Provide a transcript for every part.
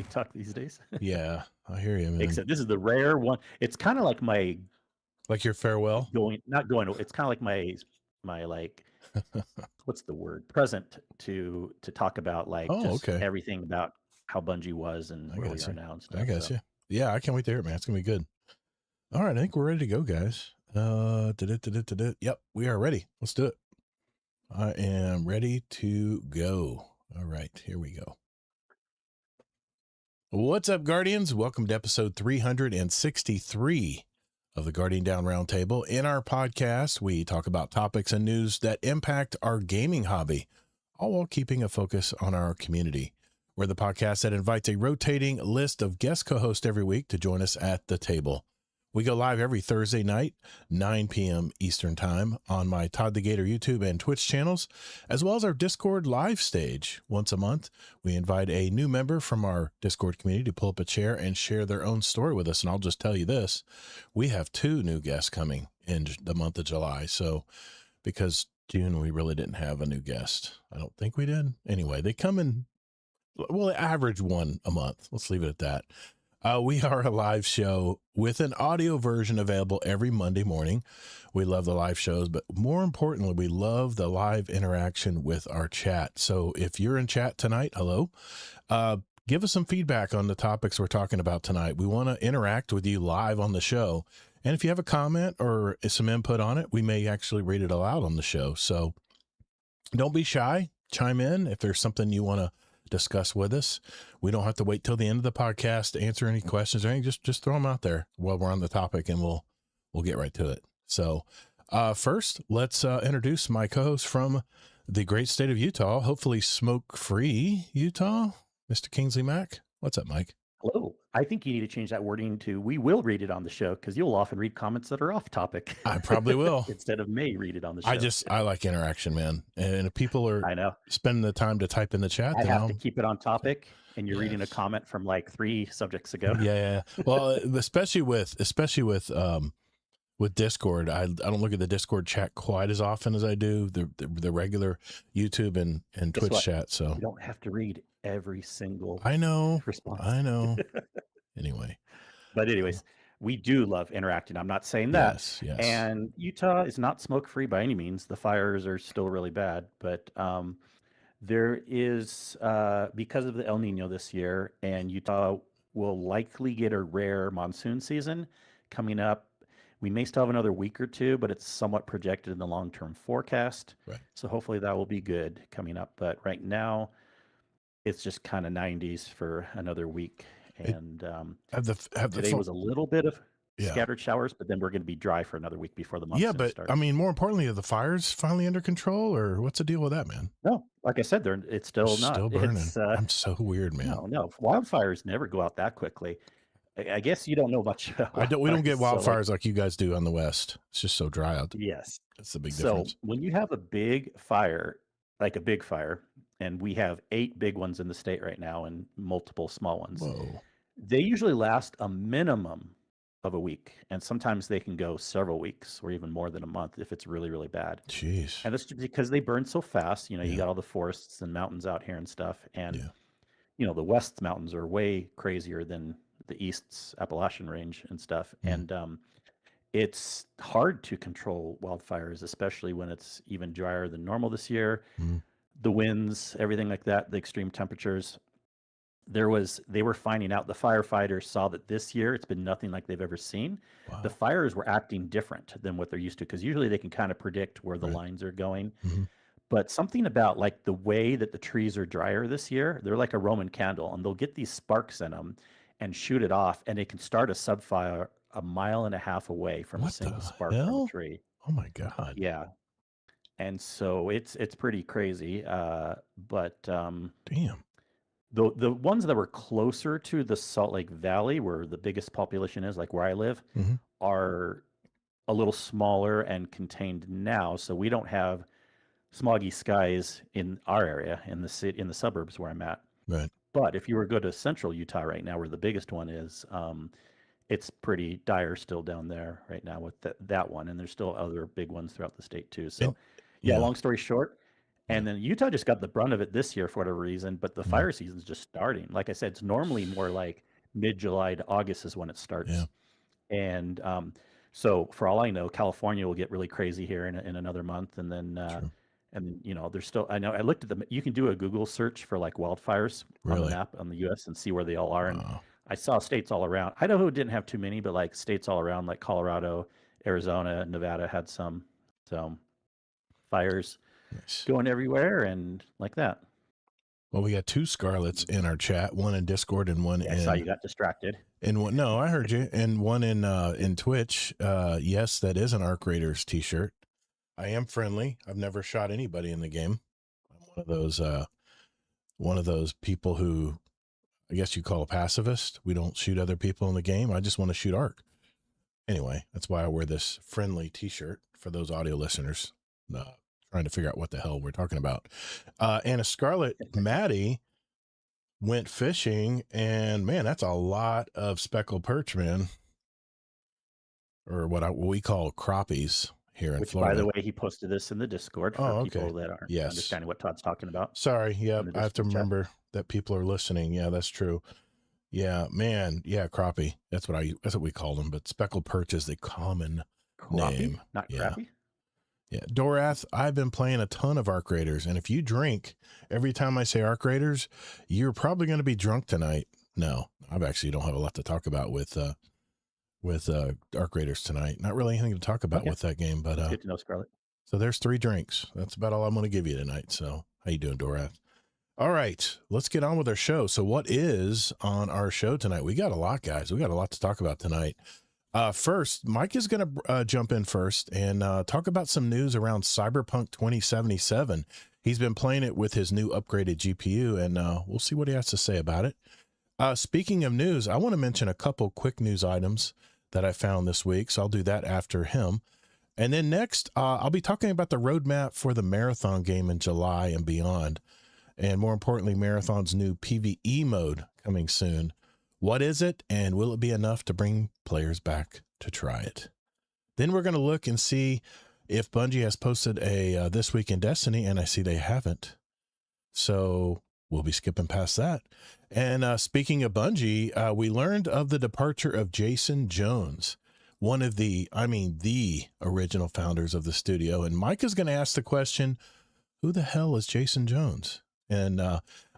TikTok these days. Yeah, I hear you, man. Except this is the rare one. It's kind of like my Like your farewell? not going. It's kind of like my like what's the word present to talk about like Oh, just okay. everything about how Bungie was and I where we got are you. now and I stuff. got So you. Yeah, I can't wait to hear it, man. It's gonna be good. All right, I think we're ready to go, guys. Yep, we are ready. Let's do it. I am ready to go. All right, here we go. What's up, Guardians? Welcome to episode 363 of the Guardian Down Roundtable. In our podcast, we talk about topics and news that impact our gaming hobby, all while keeping a focus on our community. We're the podcast that invites a rotating list of guest co-hosts every week to join us at the table. We go live every Thursday night, 9 p.m. Eastern Time on my Todd the Gator YouTube and Twitch channels, as well as our Discord live stage. Once a month, we invite a new member from our Discord community to pull up a chair and share their own story with us. And I'll just tell you this, we have 2 new guests coming in the month of July. So because June, we really didn't have a new guest. I don't think we did. Anyway, they come in, well, average one a month. Let's leave it at that. We are a live show with an audio version available every Monday morning. We love the live shows, but more importantly, we love the live interaction with our chat. So if you're in chat tonight, hello, give us some feedback on the topics we're talking about tonight. We want to interact with you live on the show. And if you have a comment or some input on it, we may actually read it aloud on the show. So don't be shy. Chime in if there's something you want to discuss with us. We don't have to wait till the end of the podcast to answer any questions or anything. Just throw them out there while we're on the topic, and we'll get right to it. So first, let's introduce my co-host from the great state of Utah, hopefully smoke-free Utah, Mr. Kingsley Mack. What's up, Mike? hello. I think you need to change that wording to "we will read it on the show" because you'll often read comments that are off topic. I probably will. Instead of "may read it on the show." I like interaction, man. And if people are I know. spending the time to type in the chat, I then have to keep it on topic, and you're reading a Yes. comment from like 3 subjects ago. Yeah. Well, especially with Discord, I don't look at the Discord chat quite as often as I do the regular YouTube and Guess Twitch what? chat. So You don't have to read every single I know. response. Anyway, But anyways, we do love interacting. I'm not saying that. yes. And Utah is not smoke free by any means. The fires are still really bad, but there is because of the El Nino this year, and Utah will likely get a rare monsoon season coming up. We may still have another week or 2, but it's somewhat projected in the long-term forecast. Right. So hopefully that will be good coming up. But right now, it's just kind of 90s for another week. And today was a little bit of scattered showers, but then we're going to be dry for another week before the monsoon starts. I mean, more importantly, are the fires finally under control, or what's the deal with that, man? No, like I said, it's still not. Still burning. It's, I'm so weird, man. No, wildfires never go out that quickly. I guess you don't know much about we don't get wildfires so like you guys do on the West. It's just so dry out. yes. That's the big difference. So when you have a big fire, like a big fire, and we have 8 big ones in the state right now and multiple small ones, Whoa. they usually last a minimum of a week, and sometimes they can go several weeks or even more than a month if it's really, really bad. Jeez. And that's just because they burn so fast. You got all the forests and mountains out here and stuff. And, the West's mountains are way crazier than the East's Appalachian range and stuff. And it's hard to control wildfires, especially when it's even drier than normal this year. The winds, everything like that, the extreme temperatures. They were finding out, the firefighters saw that this year it's been nothing like they've ever seen. Wow. The fires were acting different than what they're used to, because usually they can kind of predict where the lines are going. But something about like the way that the trees are drier this year, they're like a Roman candle, and they'll get these sparks in them and shoot it off, and it can start a subfire a mile and a half away from a single spark from a tree. Oh my God. Yeah. And so it's pretty crazy. But damn. The ones that were closer to the Salt Lake Valley, where the biggest population is, like where I live, are a little smaller and contained now. So we don't have smoggy skies in our area, in the city, in the suburbs where I'm at. Right. But if you were to go to central Utah right now, where the biggest one is, it's pretty dire still down there right now with that one. And there's still other big ones throughout the state too. So long story short, Yeah. And then Utah just got the brunt of it this year for whatever reason, but the Mm, fire season's just starting. Like I said, it's normally more like mid-July to August is when it yeah. starts. And so for all I know, California will get really crazy here in another month, True. and then there's still. I know I looked at you can do a Google search for like wildfires on the Really? map on the U.S. and see where they all are, and Wow. I saw states all around. Idaho didn't have too many, but like states all around, like Colorado, Arizona, Nevada had some. So fires Nice. going everywhere and like that. Well, we got two Scarlets in our chat, one in Discord and one Yeah, I saw you got distracted. in one. No, I heard you. And one in Twitch. Yes, that is an Arc Raiders t-shirt. I am friendly. I've never shot anybody in the game. I'm one of those people who I guess you call a pacifist. We don't shoot other people in the game. I just want to shoot Arc. Anyway, that's why I wear this friendly t-shirt for those audio listeners. Trying to figure out what the hell we're talking about. And a Scarlet Maddie went fishing, and man, that's a lot of speckled perch, man, or what we call crappies here in Which, Florida. by the way, he posted this in the Discord for people that aren't understanding what Todd's talking about. Sorry, yep, I have to remember chat. that people are listening. Yeah, that's true. Yeah, man, yeah, crappie. That's what we call them. But speckled perch is the common name. Not crappie. Yeah, Dorath, I've been playing a ton of Arc Raiders, and if you drink every time I say Arc Raiders, you're probably going to be drunk tonight. No, I actually don't have a lot to talk about with Arc Raiders tonight. Not really anything to talk about with that game, but good to know, Scarlett. So there's 3 drinks. That's about all I'm going to give you tonight. So how you doing, Dorath? All right, let's get on with our show. So what is on our show tonight? We got a lot, guys. We got a lot to talk about tonight. First, Mike is going to jump in first and talk about some news around Cyberpunk 2077. He's been playing it with his new upgraded GPU, and we'll see what he has to say about it. Speaking of news, I want to mention a couple quick news items that I found this week, so I'll do that after him. And then next, I'll be talking about the roadmap for the Marathon game in July and beyond, and more importantly, Marathon's new PvE mode coming soon. What is it, and will it be enough to bring players back to try it? Then we're going to look and see if Bungie has posted a This Week in Destiny, and I see they haven't. So we'll be skipping past that. And speaking of Bungie, we learned of the departure of Jason Jones, one of the original founders of the studio. And Mike is going to ask the question, who the hell is Jason Jones? And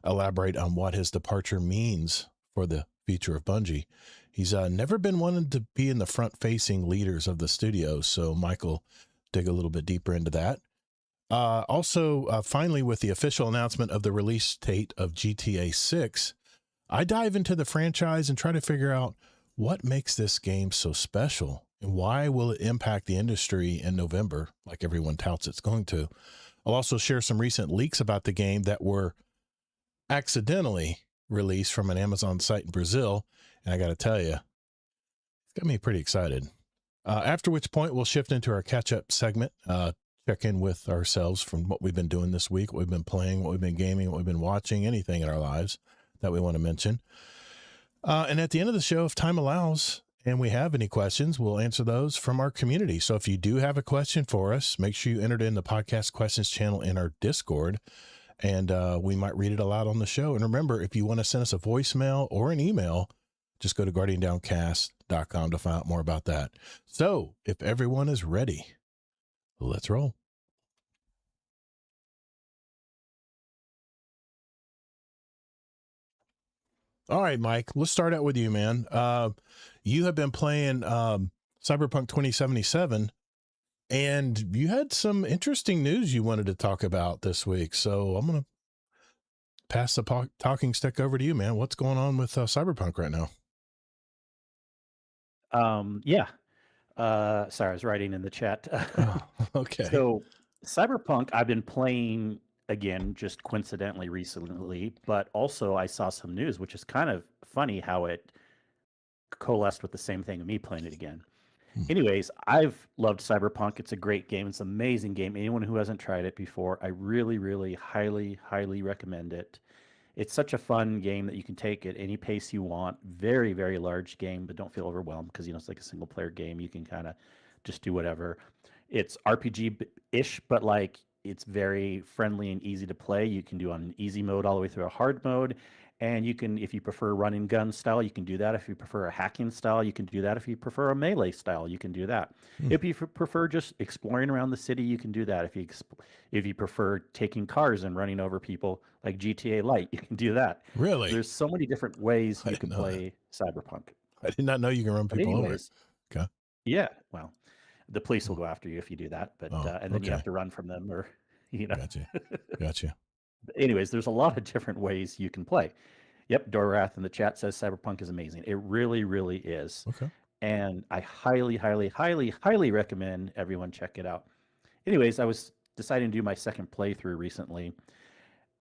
elaborate on what his departure means for the future of Bungie. He's never been wanted to be in the front-facing leaders of the studio, so Michael dig a little bit deeper into that. Also, finally, with the official announcement of the release date of GTA 6, I dive into the franchise and try to figure out what makes this game so special and why will it impact the industry in November, like everyone touts it's going to. I'll also share some recent leaks about the game that were accidentally released from an Amazon site in Brazil, and I got to tell you, it's got me pretty excited. After which point, we'll shift into our catch-up segment, check in with ourselves from what we've been doing this week, what we've been playing, what we've been gaming, what we've been watching, anything in our lives that we want to mention. And at the end of the show, if time allows, and we have any questions, we'll answer those from our community. So if you do have a question for us, make sure you enter it in the podcast questions channel in our Discord, and we might read it aloud on the show. And remember, if you want to send us a voicemail or an email, just go to guardiandowncast.com to find out more about that. So if everyone is ready, let's roll. All right, Mike, let's start out with you, man. You have been playing Cyberpunk 2077, and you had some interesting news you wanted to talk about this week. So I'm going to pass the talking stick over to you, man. What's going on with Cyberpunk right now? Sorry, I was writing in the chat. Oh, okay. So Cyberpunk, I've been playing again, just coincidentally recently, but also I saw some news, which is kind of funny how it coalesced with the same thing of me playing it again. Anyways, I've loved Cyberpunk. It's a great game. It's an amazing game. Anyone who hasn't tried it before, I really, really highly, highly recommend it. It's such a fun game that you can take at any pace you want. Very, very large game, but don't feel overwhelmed because, it's like a single player game. You can kind of just do whatever. It's RPG-ish, but like It's very friendly and easy to play. You can do on easy mode all the way through a hard mode. And you can, if you prefer run and gun style, you can do that. If you prefer a hacking style, you can do that. If you prefer a melee style, you can do that. Hmm. If you prefer just exploring around the city, you can do that. If you prefer taking cars and running over people like GTA Light, you can do that. Really? There's so many different ways I you didn't can know that. play Cyberpunk. I did not know you can run But people over. anyways, Okay. yeah, well, the police will Oh, go after you if you do that, but oh, and then you have okay. to run from them or you know. Gotcha. Gotcha. Anyways, there's a lot of different ways you can play. Yep, Dorath in the chat says Cyberpunk is amazing. It really, really is. Okay. And I highly, highly, highly, highly recommend everyone check it out. Anyways, I was deciding to do my second playthrough recently.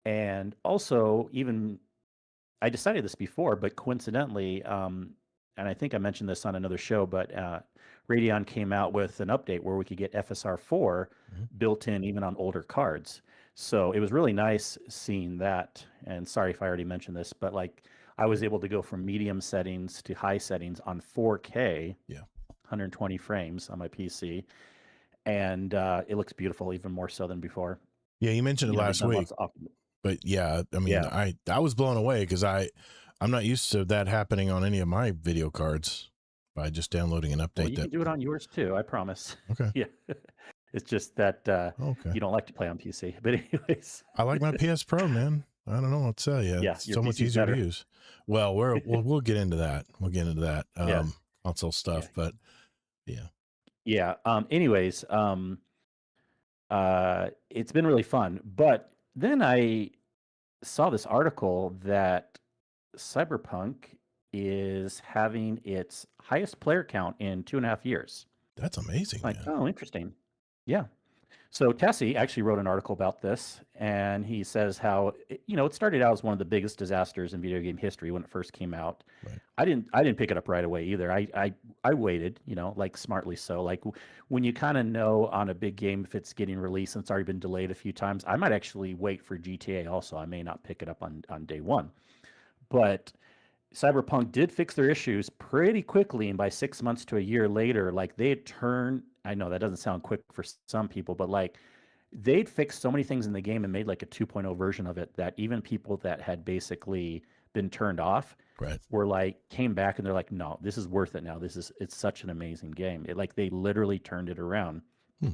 And also, even I decided this before, but coincidentally, and I think I mentioned this on another show, but Radeon came out with an update where we could get FSR4 Mhm. built in even on older cards. So it was really nice seeing that. And sorry if I already mentioned this, but like I was able to go from medium settings to high settings on 4K, Yeah. 120 frames on my PC, and it looks beautiful, even more so than before. Yeah, you mentioned it They've last done week, lots of but yeah, I mean, yeah. I was blown away because I'm not used to that happening on any of my video cards by just downloading an Well, update you that. can do it on yours too, I promise. Okay. Yeah. It's just that Okay. you don't like to play on PC. But anyways, I like my PS Pro, man. I don't know what to tell you. yeah, It's your so much PC's easier to better. use. Well, we'll get into that. We'll get into that Yeah, console yeah, stuff, but yeah. yeah. Anyways, it's been really fun. But then I saw this article that Cyberpunk is having its highest player count in 2.5 years. That's amazing, Like, man. oh, interesting. Yeah. So Tessie actually wrote an article about this, and he says how it started out as one of the biggest disasters in video game history when it first came out. Right. I didn't pick it up right away either. I waited, like smartly so. Like when you kind of know on a big game if it's getting released and it's already been delayed a few times, I might actually wait for GTA also. I may not pick it up on day one. But Cyberpunk did fix their issues pretty quickly, and by 6 months to a year later, like they had turned. I know that doesn't sound quick for some people, but like they'd fixed so many things in the game and made like a 2.0 version of it that even people that had basically been turned off Right. were like came back and they're like, no, this is worth it now. It's such an amazing game. Like they literally turned it around. Hmm.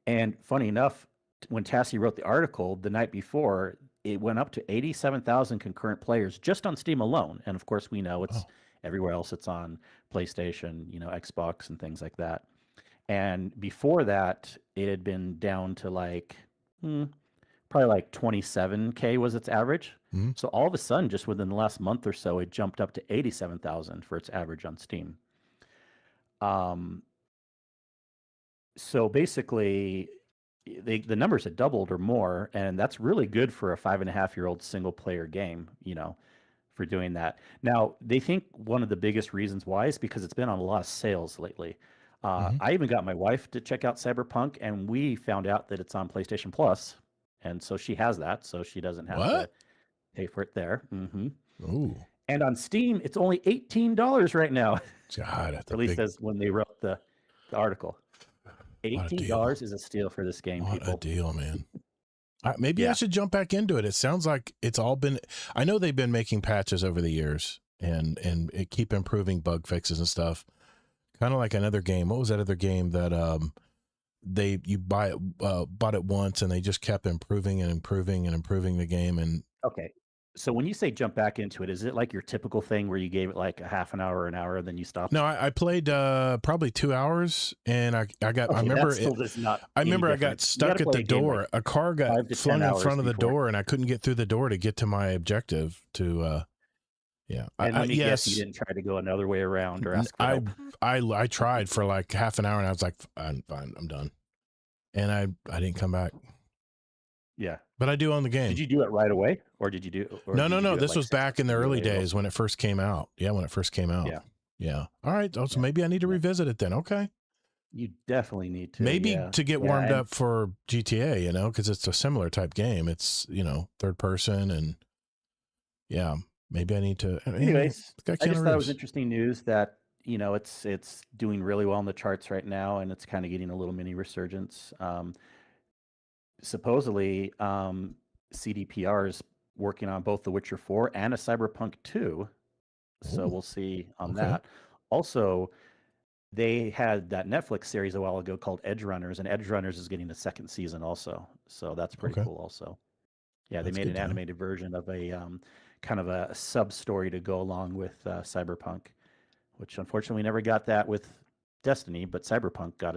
And funny enough, when Tassie wrote the article the night before, it went up to 87,000 concurrent players just on Steam alone. And of course, we know it's Oh, everywhere else. It's on PlayStation, Xbox and things like that. And before that, it had been down to like probably like 27K was its average. hmm. So all of a sudden, just within the last month or so, it jumped up to 87,000 for its average on Steam. Um, so basically, the numbers had doubled or more, and that's really good for a 5.5-year-old single player game, for doing that. Now, they think one of the biggest reasons why is because it's been on a lot of sales lately. Hmm. I even got my wife to check out Cyberpunk, and we found out that it's on PlayStation Plus, and so she has that, so she doesn't have to What? pay for it there. Ooh, And on Steam, it's only $18 right now, or God, that's a at least big, as when they wrote the article. what a $18 deal. is a steal for this game, What a people. deal, man. Maybe I Yeah. should jump back into it. It sounds like it's all been. I know they've been making patches over the years and it keep improving bug fixes and stuff. Kind of like another game. What was that other game that you bought it once and they just kept improving and improving and improving the game and. Okay. So when you say jump back into it, is it like your typical thing where you gave it like a half an hour or an hour, then you stopped? No, I played probably 2 hours and I Okay, that remember still does not I any remember I got different. You got stuck to at play the a game like door. A car got 5 to 10 flung in hours front of the before. door and I couldn't get through the door to get to my objective to yeah. And let me guess, you Yes. didn't try to go another way around or ask for I help. I tried for like half an hour and I was like, I'm fine, I'm done. And I didn't come back. Yeah. But I do own the game. Did you do it right away, or did you do? Or No. did you do it This like was 6 back in the months early later? days when it first came out. Yeah, when it first came out. Yeah. Yeah. All right. Oh, so Yeah. maybe I need to Yeah. revisit it then. Okay. You definitely need to. Maybe Yeah. to get Yeah. warmed And up for GTA, because it's a similar type game. It's, third person and yeah, maybe I need to. anyways, It's got I Keanu just thought it was Reeves. interesting news that it's doing really well in the charts right now, and it's kind of getting a little mini resurgence. supposedly CDPR is working on both The Witcher 4 and a Cyberpunk 2. So Oh, we'll see on okay. that. Also, they had that Netflix series a while ago called Edge Runners, and Edge Runners is getting a second season also. So that's pretty Okay. cool also. Yeah, they That's made good an to know. animated version of a kind of a sub story to go along with Cyberpunk, which unfortunately we never got that with Destiny, but Cyberpunk got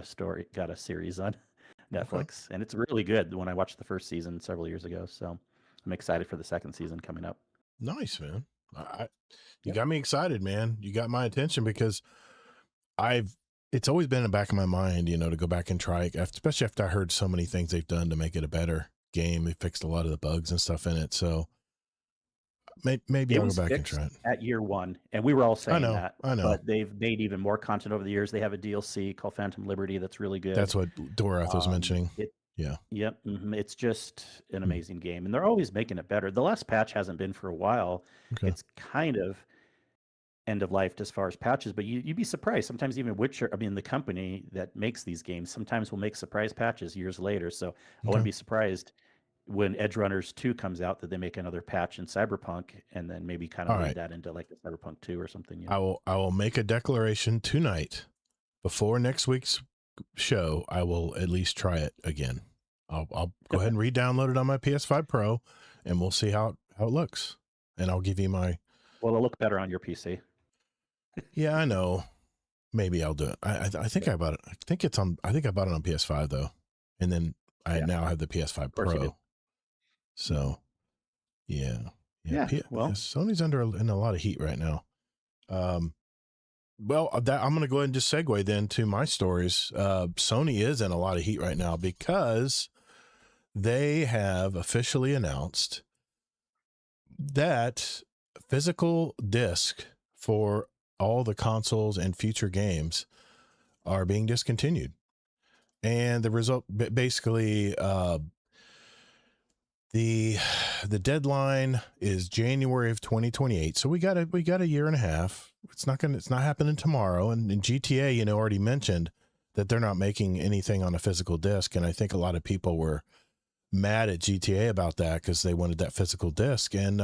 a series on Okay. Netflix, and it's really good. When I watched the first season several years ago, so I'm excited for the second season coming up. Nice, man. You Yep. got me excited, man. You got my attention because I've it's always been in the back of my mind, to go back and try it, especially after I heard so many things they've done to make it a better game. They fixed a lot of the bugs and stuff in it. So maybe It I'll go was back and fixed try it. at year one, and we were all I saying know. that, I know. but they've made even more content over the years. They have a DLC called Phantom Liberty that's really good. That's what Dorath was mentioning. It Yeah. Yep, it's just an Hmm. amazing game, and they're always making it better. The last patch hasn't been for a while. Okay. It's kind of end of life as far as patches, but you'd be surprised. Sometimes even the company that makes these games sometimes will make surprise patches years later. So I wouldn't Okay. be surprised when Edge Runners 2 comes out that they make another patch in Cyberpunk and then maybe kind of All lead right. that into like a Cyberpunk 2 or something, I will make a declaration tonight before next week's show. I will at least try it again. I'll go ahead and re-download it on my PS5 Pro, and we'll see how it looks. And I'll give you my. Well, it'll look better on your PC. Yeah, I know. Maybe I'll do it. I think Yeah. I bought it. I think it's on. I think I bought it on PS5 though, and then I Yeah, now have the PS5 of course you do. Pro. So yeah, yeah. Yeah, well, Sony's in a lot of heat right now. Well, I'm going to go ahead and just segue then to my stories. Sony is in a lot of heat right now because they have officially announced that physical disc for all the consoles and future games are being discontinued. And the result, basically, the deadline is January of 2028. So we got a year and a half. It's not happening tomorrow. And GTA, already mentioned that they're not making anything on a physical disc. And I think a lot of people were mad at GTA about that because they wanted that physical disc. And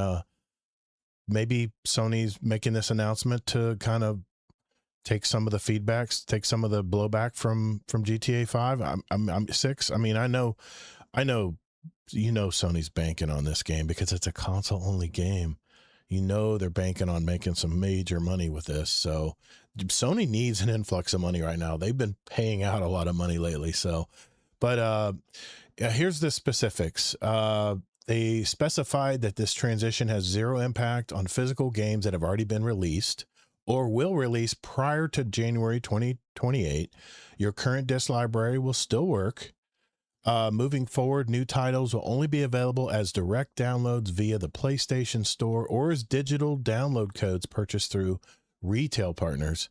maybe Sony's making this announcement to kind of take some of the feedbacks, take some of the blowback from GTA 5. I'm 6. I mean, I know Sony's banking on this game because it's a console only game. They're banking on making some major money with this. So Sony needs an influx of money right now. They've been paying out a lot of money lately. So, but here's the specifics. They specified that this transition has zero impact on physical games that have already been released or will release prior to January 2028. Your current disc library will still work. Moving forward, new titles will only be available as direct downloads via the PlayStation Store or as digital download codes purchased through retail partners.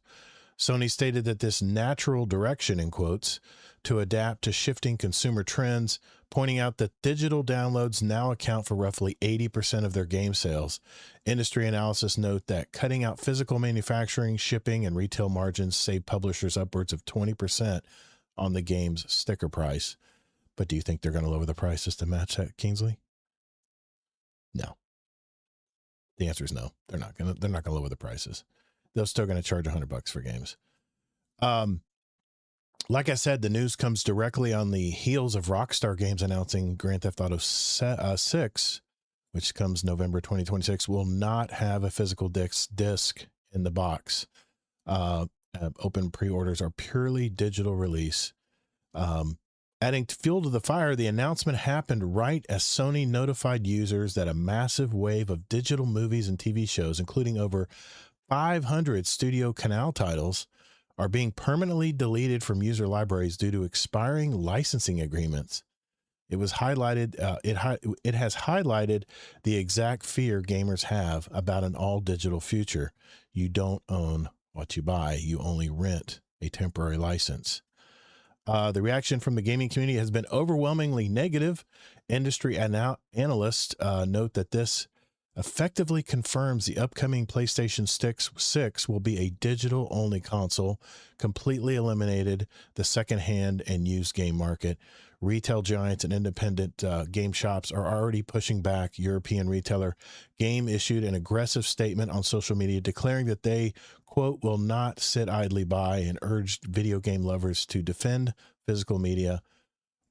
Sony stated that this natural direction, in quotes, to adapt to shifting consumer trends, pointing out that digital downloads now account for roughly 80% of their game sales. Industry analysis note that cutting out physical manufacturing, shipping, and retail margins save publishers upwards of 20% on the game's sticker price. But do you think they're going to lower the prices to match that, Kingsley? No. The answer is no. They're not going to lower the prices. They're still going to charge $100 for games. Like I said, the news comes directly on the heels of Rockstar Games announcing Grand Theft Auto 6, which comes November 2026, will not have a physical disc in the box. Open pre-orders are purely digital release. Adding fuel to the fire, the announcement happened right as Sony notified users that a massive wave of digital movies and TV shows, including over 500 Studio Canal titles, are being permanently deleted from user libraries due to expiring licensing agreements. It was highlighted. It has highlighted the exact fear gamers have about an all-digital future. You don't own what you buy. You only rent a temporary license. The reaction from the gaming community has been overwhelmingly negative. Industry analysts note that this effectively confirms the upcoming PlayStation 6 will be a digital-only console, completely eliminated the secondhand and used game market. Retail giants and independent game shops are already pushing back. European retailer Game issued an aggressive statement on social media declaring that they, quote, will not sit idly by, and urged video game lovers to defend physical media,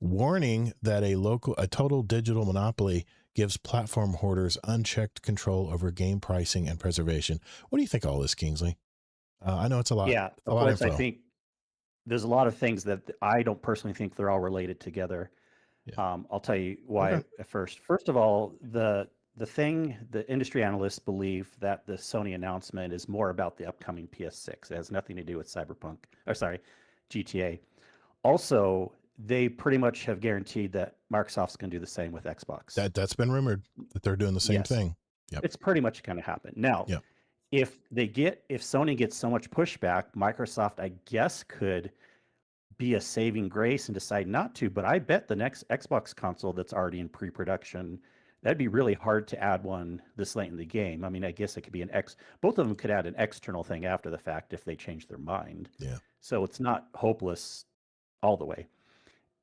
warning that a total digital monopoly gives platform hoarders unchecked control over game pricing and preservation. What do you think of all this, Kingsley? I know it's Yeah, a of lot of course, I info. think there's a lot of things that I don't personally think they're all related together. Yeah. I'll tell you why Okay. at first. First of all, the industry analysts believe that the Sony announcement is more about the upcoming PS6. It has nothing to do with Cyberpunk, or sorry, GTA. Also, they pretty much have guaranteed that Microsoft's going to do the same with Xbox. That's been rumored that they're doing the same Yes, thing. Yep. it's pretty much going to happen. Now, Yep. if Sony gets so much pushback, Microsoft, I guess, could be a saving grace and decide not to. But I bet the next Xbox console that's already in pre-production, that'd be really hard to add one this late in the game. I mean, I guess it could be both of them could add an external thing after the fact if they change their mind. Yeah. So it's not hopeless all the way.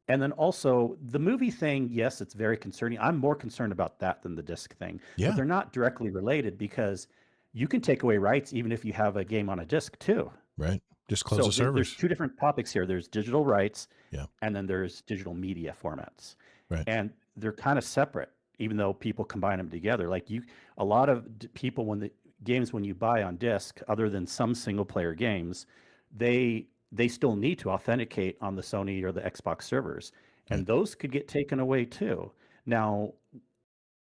And then also the movie thing, yes, it's very concerning. I'm more concerned about that than the disc thing. Yeah. But they're not directly related because you can take away rights even if you have a game on a disc too. Right. Just close the servers. There's two different topics here. There's digital rights, yeah, and then there's digital media formats. Right. And they're kind of separate, even though people combine them together. Like a lot of people, when you buy on disc, other than some single player games, they still need to authenticate on the Sony or the Xbox servers, and Right. those could get taken away too. Now,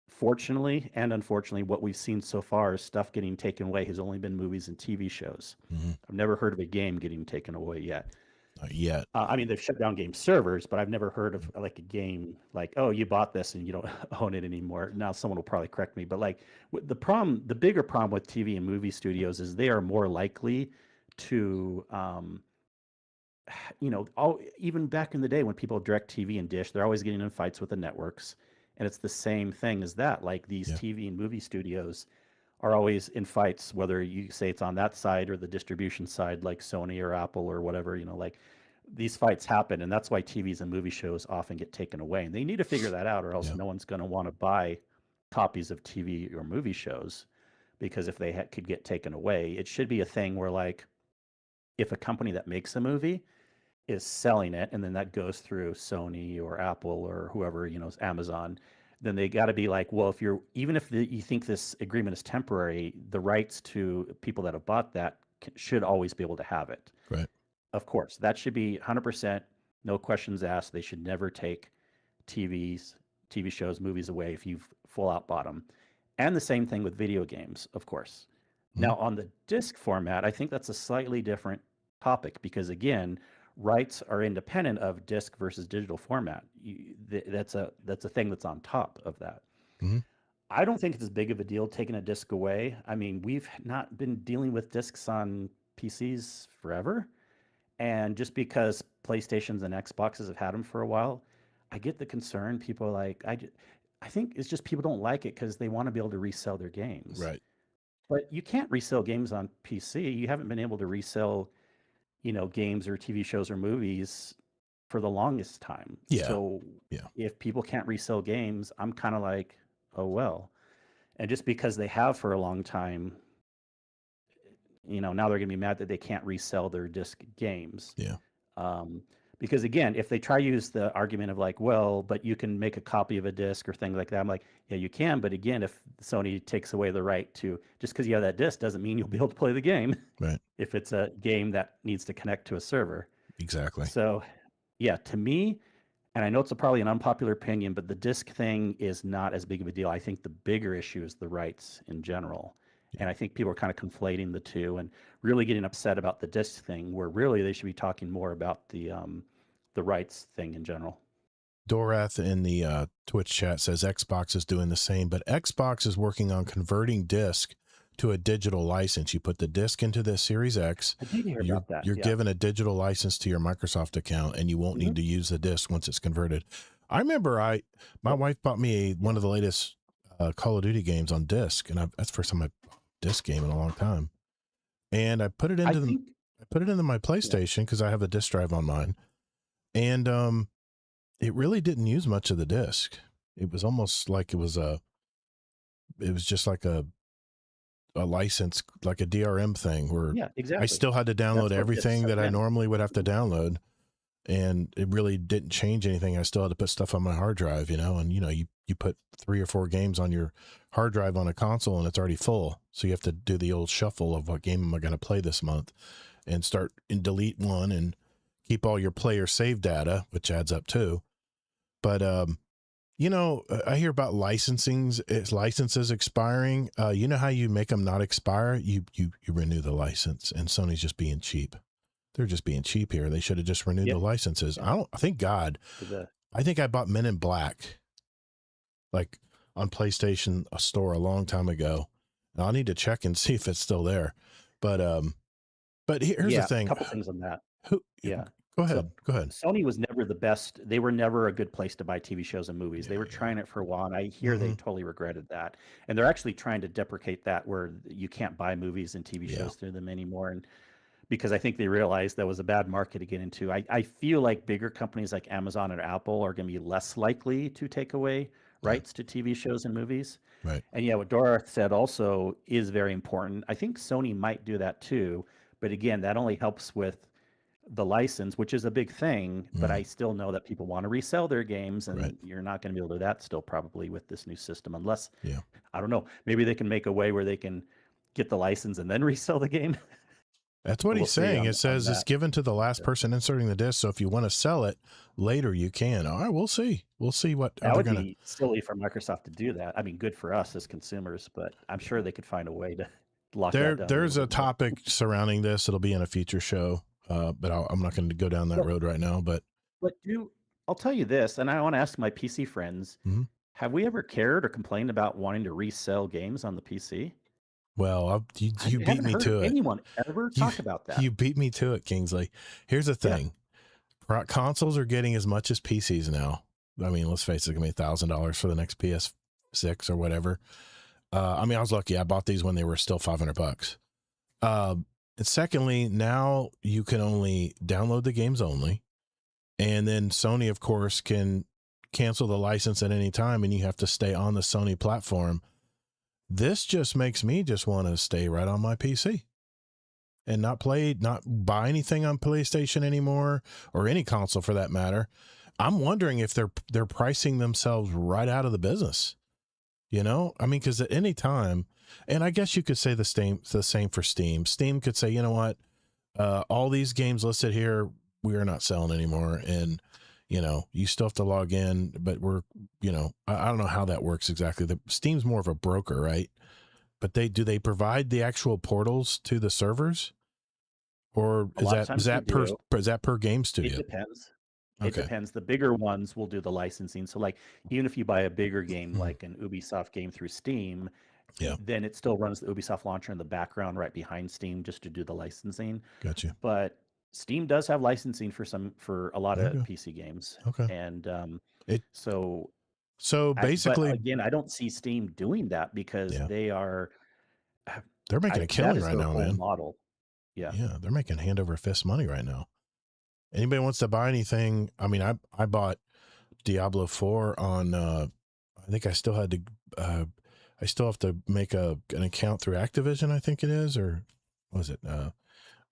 fortunately and unfortunately, what we've seen so far is stuff getting taken away has only been movies and TV shows. Mm-hmm. I've never heard of a game getting taken away yet. Not yet. I mean, they've shut down game servers, but I've never heard of like a game like, oh, you bought this and you don't own it anymore. Now someone will probably correct me, but like the bigger problem with TV and movie studios is they are more likely to, even back in the day when people direct TV and dish, they're always getting in fights with the networks. And it's the same thing as that. Like these TV and movie studios are always in fights, whether you say it's on that side or the distribution side, like Sony or Apple or whatever, like these fights happen. And that's why TVs and movie shows often get taken away. And they need to figure that out, or else no one's going to want to buy copies of TV or movie shows, because if they could get taken away, it should be a thing where, like, if a company that makes a movie is selling it and then that goes through Sony or Apple or whoever, Amazon, then they got to be like, well, even if you think this agreement is temporary, the rights to people that have bought that should always be able to have it. Right. Of course, that should be 100%, no questions asked. They should never take TV shows, movies away if you've full out bought them. And the same thing with video games, of course. Mm-hmm. Now, on the disc format, I think that's a slightly different topic because, again, rights are independent of disc versus digital format. That's a thing that's on top of that. Mm-hmm. I don't think it's as big of a deal taking a disc away. I mean, we've not been dealing with discs on PCs forever. And just because PlayStations and Xboxes have had them for a while, I get the concern. People are like, I think it's just people don't like it because they want to be able to resell their games. Right. But you can't resell games on PC. You haven't been able to resell games or TV shows or movies for the longest time. Yeah. So if people can't resell games, I'm kind of like, oh, well. And just because they have for a long time, now they're going to be mad that they can't resell their disc games. Yeah. Because again, if they try to use the argument of like, well, but you can make a copy of a disc or things like that, I'm like, yeah, you can. But again, if Sony takes away the right to, just because you have that disc doesn't mean you'll be able to play the game. Right. If it's a game that needs to connect to a server. Exactly. So yeah, to me, and I know it's probably an unpopular opinion, but the disc thing is not as big of a deal. I think the bigger issue is the rights in general. Yeah. And I think people are kind of conflating the two and really getting upset about the disc thing, where really they should be talking more about the rights thing in general. Dorath in the Twitch chat says Xbox is doing the same, but Xbox is working on converting disc to a digital license. You put the disc into the Series X. I did hear about that. You're given a digital license to your Microsoft account, and you won't need to use the disc once it's converted. I remember my wife bought me one of the latest Call of Duty games on disc, and that's the first time I disc game in a long time. And I put it I into think, my yeah, PlayStation because I have a disc drive on mine, and it really didn't use much of the disc. It was almost like it was just like a license, like a DRM thing, where yeah, I exactly. still had to download That's what discs everything have that I been. normally would have to download, and it really didn't change anything. I still had to put stuff on my hard drive, and you put 3 or 4 games on your hard drive on a console and it's already full. So you have to do the old shuffle of what game am I going to play this month, and start and delete one and keep all your player save data, which adds up too. But I hear about licenses expiring. You know how you make them not expire? You renew the license, and Sony's just being cheap. They're just being cheap here. They should have just renewed Yeah, the licenses. yeah. Thank God. The I think I bought Men in Black like on PlayStation a store a long time ago. Now, I'll need to check and see if it's still there. But here's the Yeah, a thing. couple things on that. Who Yeah. Go So ahead. Go ahead. Sony was never the best. They were never a good place to buy TV shows and movies. Yeah, They were yeah. trying it for a while, and I hear they Mm-hmm. totally regretted that. And they're actually trying to deprecate that, where you can't buy movies and TV Yeah. shows through them anymore. And because I think they realized that was a bad market to get into. I feel like bigger companies like Amazon and Apple are going to be less likely to take away Yeah. rights to TV shows and movies. Right. And yeah, what Dora said also is very important. I think Sony might do that too, but again, that only helps with the license, which is a big thing. But Mm, I still know that people want to resell their games, right. and you're not going to be able to do that still probably with this new system, unless Yeah. I don't know, maybe they can make a way where they can get the license and then resell the game. That's what We'll he's see saying. It on says it's that. given to the last Yeah. person inserting the disc. So if you want to sell it later, you can. All right, we'll see. We'll see how That they're would gonna. be silly for Microsoft to do that. I mean, good for us as consumers, but I'm sure they could find a way to lock that down a little There's a bit more. topic surrounding this. It'll be in a future show, but I'm not going to go down that Well, road right now. But but I'll tell you this, and I want to ask my PC friends, mhm. have we ever cared or complained about wanting to resell games on the PC? Well, I you beat haven't me heard to it. anyone ever You talk about that. you beat me to it, Kingsley. Here's the Yeah, thing: consoles are getting as much as PCs now. I mean, let's face it, it's gonna be $1,000 for the next PS6 or whatever. I mean, I was lucky. I bought these when they were still $500. Uh, and secondly, now you can only download the games only, and then Sony, of course, can cancel the license at any time, and you have to stay on the Sony platform. This just makes me just want to stay right on my PC and not buy anything on PlayStation anymore, or any console for that matter. I'm wondering if they're pricing themselves right out of the business. I mean, because at any time, and I guess you could say the same for Steam. Steam could say, you know what, all these games listed here, we are not selling anymore, and you still have to log in, but I don't know how that works exactly. The Steam's more of a broker, right? But they provide the actual portals to the servers, or a lot of times they do. is that per game It studio? depends. It Okay. depends. The bigger ones will do the licensing. So, like, even if you buy a bigger game, Mhm. like an Ubisoft game through Steam, Yeah, then it still runs the Ubisoft launcher in the background right behind Steam just to do the licensing. got you. But Steam does have licensing for a lot of Okay. PC games, Okay. and It so so but basically, again, I don't see Steam doing that because yeah, they are they're making I a that killing is right their now, whole man. model. Yeah. Yeah, they're making hand over fist money right now. Anybody wants to buy anything? I mean, I bought Diablo 4 on. I think I still had to. I still have to make an account through Activision. I think it is, or was it?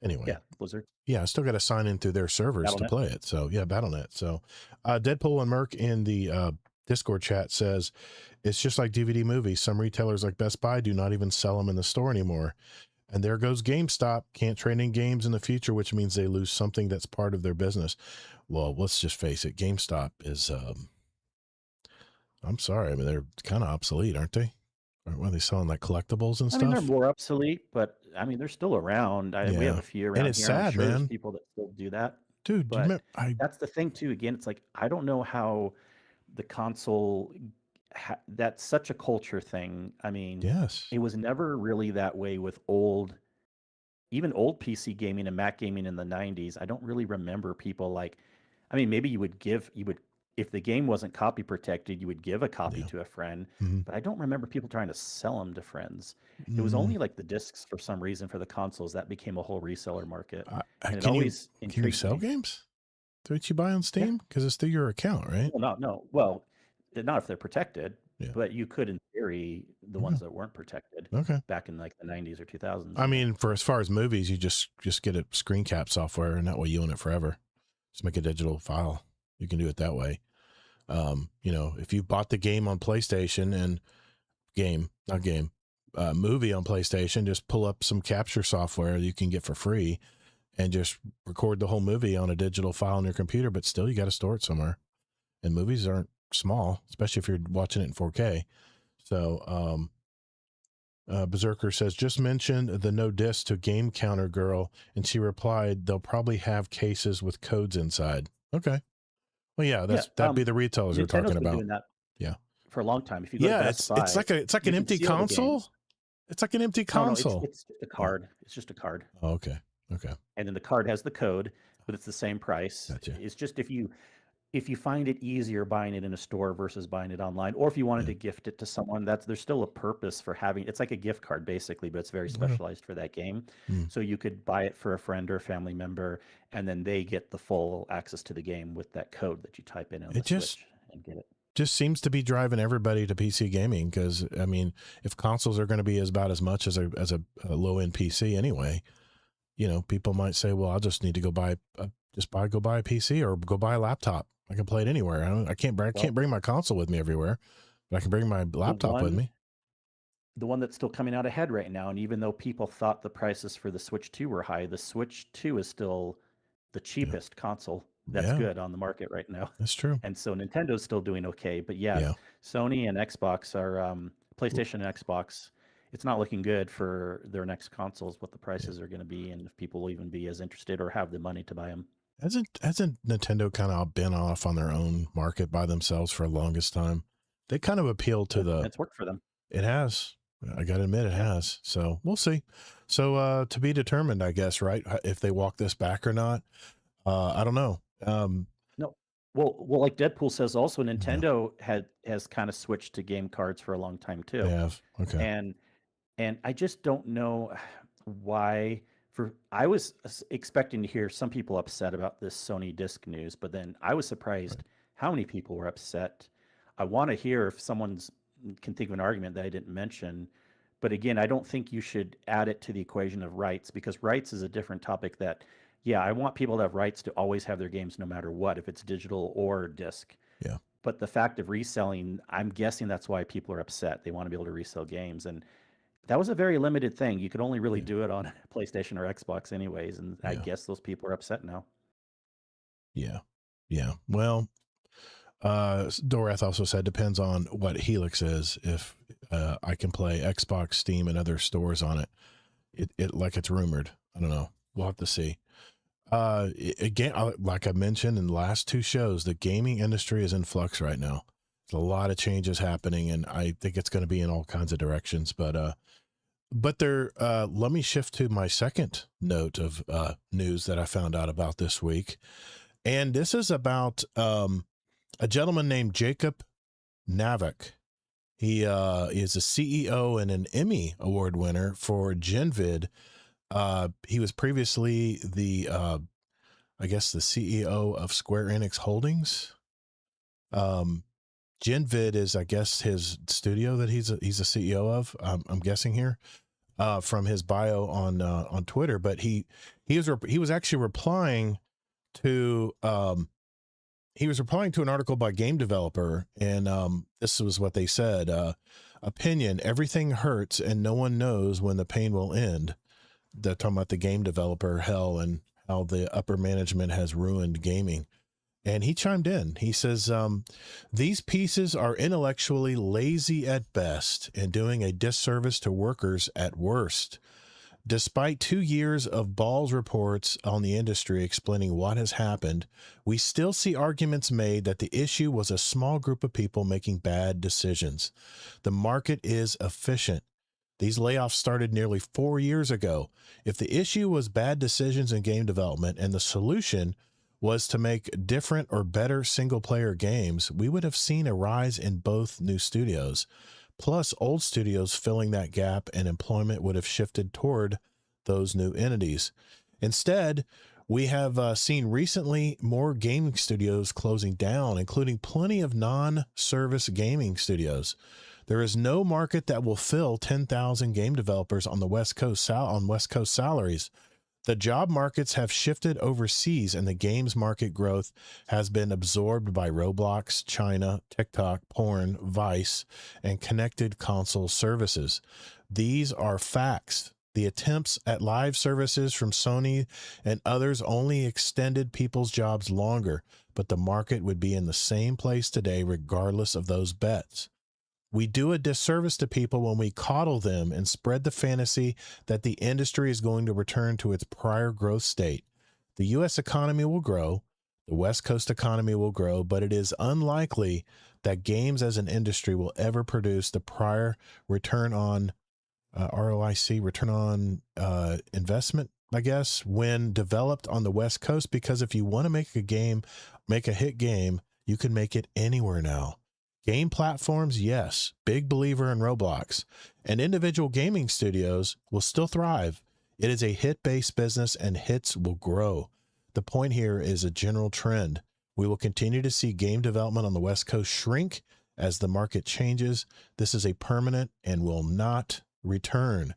Anyway, Yeah, Blizzard, yeah, I still got to sign in through their servers to Battle.net. play it. So yeah, BattleNet. So Deadpool and Merc in the Discord chat says it's just like DVD movies. Some retailers like Best Buy do not even sell them in the store anymore. And there goes GameStop. Can't trade in games in the future, which means they lose something that's part of their business. Well, let's just face it. GameStop is, I'm sorry. I mean, they're kind of obsolete, aren't they? Aren't they selling like collectibles and I mean, they're stuff? more obsolete, but I mean, they're still around. We have Yeah. a few And around it's here, and I'm sad, sure there's man. people that still do that. Dude, do you But remember? that's the thing too. Again, it's like I don't know how the console that's such a culture thing. I mean, Yes. it was never really that way with even old PC gaming and Mac gaming in the 90s. I don't really remember people like I mean, maybe you would if the game wasn't copy protected, you would give a copy Yeah. to a friend. Mm-hmm. But I don't remember people trying to sell them to friends. It was Mm, only like the discs for some reason for the consoles that became a whole reseller market, and it can you always intrigued sell me. games that you buy on Yeah, Steam? Because it's through your account, right? well, no, well, not if they're protected, Yeah. but you could, in theory, the Okay. ones that weren't protected Okay. back in like the 90s or 2000s. I mean, for as far as movies, you just get a screen cap software, and that way you own it forever. Just make a digital file. You can do it that way. If you bought the game on PlayStation and movie on PlayStation, just pull up some capture software you can get for free and just record the whole movie on a digital file on your computer, but still you got to store it somewhere. And movies aren't small, especially if you're watching it in 4K. So, Berserker says, just mentioned the no disc to game counter girl, and she replied, they'll probably have cases with codes inside. Okay. Well, yeah, Yeah, that'd be the retailers we're Nintendo's talking been about. doing that Yeah. for a long time. If you go to Yeah, Best it's Buy, like you an can empty see all the console. games. It's like an empty No, console. it's just a Oh. card. It's just a card. Oh, okay. Okay. And then the card has the code, but it's the same price. Gotcha. It's just if you find it easier buying it in a store versus buying it online, or if you wanted Yeah. to gift it to someone, there's still a purpose for having it's like a gift card basically, but it's very Okay. specialized for that game. Mm. So you could buy it for a friend or a family member, and then they get the full access to the game with that code that you type in on the Switch and get it. Just seems to be driving everybody to PC gaming because, I mean, if consoles are going to be about as much as a low end PC anyway, people might say, well, I'll just need to go buy a PC or go buy a laptop. I can play it anywhere. I can't bring my console with me everywhere, but I can bring my laptop with me. The one that's still coming out ahead right now, and even though people thought the prices for the Switch 2 were high, the Switch 2 is still the cheapest console that's good on the market right now. That's true. And so Nintendo's still doing okay. But Yeah. Sony and Xbox are PlayStation and Xbox. It's not looking good for their next consoles, what the prices are going to be, and if people will even be as interested or have the money to buy them. Hasn't Nintendo kind of been off on their own market by themselves for the longest time? They kind of appeal to It's worked for them. It has. I got to admit, it has. So we'll see. So to be determined, I guess, right? If they walk this back or not. I don't know. No. Well, like Deadpool says, also Nintendo has kind of switched to game cards for a long time too. They have. Okay. And I just don't know why. I was expecting to hear some people upset about this Sony disc news, but then I was surprised how many people were upset. I want to hear if someone's can think of an argument that I didn't mention. But again, I don't think you should add it to the equation of rights, because rights is a different topic that, yeah, I want people to have rights to always have their games no matter what, if it's digital or disc. Yeah. But the fact of reselling, I'm guessing that's why people are upset. They want to be able to resell games. And that was a very limited thing. You could only really do it on PlayStation or Xbox anyways. And I guess those people are upset now. Yeah. Yeah. Well, Dorath also said depends on what Helix is. If I can play Xbox, Steam, and other stores on it, it like it's rumored. I don't know. We'll have to see. Again, like I mentioned in the last two shows, the gaming industry is in flux right now. There's a lot of changes happening, and I think it's going to be in all kinds of directions. But let me shift to my second note of news that I found out about this week, and this is about a gentleman named Jacob Navik. He is a CEO and an Emmy Award winner for GenVid. He was previously the CEO of Square Enix Holdings. GenVid is, I guess, his studio that he's a CEO of. I'm guessing here from his bio on Twitter. But he was actually replying to an article by Game Developer, and this was what they said: opinion, everything hurts, and no one knows when the pain will end. They're talking about the game developer hell and how the upper management has ruined gaming. And he chimed in. He says, these pieces are intellectually lazy at best and doing a disservice to workers at worst. Despite 2 years of Balls reports on the industry explaining what has happened, we still see arguments made that the issue was a small group of people making bad decisions. The market is efficient. These layoffs started nearly 4 years ago. If the issue was bad decisions in game development and the solution was to make different or better single player games, we would have seen a rise in both new studios. Plus, old studios filling that gap and employment would have shifted toward those new entities. Instead, we have seen recently more gaming studios closing down, including plenty of non-service gaming studios. There is no market that will fill 10,000 game developers on the West Coast on West Coast salaries. The job markets have shifted overseas, and the games market growth has been absorbed by Roblox, China, TikTok, porn, Vice, and connected console services. These are facts. The attempts at live services from Sony and others only extended people's jobs longer, but the market would be in the same place today regardless of those bets. We do a disservice to people when we coddle them and spread the fantasy that the industry is going to return to its prior growth state. The U.S. economy will grow, the West Coast economy will grow, but it is unlikely that games as an industry will ever produce the prior return on ROIC, return on investment, I guess, when developed on the West Coast, because if you want to make a game, make a hit game, you can make it anywhere now. Game platforms, yes, big believer in Roblox, and individual gaming studios will still thrive. It is a hit-based business and hits will grow. The point here is a general trend. We will continue to see game development on the West Coast shrink as the market changes. This is a permanent and will not return.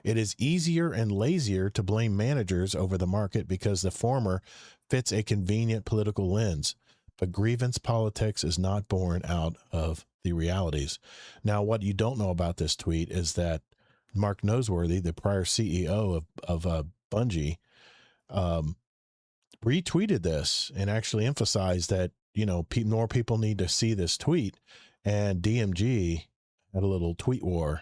It is easier and lazier to blame managers over the market because the former fits a convenient political lens. But grievance politics is not born out of the realities. Now, what you don't know about this tweet is that Mark Noseworthy, the prior CEO of Bungie, retweeted this and actually emphasized that, you know, more people need to see this tweet. And DMG had a little tweet war.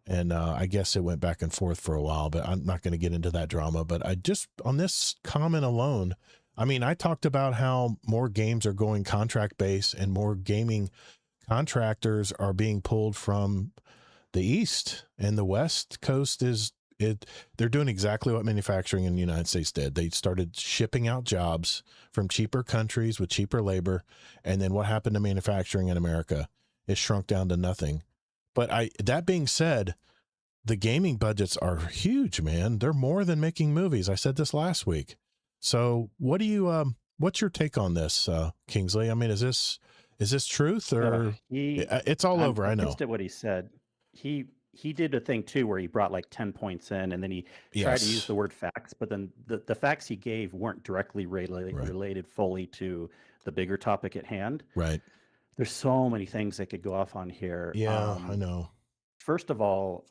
And I guess it went back and forth for a while, but I'm not going to get into that drama. But I just, on this comment alone, I mean, I talked about how more games are going contract based and more gaming contractors are being pulled from the East, and the West Coast they're doing exactly what manufacturing in the United States did. They started shipping out jobs from cheaper countries with cheaper labor. And then what happened to manufacturing in America? It shrunk down to nothing. But that being said, the gaming budgets are huge, man. They're more than making movies. I said this last week. So what do you what's your take on this, Kingsley? I mean, is this truth, or it's all over? I I'm know. pissed at what he said. He did a thing too where he brought like 10 points in, and then he tried to use the word facts, but then the facts he gave weren't directly related fully to the bigger topic at hand. Right. There's so many things that could go off on here. Yeah, I know. First of all,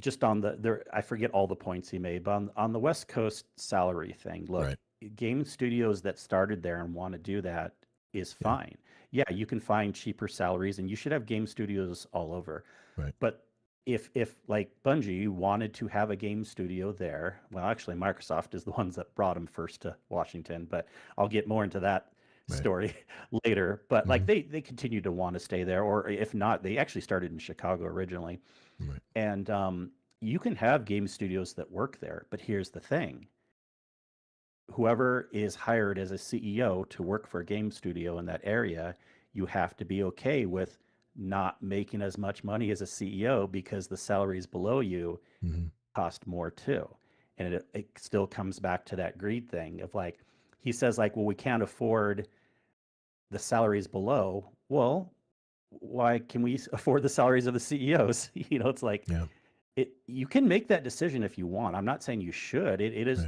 just on I forget all the points he made, but on the West Coast salary thing, look, Right. game studios that started there and want to do that is fine. Yeah, you can find cheaper salaries, and you should have game studios all over. Right. But if like Bungie wanted to have a game studio there, well, actually Microsoft is the ones that brought them first to Washington, but I'll get more into that story later. But like they continue to want to stay there, or if not, they actually started in Chicago originally. Right. And you can have game studios that work there, but here's the thing. Whoever is hired as a CEO to work for a game studio in that area, you have to be okay with not making as much money as a CEO because the salaries below you cost more too. And it still comes back to that greed thing of like, he says like, well, we can't afford the salaries below. Well, why can we afford the salaries of the CEOs? You know, it's like, you can make that decision if you want. I'm not saying you should.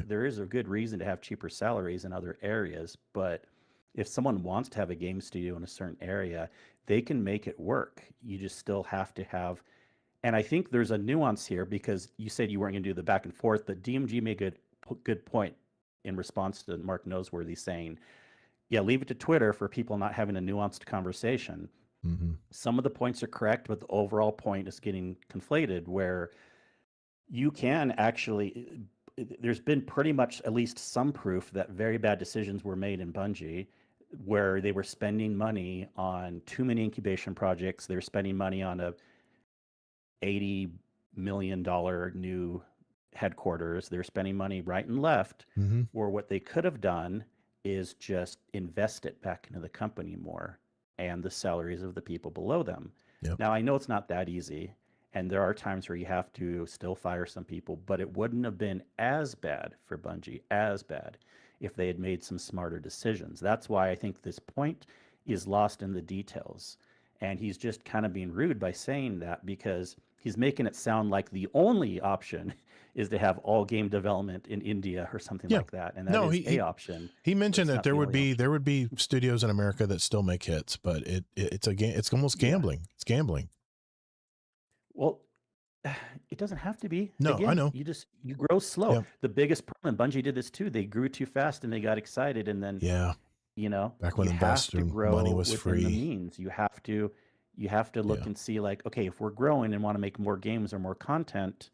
There is a good reason to have cheaper salaries in other areas, but if someone wants to have a game studio in a certain area, they can make it work. You just still have to have, and I think there's a nuance here because you said you weren't going to do the back and forth, but DMG made a good point in response to Mark Noseworthy saying, yeah, leave it to Twitter for people not having a nuanced conversation. Some of the points are correct, but the overall point is getting conflated where you can actually, there's been pretty much at least some proof that very bad decisions were made in Bungie where they were spending money on too many incubation projects. They were spending money on a $80 million new headquarters. They're spending money right and left, Mm-hmm. where what they could have done is just invest it back into the company more and the salaries of the people below them. Yep. Now, I know it's not that easy, and there are times where you have to still fire some people, but it wouldn't have been as bad for Bungie, as bad, if they had made some smarter decisions. That's why I think this point is lost in the details. And he's just kind of being rude by saying that because he's making it sound like the only option is to have all game development in India or something Yeah. like that. And that No, is a option, he but mentioned it's that not the only option. there would be studios in America that still make hits, but it's a game. It's almost Yeah. gambling. It's gambling. Well, it doesn't have to be. No, I Again, know. you grow slow. Yeah. The biggest problem, Bungie did this too. They grew too fast and they got excited, and then Yeah. Back when you have to investor money grow was within the free. means. You have to look and see, like, okay, if we're growing and want to make more games or more content,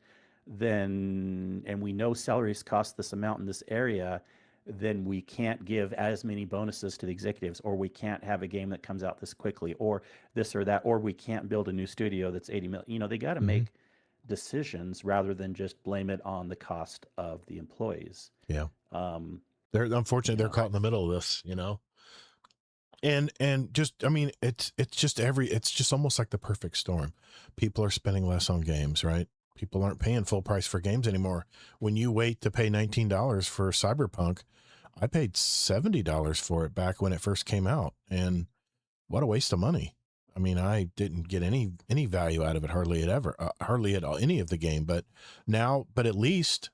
then and we know salaries cost this amount in this area, then we can't give as many bonuses to the executives, or we can't have a game that comes out this quickly, or this or that, or we can't build a new studio that's 80 million. They got to Mm-hmm. make decisions rather than just blame it on the cost of the employees. Yeah. Um, They're unfortunately they're know, caught in the middle of this, And just, I mean, it's just almost like the perfect storm. People are spending less on games, right? People aren't paying full price for games anymore. When you wait to pay $19 for Cyberpunk, I paid $70 for it back when it first came out, and what a waste of money. I mean, I didn't get any value out of it, hardly at all, any of the game. But now, at least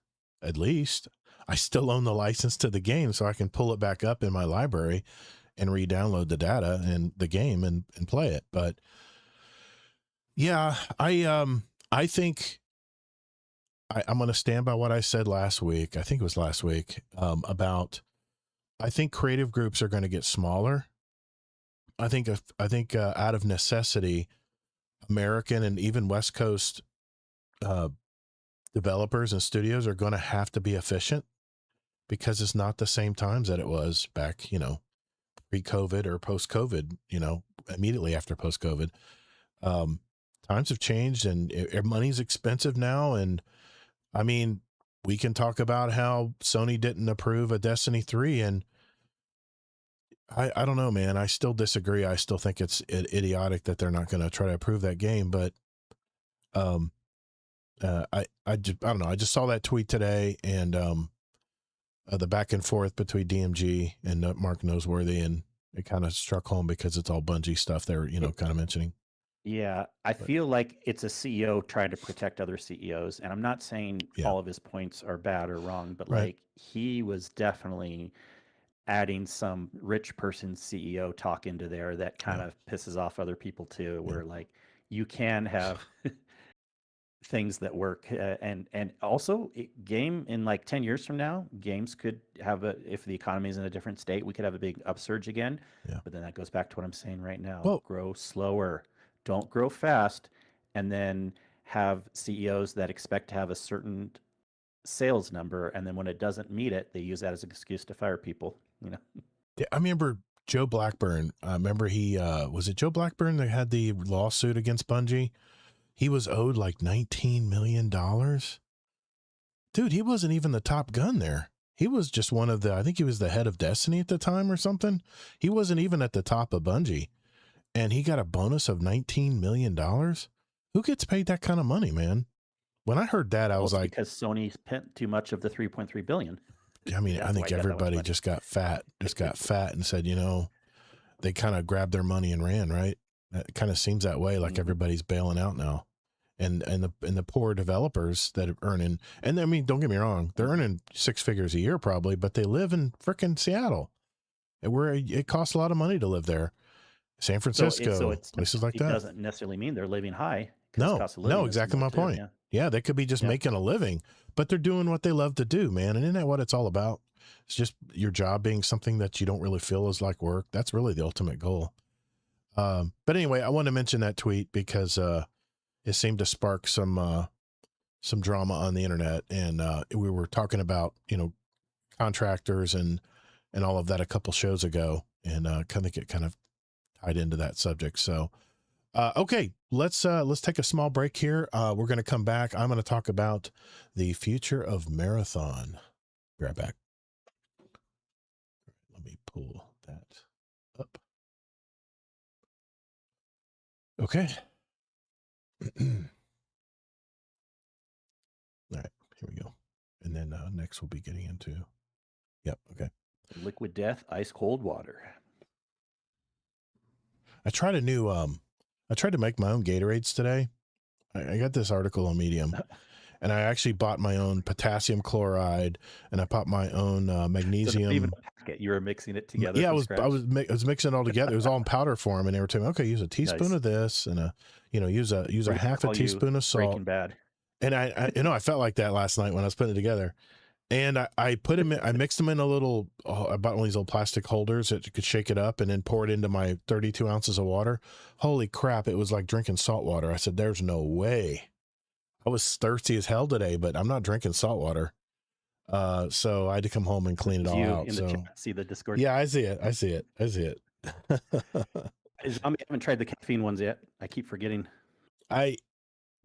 I still own the license to the game, so I can pull it back up in my library and re-download the data and the game and play it. But yeah, I think I'm going to stand by what I said last week. I think it was last week, about, I think creative groups are going to get smaller. I think out of necessity, American and even West Coast developers and studios are going to have to be efficient, because it's not the same times that it was back, pre-COVID or post-COVID, immediately after post-COVID. Times have changed, and money's expensive now. And I mean, we can talk about how Sony didn't approve a Destiny 3, and I don't know, man. I still disagree. I still think it's idiotic that they're not going to try to approve that game. But I don't know. I just saw that tweet today, and the back and forth between DMG and Mark Noseworthy, and it kind of struck home because it's all Bungie stuff they're kind of mentioning. Yeah, I feel like it's a CEO trying to protect other CEOs, and I'm not saying all of his points are bad or wrong, but like he was definitely adding some rich person CEO talk into there that kind of pisses off other people too, where like you can have things that work, and also game in like 10 years from now, games could have if the economy is in a different state, we could have a big upsurge again. But then that goes back to what I'm saying right now. Well, grow slower, don't grow fast, and then have CEOs that expect to have a certain sales number, and then when it doesn't meet it, they use that as an excuse to fire people. I remember Joe Blackburn. I remember he was it Joe Blackburn that had the lawsuit against Bungie? He was owed like $19 million. Dude, he wasn't even the top gun there. He was just one of I think he was the head of Destiny at the time or something. He wasn't even at the top of Bungie. And he got a bonus of $19 million. Who gets paid that kind of money, man? When I heard that, I was like, because Sony spent too much of the 3.3 billion. I mean, I think everybody just got fat and said, they kind of grabbed their money and ran, right? It kind of seems that way, like everybody's bailing out now. And the poor developers that are earning, and I mean, don't get me wrong, they're earning 6 figures a year probably, but they live in frickin' Seattle, where it costs a lot of money to live there. San Francisco, places like that. It doesn't necessarily mean they're living high. No, exactly my point. Yeah, they could be just making a living, but they're doing what they love to do, man. And isn't that what it's all about? It's just your job being something that you don't really feel is like work. That's really the ultimate goal. But anyway, I want to mention that tweet because it seemed to spark some drama on the internet, and we were talking about contractors and all of that a couple shows ago, and I think it kind of tied into that subject. So Okay, let's take a small break here. We're going to come back. I'm going to talk about the future of marathon. Be right back. Let me pull that up. Okay. All right, here we go. And then next we'll be getting into. Yep. Okay. Liquid Death, ice cold water. I tried a new. I tried to make my own Gatorades today. I got this article on Medium, and I actually bought my own potassium chloride, and I bought my own magnesium. So even a packet, you were mixing it together. Yeah, from I was scratch? mixing it all together. It was all in powder form, and they were telling me, okay, use a teaspoon Nice. of this, and use a We're gonna half a call you teaspoon of salt. Breaking Bad. And I felt like that last night when I was putting it together. And I put them in, I mixed them in a little, I bought one of these little plastic holders that you could shake it up and then pour it into my 32 ounces of water. Holy crap, it was like drinking salt water. I said, there's no way. I was thirsty as hell today, but I'm not drinking salt water. So I had to come home and clean it all out. In the chat, see the Discord? Yeah, I see it. I see it. I see it. I haven't tried the caffeine ones yet. I keep forgetting.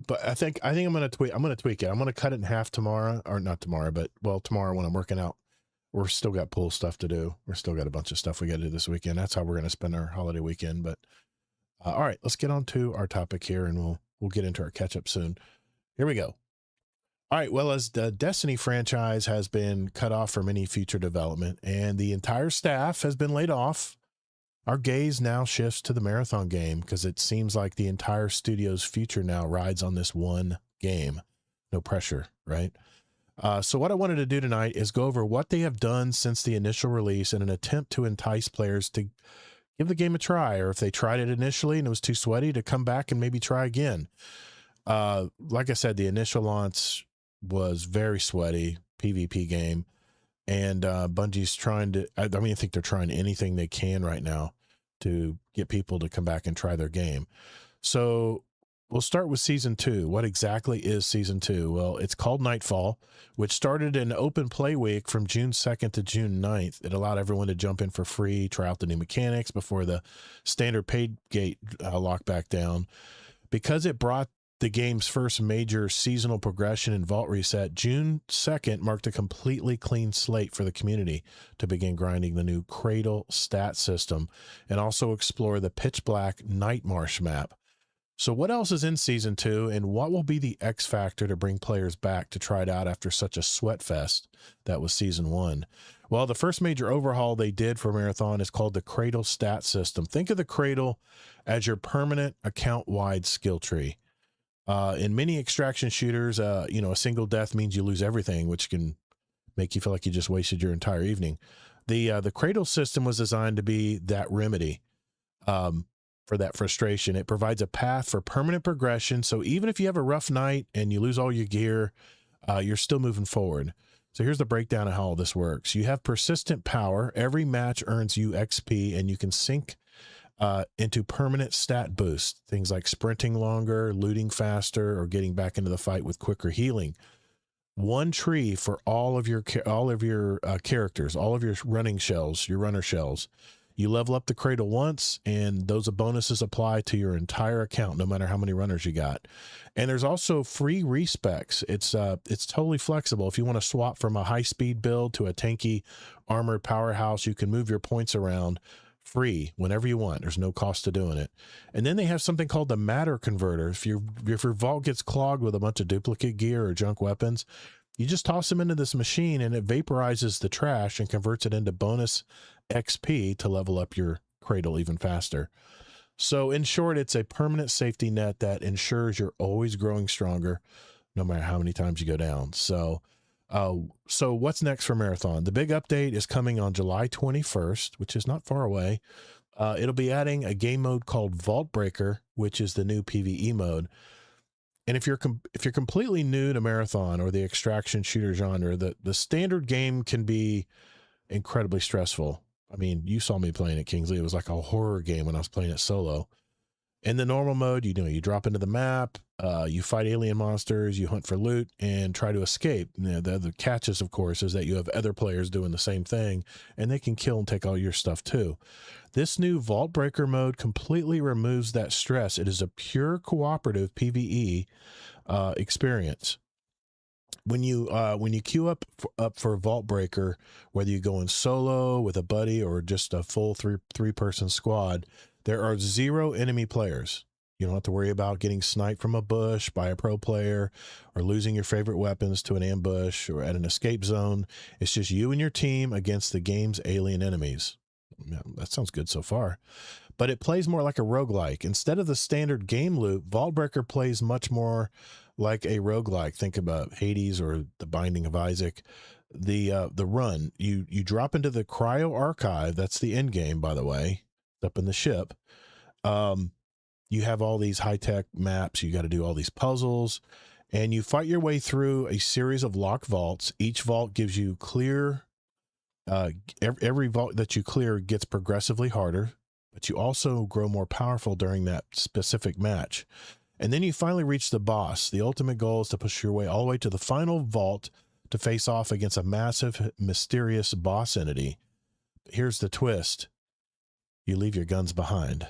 But I think I'm gonna tweak. I'm gonna tweak it. I'm gonna cut it in half tomorrow, or not tomorrow, but tomorrow when I'm working out. We're still got pool stuff to do. We're still got a bunch of stuff we got to do this weekend. That's how we're gonna spend our holiday weekend. But all right, let's get on to our topic here, and we'll get into our catch up soon. Here we go. All right. Well, as the Destiny franchise has been cut off from any future development, and the entire staff has been laid off, our gaze now shifts to the marathon game because it seems like the entire studio's future now rides on this one game. No pressure, right? So what I wanted to do tonight is go over what they have done since the initial release in an attempt to entice players to give the game a try, or if they tried it initially and it was too sweaty, to come back and maybe try again. Like I said, the initial launch was very sweaty PvP game. And Bungie's trying to, I think they're trying anything they can right now to get people to come back and try their game. So we'll start with Season 2. What exactly is Season 2? Well, it's called Nightfall, which started an open play week from June 2nd to June 9th. It allowed everyone to jump in for free, try out the new mechanics before the standard paid gate locked back down. Because it brought the game's first major seasonal progression and vault reset, June 2nd marked a completely clean slate for the community to begin grinding the new Cradle stat system and also explore the pitch black Night Marsh map. So what else is in Season 2, and what will be the X factor to bring players back to try it out after such a sweat fest that was Season 1? Well, the first major overhaul they did for Marathon is called the Cradle stat system. Think of the Cradle as your permanent account-wide skill tree. In many extraction shooters, a single death means you lose everything, which can make you feel like you just wasted your entire evening. The Cradle system was designed to be that remedy for that frustration. It provides a path for permanent progression. So even if you have a rough night and you lose all your gear, you're still moving forward. So here's the breakdown of how all this works. You have persistent power. Every match earns you XP, and you can sync into permanent stat boosts, things like sprinting longer, looting faster, or getting back into the fight with quicker healing. One tree for all of your characters, all of your running shells, your runner shells. You level up the Cradle once, and those bonuses apply to your entire account, no matter how many runners you got. And there's also free respecs. It's totally flexible. If you want to swap from a high-speed build to a tanky armored powerhouse, you can move your points around free whenever you want. There's no cost to doing it. And then they have something called the matter converter. If your vault gets clogged with a bunch of duplicate gear or junk weapons, you just toss them into this machine and it vaporizes the trash and converts it into bonus XP to level up your Cradle even faster. So in short, it's a permanent safety net that ensures you're always growing stronger no matter how many times you go down. So what's next for Marathon? The big update is coming on July 21st, which is not far away. It'll be adding a game mode called Vault Breaker, which is the new PvE mode. And if you're completely new to Marathon or the extraction shooter genre, the standard game can be incredibly stressful. I mean, you saw me playing it, Kingsley. It was like a horror game when I was playing it solo. In the normal mode, you drop into the map, you fight alien monsters, you hunt for loot, and try to escape. The catches, of course, is that you have other players doing the same thing, and they can kill and take all your stuff too. This new Vault Breaker mode completely removes that stress. It is a pure cooperative PvE experience. When you queue up for Vault Breaker, whether you go in solo with a buddy or just a full three person squad, there are 0 enemy players. You don't have to worry about getting sniped from a bush by a pro player or losing your favorite weapons to an ambush or at an escape zone. It's just you and your team against the game's alien enemies. Yeah, that sounds good so far. But it plays more like a roguelike. Instead of the standard game loop, Vault Breaker plays much more like a roguelike. Think about Hades or The Binding of Isaac. The run, you drop into the cryo archive. That's the end game, by the way, up in the ship. You have all these high-tech maps. You got to do all these puzzles, and you fight your way through a series of locked vaults. Each vault gives you clear. Every vault that you clear gets progressively harder, but you also grow more powerful during that specific match. And then you finally reach the boss. The ultimate goal is to push your way all the way to the final vault to face off against a massive, mysterious boss entity. Here's the twist. You leave your guns behind,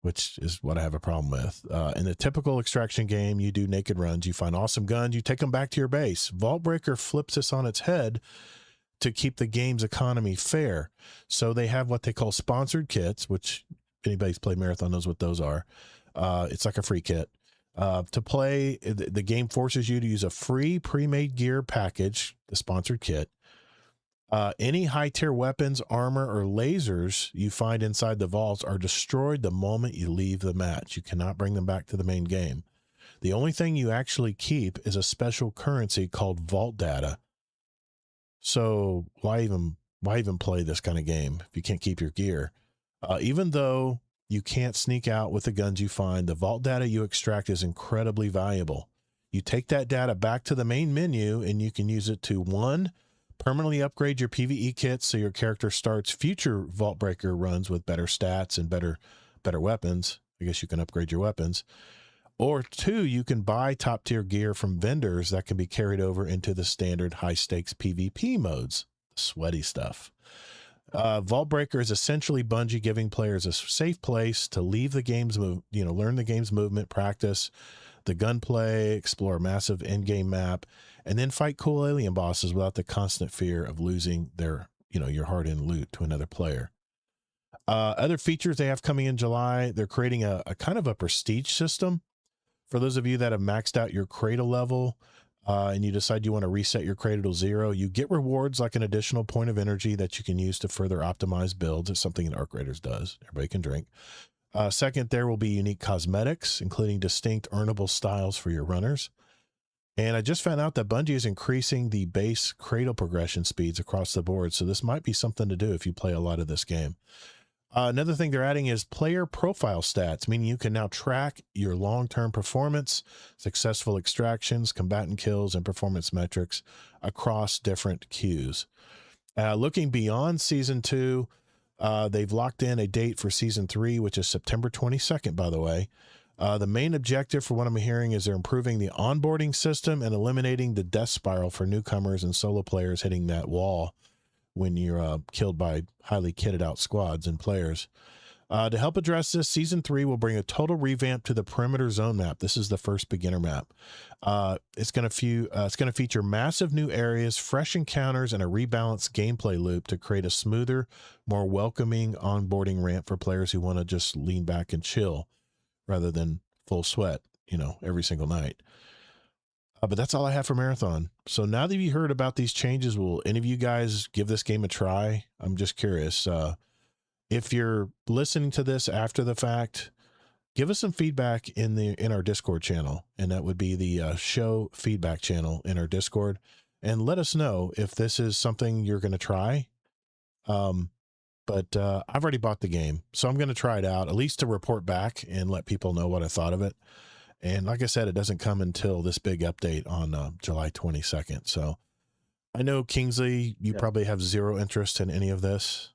which is what I have a problem with. In a typical extraction game, you do naked runs. You find awesome guns. You take them back to your base. Vault Breaker flips this on its head to keep the game's economy fair. So they have what they call sponsored kits, which if anybody's played Marathon knows what those are. It's like a free kit. To play, the game forces you to use a free pre-made gear package, the sponsored kit. Any high-tier weapons, armor, or lasers you find inside the vaults are destroyed the moment you leave the match. You cannot bring them back to the main game. The only thing you actually keep is a special currency called vault data. So why even play this kind of game if you can't keep your gear? Even though you can't sneak out with the guns you find, the vault data you extract is incredibly valuable. You take that data back to the main menu and you can use it to, 1, permanently upgrade your PvE kits so your character starts future Vault Breaker runs with better stats and better weapons. I guess you can upgrade your weapons. Or 2, you can buy top tier gear from vendors that can be carried over into the standard high stakes PvP modes, sweaty stuff. Vault Breaker is essentially Bungie giving players a safe place to leave the game's learn the game's movement, practice the gunplay, explore a massive end-game map, and then fight cool alien bosses without the constant fear of losing your hard-earned loot to another player. Other features they have coming in July, they're creating a kind of a prestige system. For those of you that have maxed out your cradle level and you decide you want to reset your cradle to 0, you get rewards like an additional point of energy that you can use to further optimize builds. It's something that Arc Raiders does. Everybody can drink. Second, there will be unique cosmetics, including distinct earnable styles for your runners. And I just found out that Bungie is increasing the base cradle progression speeds across the board. So this might be something to do if you play a lot of this game. Another thing they're adding is player profile stats, meaning you can now track your long-term performance, successful extractions, combatant kills, and performance metrics across different queues. Looking beyond Season 2, they've locked in a date for Season 3, which is September 22nd, by the way. The main objective, for what I'm hearing, is they're improving the onboarding system and eliminating the death spiral for newcomers and solo players hitting that wall when you're killed by highly kitted out squads and players. To help address this, Season 3 will bring a total revamp to the perimeter zone map. This is the first beginner map. It's going to feature massive new areas, fresh encounters, and a rebalanced gameplay loop to create a smoother, more welcoming onboarding ramp for players who want to just lean back and chill rather than full sweat, every single night. But that's all I have for Marathon. So now that you heard about these changes, will any of you guys give this game a try? I'm just curious. If you're listening to this after the fact, give us some feedback in our Discord channel, and that would be the show feedback channel in our Discord, and let us know if this is something you're going to try. But I've already bought the game, so I'm going to try it out, at least to report back and let people know what I thought of it. And like I said, it doesn't come until this big update on July 22nd. So I know, Kingsley, you probably have zero interest in any of this.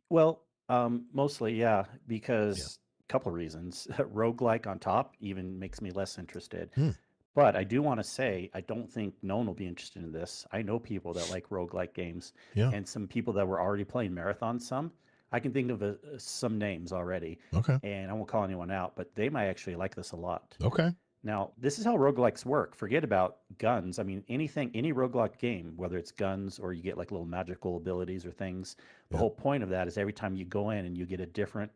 Well, Mostly, yeah, Yeah. because a couple of reasons. Roguelike on top even makes me less interested. Hmm. But I do want to say, I don't think no one will be interested in this. I know people that like roguelike games Yeah. and some people that were already playing marathons. Some I can think of some names already, Okay. and I won't call anyone out, but they might actually like this a lot. Okay. Now, this is how roguelikes work. Forget about guns. I mean, any roguelike game, whether it's guns or you get like little magical abilities or things, the Yeah. whole point of that is every time you go in and you get a different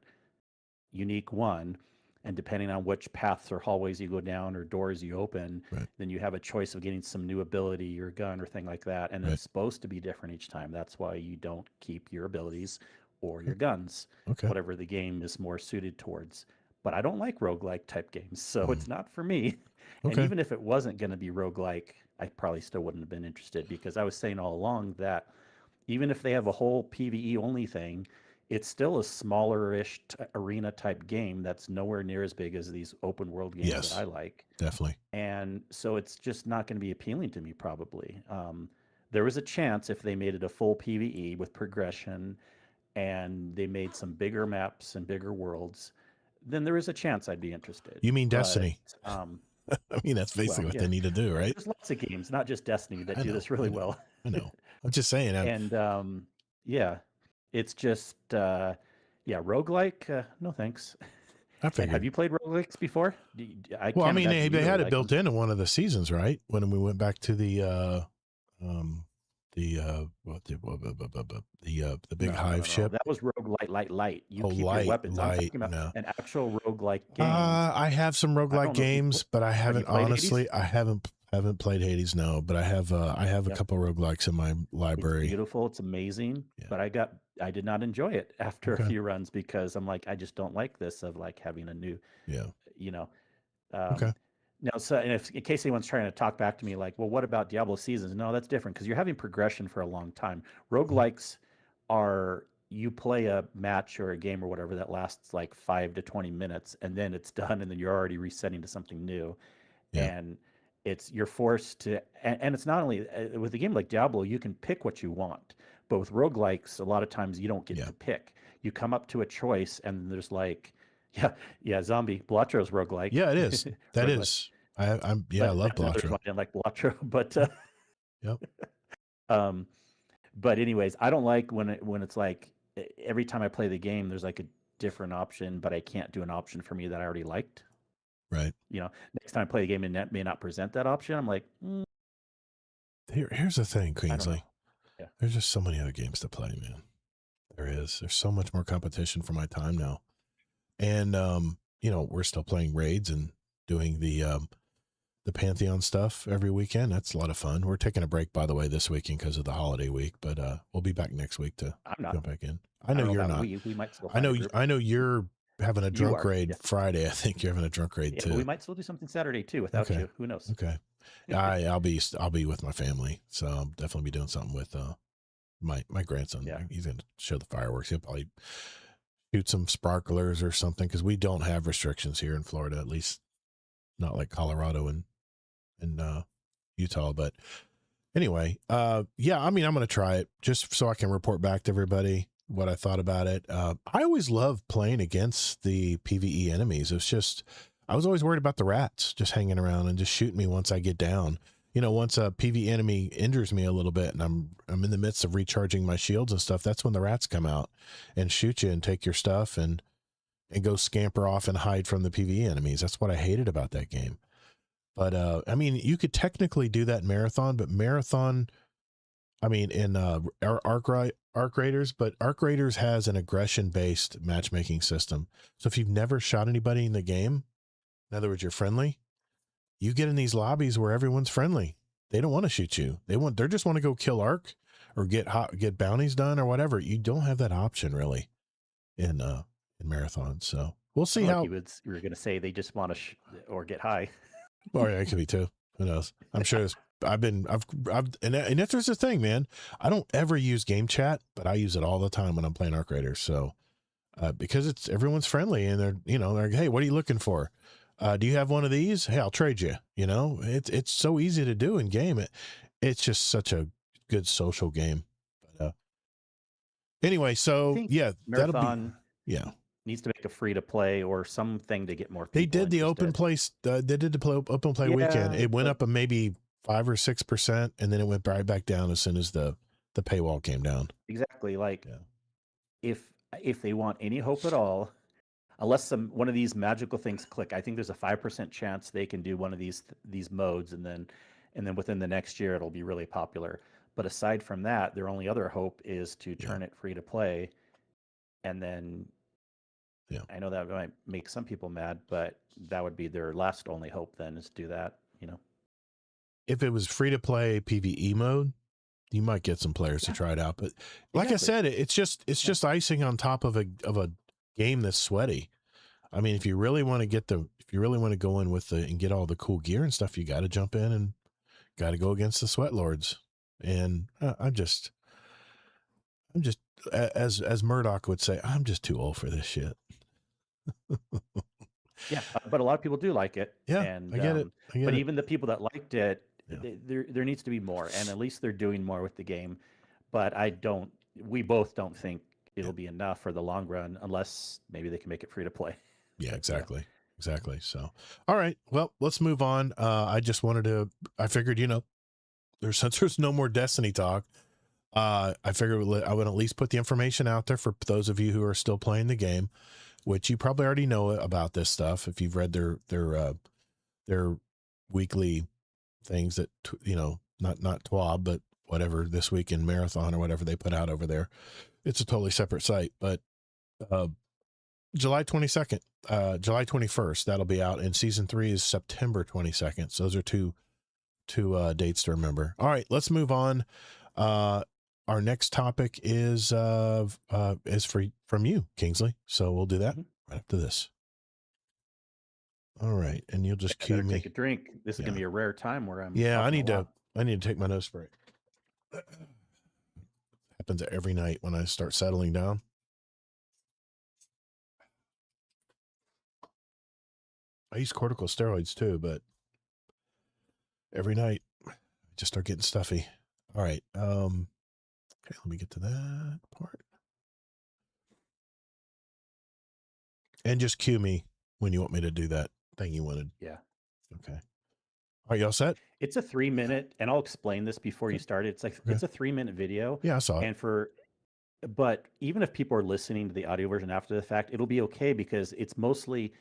unique one. And depending on which paths or hallways you go down or doors you open, Right. then you have a choice of getting some new ability or gun or thing like that. And Right. it's supposed to be different each time. That's why you don't keep your abilities or Okay. your guns, Okay. whatever the game is more suited towards. But I don't like roguelike type games, so Mm. it's not for me. And Okay. even if it wasn't going to be roguelike, I probably still wouldn't have been interested because I was saying all along that even if they have a whole PvE only thing, it's still a smaller-ish arena type game that's nowhere near as big as these open world games that I Yes. like. Definitely. And so it's just not going to be appealing to me, probably. There was a chance if they made it a full PvE with progression and they made some bigger maps and bigger worlds, then there is a chance I'd be interested. You mean But Destiny? I mean, that's well, basically what yeah, they need to do, right? there's lots of games, not just Destiny, that I do know. this I really know. well. I know. I'm just saying. And yeah, it's just yeah, roguelike. No thanks. I And have figured. you played roguelikes before? I Well, I can't mean, imagine you they really had it like built them. into one of the seasons, right? When we went back to um, the big No, no, hive no, no. ship. That was roguelite, light. You Oh, keep your weapons. I'm light. talking about No. an actual roguelike game. I have some I roguelike don't know if you games, but I have you haven't played Hades? honestly. I haven't played Hades, no. But I have a Yep. couple roguelikes in my It's library. beautiful. It's amazing. Yeah. But I did not enjoy it after a Okay. few runs because I'm like, I just don't like this of like having a new, Yeah. you know, Um, Okay. now, so and if in case anyone's trying to talk back to me, like, well, what about Diablo seasons? No, that's different because you're having progression for a long time. Mhm. Roguelikes are you play a match or a game or whatever that lasts like 5 to 20 minutes, and then it's done, and then you're already resetting to something new, Yeah. and you're forced to, and it's not only with a game like Diablo, you can pick what you want, but with roguelikes, a lot of times you don't get Yeah. to pick. You come up to a choice, and there's like, yeah, yeah, zombie Blattro's roguelike. Yeah, it is. That roguelike. is. I But love that's another reason Blatro. why I didn't like Blatro. But Yep. Yep. um, but anyways, I don't like when it's like every time I play the game, there's like a different option, but I can't do an option for me that I already liked. Right. Next time I play the game and that may not present that option. I'm like, Here's the thing, I don't know. Queensley. Yeah, There's just so many other games to play, man. There is. There's so much more competition for my time now. And we're still playing raids and doing the Pantheon stuff every weekend. That's a lot of fun. We're taking a break, by the way, this weekend because of the holiday week, but we'll be back next week to I'm not. jump back in. I I know don't know you're about not. we. We might still find a group. I know you're having a You drunk are. raid Yeah. Friday. I think you're having a drunk raid Yeah, but we too. might still do something Saturday too without Okay. you. Who knows? Okay. I'll be with my family, so I'll definitely be doing something with my grandson. Yeah. He's gonna show the fireworks. He'll probably shoot some sparklers or something because we don't have restrictions here in Florida, at least not like Colorado and Utah. But anyway, yeah, I mean, I'm gonna try it just so I can report back to everybody what I thought about it. I always love playing against the PvE enemies. It's just I was always worried about the rats just hanging around and just shooting me once I get down. Once a PvE enemy injures me a little bit and I'm in the midst of recharging my shields and stuff, that's when the rats come out and shoot you and take your stuff and go scamper off and hide from the PvE enemies. That's what I hated about that game. But I mean, you could technically do that in Marathon, but Marathon, I mean, in Arc Raiders, but Arc Raiders has an aggression based matchmaking system. So if you've never shot anybody in the game, in other words, you're friendly, you get in these lobbies where everyone's friendly. They don't want to shoot you. They just want to go kill Arc or get bounties done or whatever. You don't have that option really in Marathon. So we'll see Sounded like how. you were going to say they just want to or get high. Oh yeah, it could be too. Who knows? I'm sure I've and that's just the thing, man. I don't ever use game chat, but I use it all the time when I'm playing Arc Raiders. So because it's everyone's friendly and they're like, hey, what are you looking for? Do you have one of these? Hey, I'll trade you. It's so easy to do in game. It's just such a good social game. But Anyway, I so think yeah, that'll be Marathon yeah. needs to make a free to play or something to get more They people did the open interested. play. They did the open play weekend. Yeah, It went but up a maybe 5 or 6%, and then it went right back down as soon as the paywall came down. exactly. Like Yeah, if if they want any hope at all, unless one of these magical things click, I think there's a 5% chance they can do one of these modes, and then within the next year it'll be really popular. But aside from that, their only other hope is to yeah, turn it free to play, and then yeah. I know that might make some people mad, but that would be their last only hope then is to do that, you know. If it was free to play PVE mode, you might get some players to Yeah, try it out. But like I exactly. said, it's Yeah. just icing on top of a game that's sweaty. I mean, if you really want to if you really want to go in with and get all the cool gear and stuff, you got to jump in and got to go against the sweat lords. And I'm just as Murdoch would say, I'm just too old for this shit. Yeah, but a lot of people do like it, Yeah, I and get it. I get but it. even the people that liked it, Yeah, there needs to be more, and at least they're doing more with the game. But I don't. We both don't think yeah, it'll be enough for the long run, unless maybe they can make it free to play. yeah, But yeah, exactly. Exactly. So, all right. Well, let's move on. I just wanted to, I figured, since there's no more Destiny talk, I figured I would at least put the information out there for those of you who are still playing the game, which you probably already know about this stuff if you've read their weekly things that not TWAB, but whatever this week in marathon or whatever they put out over there. It's a totally separate site, but uh, July 22nd, July 21st, that'll be out, and season 3 is September 22nd. So those are two dates to remember. All right, let's move on. Our next topic is from you, Kingsley. So we'll do that hmm right after this. All right, and you'll just I cue better take me. a drink. This is Yeah, gonna be a rare time where I'm yeah. talking a lot. I need to take my nose spray. Happens every night when I start settling down. I use corticosteroids too, but every night I just start getting stuffy. All right. Okay, let me get to that part. And just cue me when you want me to do that thing you wanted. Yeah, Okay. Are you all set? it's a 3 minute, and I'll explain this before you Okay. start. It's like Okay. it's a 3 minute video, Yeah, I saw it. and but even if people are listening to the audio version after the fact, it'll be okay because it's mostly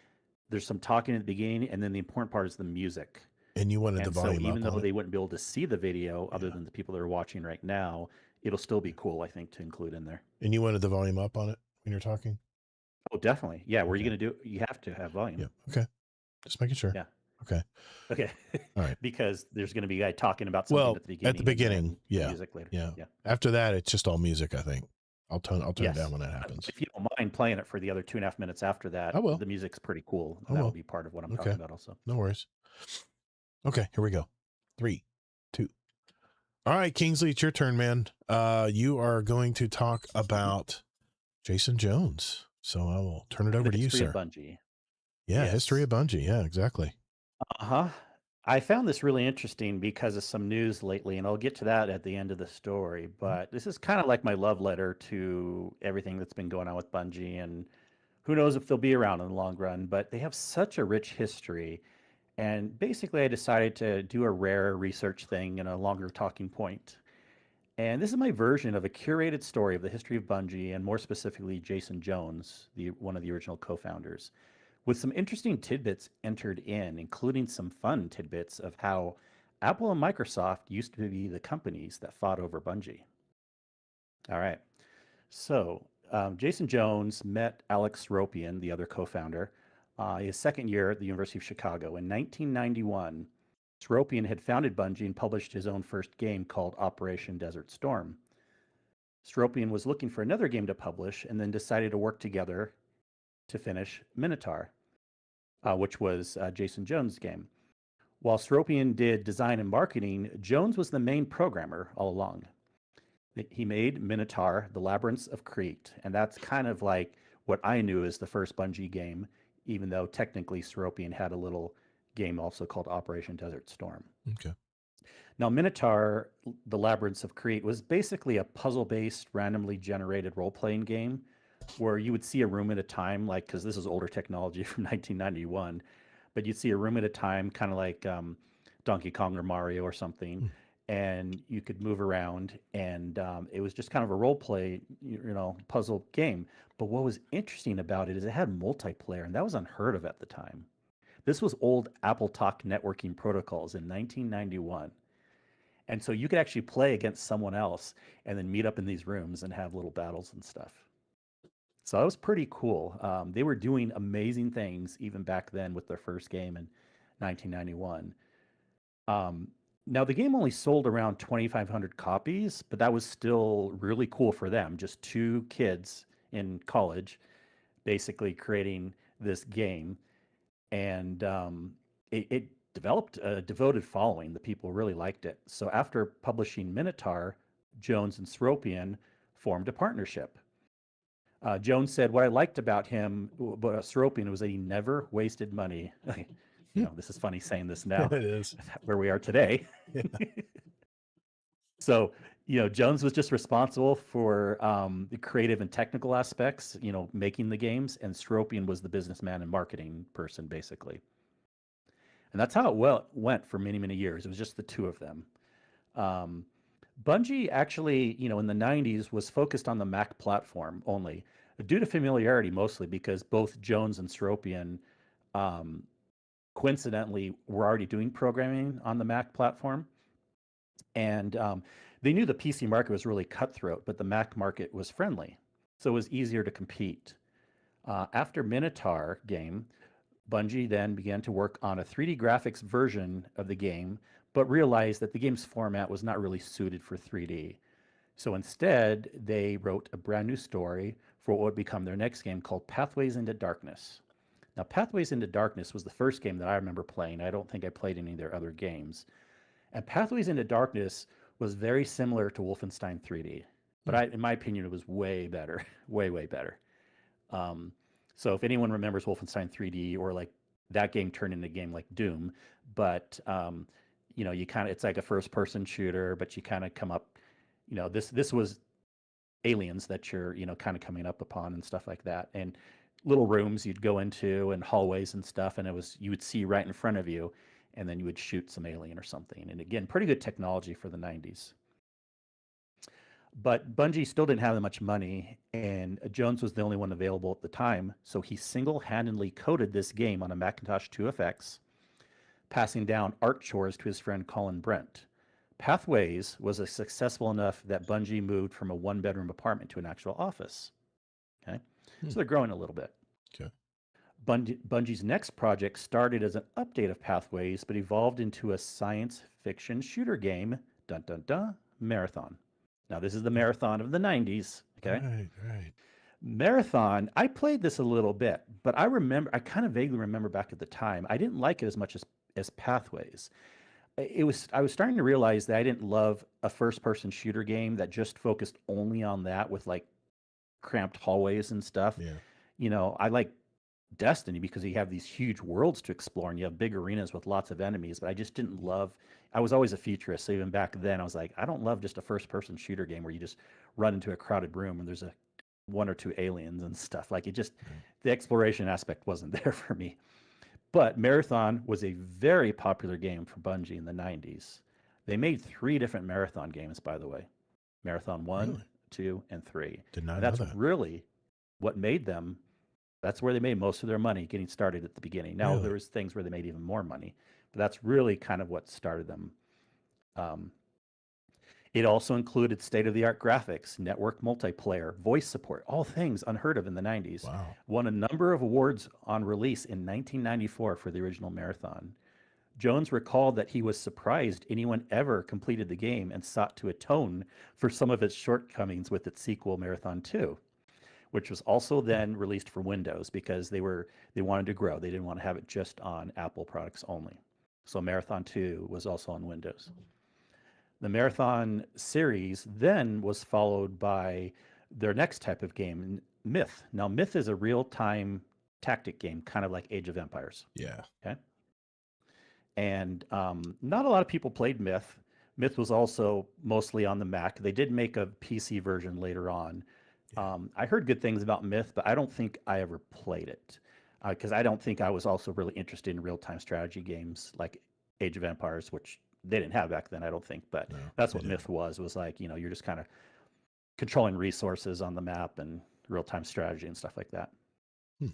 there's some talking at the beginning, and then the important part is the music. And you wanted the And so volume even up though on it? they wouldn't be able to see the video other Yeah. than the people that are watching right now, it'll still be cool, I think, to include in there. And you wanted the volume up on it when you're talking? Oh, definitely. Yeah, were you Okay. gonna do you have to have volume. Yeah. Okay. Just making sure. Yeah. Okay. Okay. All right. Because there's gonna be a guy talking about something Well, at the at the beginning and beginning, then the yeah. music later. Yeah. Yeah. After that, it's just all music, I think. I'll turn it down Yes. when that But happens. if you don't mind playing it for the other 2.5 minutes after I that, will. the music's pretty cool. I That'll will. be part of what I'm Okay. talking about also. No worries. Okay, here we go. 3, 2. All right, Kingsley, it's your turn, man. You are going to talk about Jason Jones. So I will turn it over The to you, history of sir. Bungie. Yeah, history Yes. of Bungie. Yeah, exactly. Uh-huh. I found this really interesting because of some news lately, and I'll get to that at the end of the story. Mhm. But this is kind of like my love letter to everything that's been going on with Bungie, and who knows if they'll be around in the long run. But they have such a rich history. And basically, I decided to do a rare research thing and a longer talking point. And this is my version of a curated story of the history of Bungie, and more specifically, Jason Jones, one of the original co founders, with some interesting tidbits entered in, including some fun tidbits of how Apple and Microsoft used to be the companies that fought over Bungie. All right. So, Jason Jones met Alex Ropian, the other co founder, his second year at the University of Chicago. In 1991, Ropian had founded Bungie and published his own first game called Operation Desert Storm. Stropian was looking for another game to publish and then decided to work together to finish Minotaur, which was Jason Jones' game. While Stropian did design and marketing, Jones was the main programmer all along. He made Minotaur, the Labyrinths of Crete, and that's kind of like what I knew as the first Bungie game, even though technically Stropian had a little game also called Operation Desert Storm. Okay. Now, Minotaur, The Labyrinths of Crete, was basically a puzzle based, randomly generated role playing game where you would see a room at a time, like, because this is older technology from 1991, but you'd see a room at a time, kind of like Donkey Kong or Mario or something. Hmm. And you could move around, and it was just kind of a role play, puzzle game. But what was interesting about it is it had multiplayer, and that was unheard of at the time. This was old Apple Talk networking protocols in 1991. And so you could actually play against someone else and then meet up in these rooms and have little battles and stuff. So that was pretty cool. They were doing amazing things even back then with their first game in 1991. Um, Now, the game only sold around 2,500 copies, but that was still really cool for them. Just two kids in college basically creating this game. And it developed a devoted following. The people really liked it. So after publishing Minotaur, Jones and Seropian formed a partnership. Jones said, "What I liked about him, about Seropian, was that he never wasted money." This is funny saying this now, It is. where we are today. Yeah. So, Jones was just responsible for the creative and technical aspects, making the games, and Seropian was the businessman and marketing person, basically. And that's how it went for many, many years. It was just the two of them. Um, Bungie actually, in the 90s was focused on the Mac platform only, due to familiarity mostly because both Jones and Seropian um, coincidentally were already doing programming on the Mac platform. And they knew the PC market was really cutthroat, but the Mac market was friendly. So it was easier to compete. After Minotaur game, Bungie then began to work on a 3D graphics version of the game, but realized that the game's format was not really suited for 3D. So instead, they wrote a brand new story for what would become their next game called Pathways into Darkness. Now, Pathways into Darkness was the first game that I remember playing. I don't think I played any of their other games. And Pathways into Darkness was very similar to Wolfenstein 3D, but in my opinion, it was way better, way, way better. Um, so if anyone remembers Wolfenstein 3D or like that game turned into a game like Doom, but you kind of it's like a first person shooter, but you kind of come up, this was aliens that you're kind of coming up upon and stuff like that, and little rooms you'd go into and hallways and stuff, and you would see right in front of you, and then you would shoot some alien or something. And again, pretty good technology for the 90s. But Bungie still didn't have that much money, and Jones was the only one available at the time, so he single-handedly coded this game on a Macintosh 2FX, passing down art chores to his friend Colin Brent. Pathways was successful enough that Bungie moved from a one-bedroom apartment to an actual office. Okay, so they're growing a little bit. Okay. Bungie's next project started as an update of Pathways, but evolved into a science fiction shooter game, dun dun dun, Marathon. Now, this is the Marathon of the 90s, okay? Right. Marathon, I played this a little bit, but I kind of vaguely remember back at the time, I didn't like it as much as Pathways. I was starting to realize that I didn't love a first-person shooter game that just focused only on that with like cramped hallways and stuff. Yeah. I like Destiny because you have these huge worlds to explore and you have big arenas with lots of enemies, but I just didn't love. I was always a futurist, so even back then I was like, I don't love just a first-person shooter game where you just run into a crowded room and there's one or two aliens and stuff. Like the exploration aspect wasn't there for me. But Marathon was a very popular game for Bungie in the 90s. They made 3 different Marathon games, by the way. Marathon 1, Really? 2, and 3. Did not And know that's that. really what made them. That's where they made most of their money getting started at the beginning. Now, Really? there was things where they made even more money, but that's really kind of what started them. It also included state-of-the-art graphics, network multiplayer, voice support, all things unheard of in the 90s. Wow. Won a number of awards on release in 1994 for the original Marathon. Jones recalled that he was surprised anyone ever completed the game and sought to atone for some of its shortcomings with its sequel, Marathon 2, which was also then released for Windows because they wanted to grow. They didn't want to have it just on Apple products only. So Marathon 2 was also on Windows. The Marathon series then was followed by their next type of game, Myth. Now, Myth is a real-time tactic game, kind of like Age of Empires. Yeah. Okay. And not a lot of people played Myth, Myth was also mostly on the Mac. They did make a PC version later on. I heard good things about Myth, but I don't think I ever played it because I don't think I was also really interested in real-time strategy games like Age of Empires, which they didn't have back then, I don't think. But No, that's they what didn't. Myth was like, you're just kind of controlling resources on the map and real-time strategy and stuff like that. Hmm.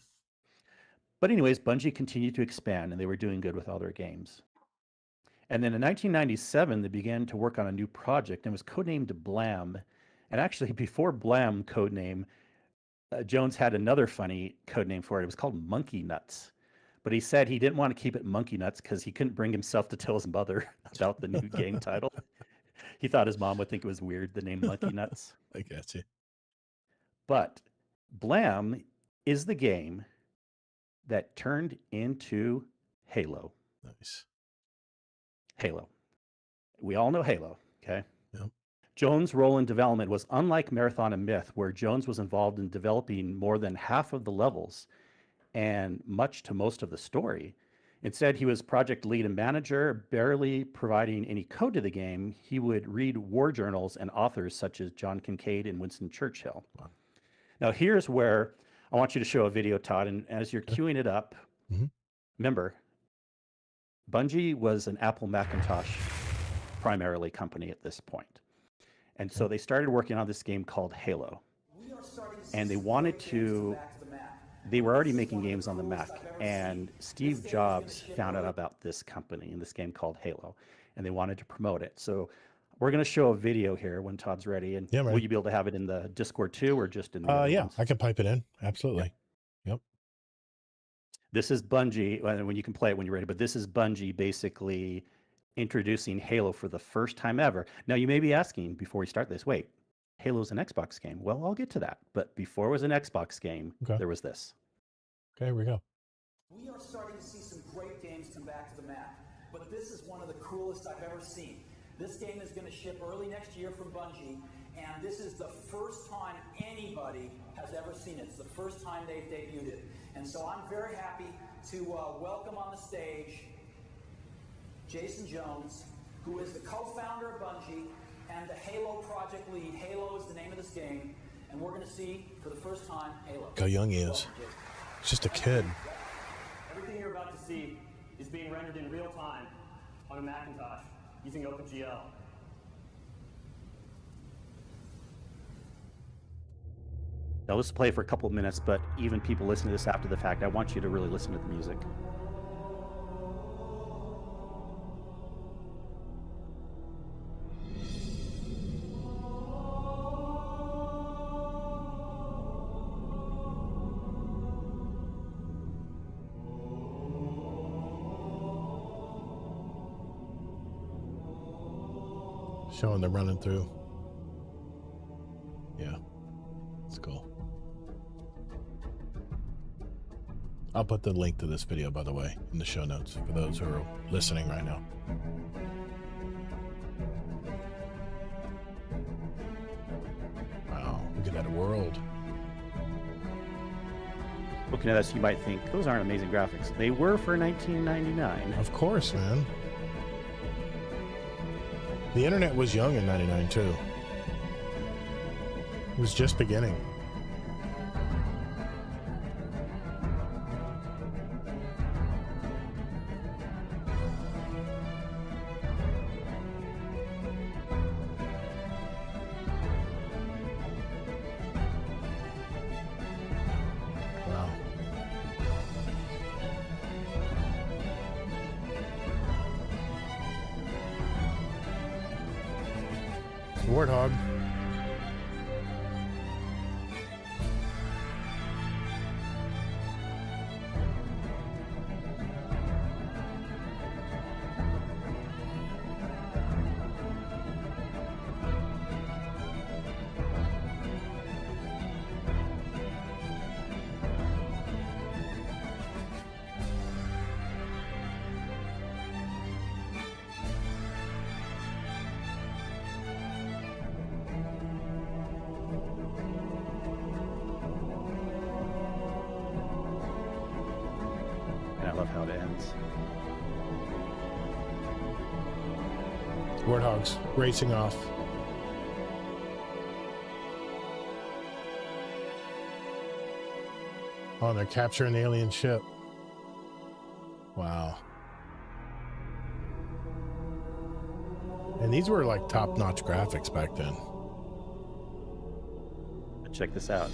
But anyways, Bungie continued to expand and they were doing good with all their games. And then in 1997, they began to work on a new project and it was codenamed Blam. And actually, before Blam codename, Jones had another funny codename for it. It was called Monkey Nuts. But he said he didn't want to keep it Monkey Nuts because he couldn't bring himself to tell his mother about the new game title. He thought his mom would think it was weird, the name Monkey Nuts. I got you. But Blam is the game that turned into Halo. Nice. Halo. We all know Halo, okay? Yep. Jones' role in development was unlike Marathon and Myth, where Jones was involved in developing more than half of the levels and much to most of the story. Instead, he was project lead and manager, barely providing any code to the game. He would read war journals and authors such as John Kincaid and Winston Churchill. Wow. Now, here's where I want you to show a video, Todd, and as you're queuing it up, remember, Bungie was an Apple Macintosh primarily company at this point. And so they started working on this game called Halo. And they wanted to, they were already making games on the Mac. And Steve Jobs found out about this company and this game called Halo. And they wanted to promote it. So we're going to show a video here when Todd's ready. And will you be able to have it in the Discord too, or just in the other ones? I can pipe it in. Absolutely. Yep. This is Bungie, when you can play it when you're ready, but this is Bungie basically introducing Halo for the first time ever. Now, you may be asking before we start this, wait, Halo's an Xbox game. Well, I'll get to that. But before it was an Xbox game, there was this. Okay, here we go. We are starting to see some great games come back to the map, but this is one of the coolest I've ever seen. This game is going to ship early next year from Bungie, and this is the first time anybody has ever seen it. It's the first time they've debuted it. And so I'm very happy to welcome on the stage Jason Jones, who is the co-founder of Bungie and the Halo project lead. Halo is the name of this game, and we're going to see for the first time Halo. Look how young he is. He's just a kid. Everything you're about to see is being rendered in real time on a Macintosh using OpenGL. Now, let's play for a couple of minutes, but even people listening to this after the fact, I want you to really listen to the music. Showing them running through. Yeah, it's cool. I'll put the link to this video, by the way, in the show notes for those who are listening right now. Wow, look at that world. Looking at this, you might think, those aren't amazing graphics. They were for 1999. Of course, man. The internet was young in 99 too. It was just beginning. Wow. Warthog. And I love how it ends. Warthogs racing off. Oh, they're capturing the alien ship. Wow. And these were like top-notch graphics back then. Check this out.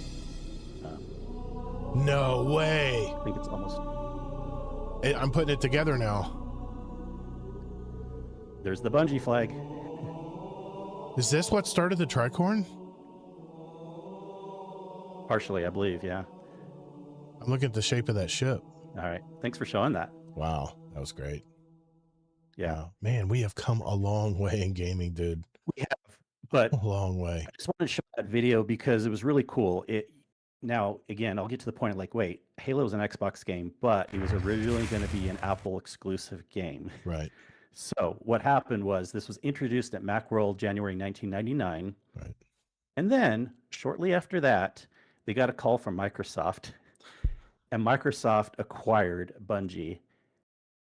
No way. I think it's almost... I'm putting it together now. There's the Bungie flag. Is this what started the tricorn? Partially, I believe, yeah. I'm looking at the shape of that ship. All right. Thanks for showing that. Wow, that was great. Yeah. Wow. Man, we have come a long way in gaming, dude. We have, but A long way. I just wanted to show that video because it was really cool. Now, again, I'll get to the point like, wait, Halo is an Xbox game, but it was originally going to be an Apple exclusive game. Right. So what happened was this was introduced at Macworld January 1999. Right. And then shortly after that, they got a call from Microsoft, and Microsoft acquired Bungie.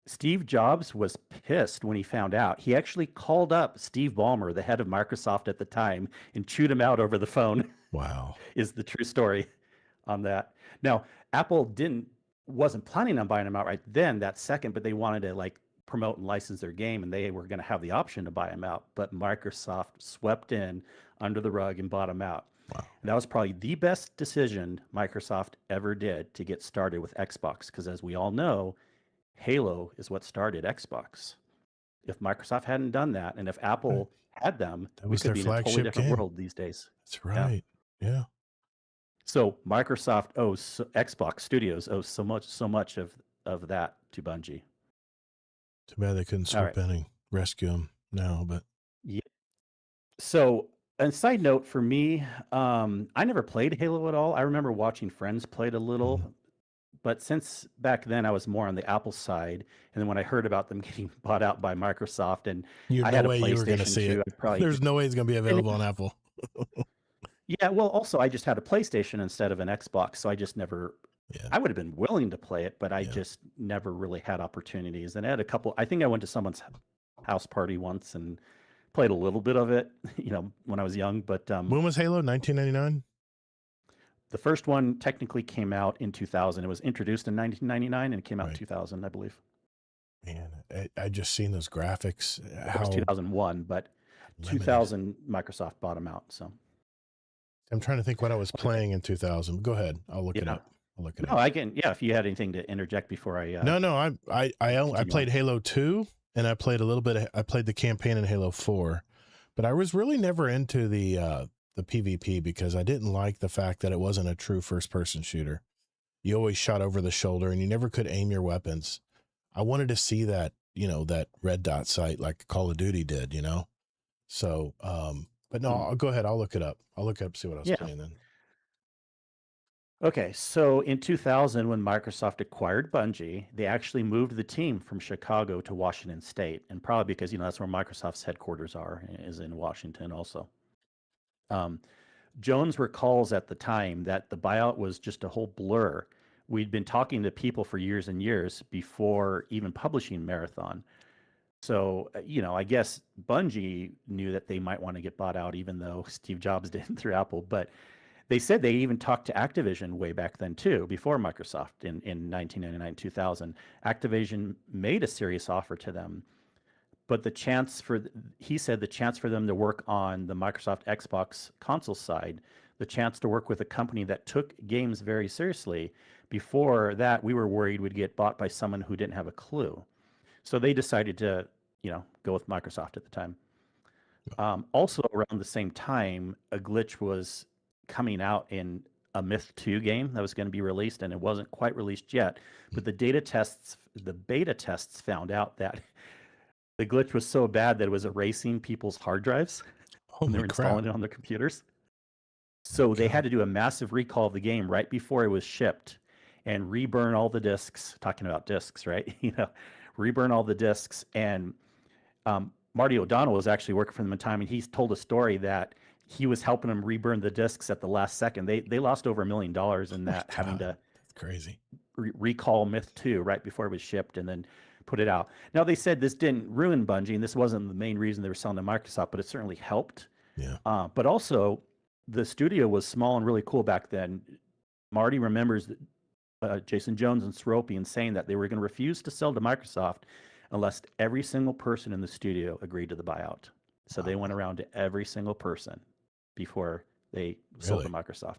Steve Jobs was pissed when he found out. He actually called up Steve Ballmer, the head of Microsoft at the time, and chewed him out over the phone. Wow. Is the true story on that. Now, Apple wasn't planning on buying them out right then, that second, but they wanted to like promote and license their game, and they were going to have the option to buy them out. But Microsoft swept in under the rug and bought them out. Wow. And that was probably the best decision Microsoft ever did to get started with Xbox, because as we all know, Halo is what started Xbox. If Microsoft hadn't done that, and if Apple had them, That we was could their be in a totally flagship different game. world these days. That's right. Yeah. So Microsoft Xbox Studios owes so much of that to Bungie. Too bad they couldn't swoop in and rescue him now, but Yeah. So, a side note for me, I never played Halo at all. I remember watching friends play it a little, but since back then I was more on the Apple side, and then when I heard about them getting bought out by Microsoft, and you I no had a way you were going to PlayStation see 2, it. I'd probably There's no way it's going to be available on Apple. yeah. Well, also I just had a PlayStation instead of an Xbox, so I just never. Yeah. I would have been willing to play it, but I just never really had opportunities. And I had a couple. I think I went to someone's house party once and played a little bit of it, when I was young. But when was Halo? 1999. The first one technically came out in 2000. It was introduced in 1999 and it came out in Right. 2000, I believe. Man, I just seen those graphics. It was 2001, but limited. 2000 Microsoft bought them out. So I'm trying to think what I was playing in 2000. Go ahead. I'll look it Yeah. up. I'll look it no, up. I can. Yeah, if you had anything to interject before I. No, I continue played on. Halo 2 and I played a little bit. I played the campaign in Halo 4, but I was really never into the PvP because I didn't like the fact that it wasn't a true first-person shooter. You always shot over the shoulder and you never could aim your weapons. I wanted to see that, that red dot sight like Call of Duty did, So, but no, I'll go ahead. I'll look it up. See what I was playing then. Okay, so in 2000, when Microsoft acquired Bungie, they actually moved the team from Chicago to Washington State, and probably because that's where Microsoft's headquarters is in Washington also. Jones recalls at the time that the buyout was just a whole blur. We'd been talking to people for years and years before even publishing Marathon. So, I guess Bungie knew that they might want to get bought out, even though Steve Jobs didn't through Apple. But they said they even talked to Activision way back then, too, before Microsoft in 1999, 2000. Activision made a serious offer to them. But he said the chance for them to work on the Microsoft Xbox console side, the chance to work with a company that took games very seriously, before that, we were worried we'd get bought by someone who didn't have a clue. So they decided to, go with Microsoft at the time. Also around the same time, a glitch was coming out in a Myth 2 game that was going to be released, and it wasn't quite released yet. But the beta tests found out that the glitch was so bad that it was erasing people's hard drives when they were installing it on their computers. So they had to do a massive recall of the game right before it was shipped and reburn all the discs. Talking about discs, right? Reburn all the discs. And Marty O'Donnell was actually working for them at the time, and he's told a story that he was helping them reburn the discs at the last second. They lost over $1 million in that, having to That's crazy. recall Myth 2 right before it was shipped, and then put it out. Now they said this didn't ruin Bungie, and this wasn't the main reason they were selling to Microsoft, but it certainly helped. Yeah. But also, the studio was small and really cool back then. Marty remembers that Jason Jones and Seropian saying that they were going to refuse to sell to Microsoft unless every single person in the studio agreed to the buyout. So they went around to every single person before they sold to Microsoft.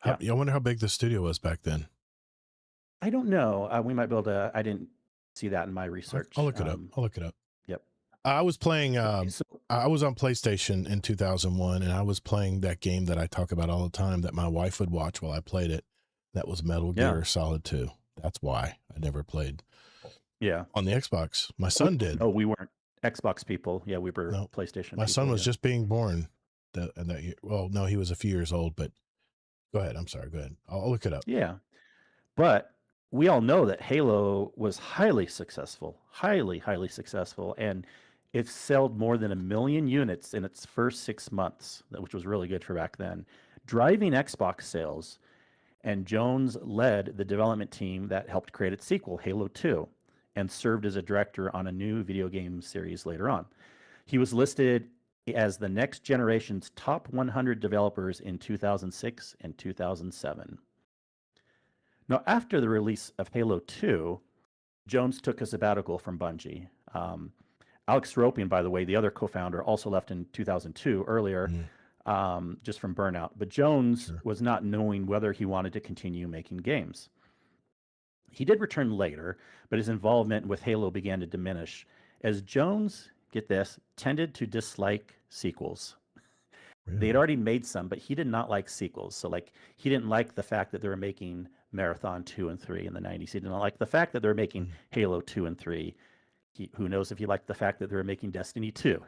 I wonder how big the studio was back then. I don't know. We might be able to. I didn't see that in my research. I'll look it up. Yep. I was playing. I was on PlayStation in 2001, and I was playing that game that I talk about all the time that my wife would watch while I played it. That was Metal Gear Solid 2. That's why I never played. Yeah. On the Xbox, my son did. Oh, we weren't Xbox people. Yeah, we were PlayStation. My son was just being born that year. Well, no, he was a few years old. But go ahead. I'm sorry. Go ahead. I'll look it up. Yeah, but we all know that Halo was highly successful, highly successful, and it sold more than 1 million units in its first 6 months, which was really good for back then, driving Xbox sales. And Jones led the development team that helped create its sequel, Halo 2, and served as a director on a new video game series later on. He was listed as the next generation's top 100 developers in 2006 and 2007. Now, after the release of Halo 2, Jones took a sabbatical from Bungie. Alex Seropian, by the way, the other co-founder, also left in 2002 earlier, just from burnout. But Jones was not knowing whether he wanted to continue making games. He did return later, but his involvement with Halo began to diminish as Jones, get this, tended to dislike sequels. Really? They had already made some, but he did not like sequels. So he didn't like the fact that they were making Marathon 2 and 3 in the 90s. He didn't like the fact that they were making Halo 2 and 3. Who knows if he liked the fact that they were making Destiny 2.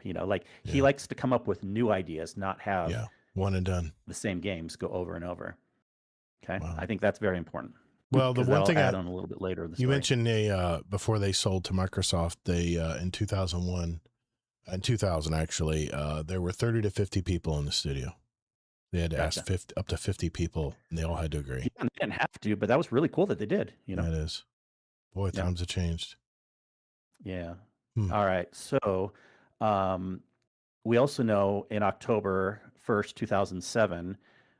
He likes to come up with new ideas, not have one and done. The same games go over and over. Okay, wow. I think that's very important. Well, the one thing I'll add on a little bit later in the story. You mentioned before they sold to Microsoft, they in 2001, in 2000 actually, there were 30 to 50 people in the studio. They had to ask up to 50 people, and they all had to agree. Yeah, they didn't have to, but that was really cool that they did. That is. Boy, times have changed. Yeah. All right. So we also know in October 1st, 2007,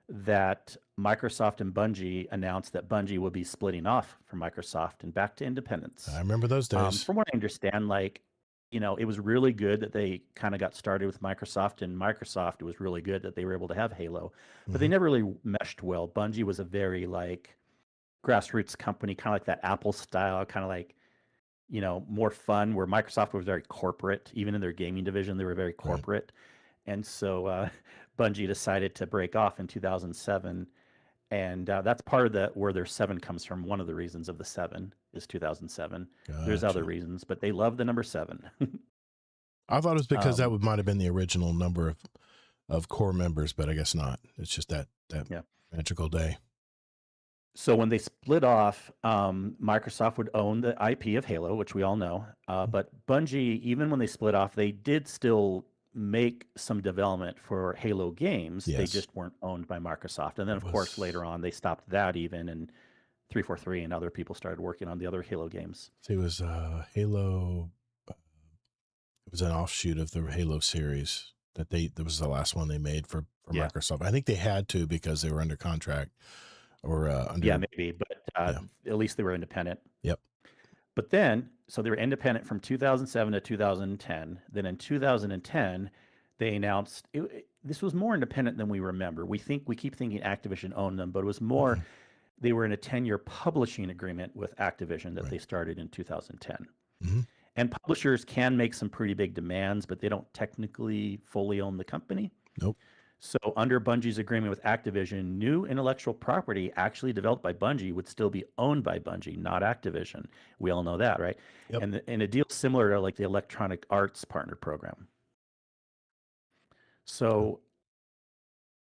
that Microsoft and Bungie announced that Bungie would be splitting off from Microsoft and back to independence. I remember those days. From what I understand, it was really good that they kind of got started with Microsoft, and Microsoft, it was really good that they were able to have Halo, but they never really meshed well. Bungie was a very grassroots company, kind of like that Apple style, kind of more fun, where Microsoft was very corporate. Even in their gaming division, they were very corporate. Right. And so Bungie decided to break off in 2007. And that's part of where their 7 comes from. One of the reasons of the 7 is 2007. Gotcha. There's other reasons, but they love the number 7. I thought it was because that might have been the original number of core members, but I guess not. It's just that magical day. So when they split off, Microsoft would own the IP of Halo, which we all know. But Bungie, even when they split off, they did still make some development for Halo games. Yes. They just weren't owned by Microsoft. And then, of course, later on, they stopped that even, and 343 and other people started working on the other Halo games. So it was Halo. It was an offshoot of the Halo series that was the last one they made for Microsoft. I think they had to because they were under contract. Or maybe, but at least they were independent. Yep. But then, so they were independent from 2007 to 2010. Then in 2010, they announced this was more independent than we remember. We keep thinking Activision owned them, but it was more. They were in a 10-year publishing agreement with Activision that they started in 2010. And publishers can make some pretty big demands, but they don't technically fully own the company. Nope. So under Bungie's agreement with Activision, new intellectual property actually developed by Bungie would still be owned by Bungie, not Activision. We all know that, right? Yep. And a deal similar to the Electronic Arts Partner Program. So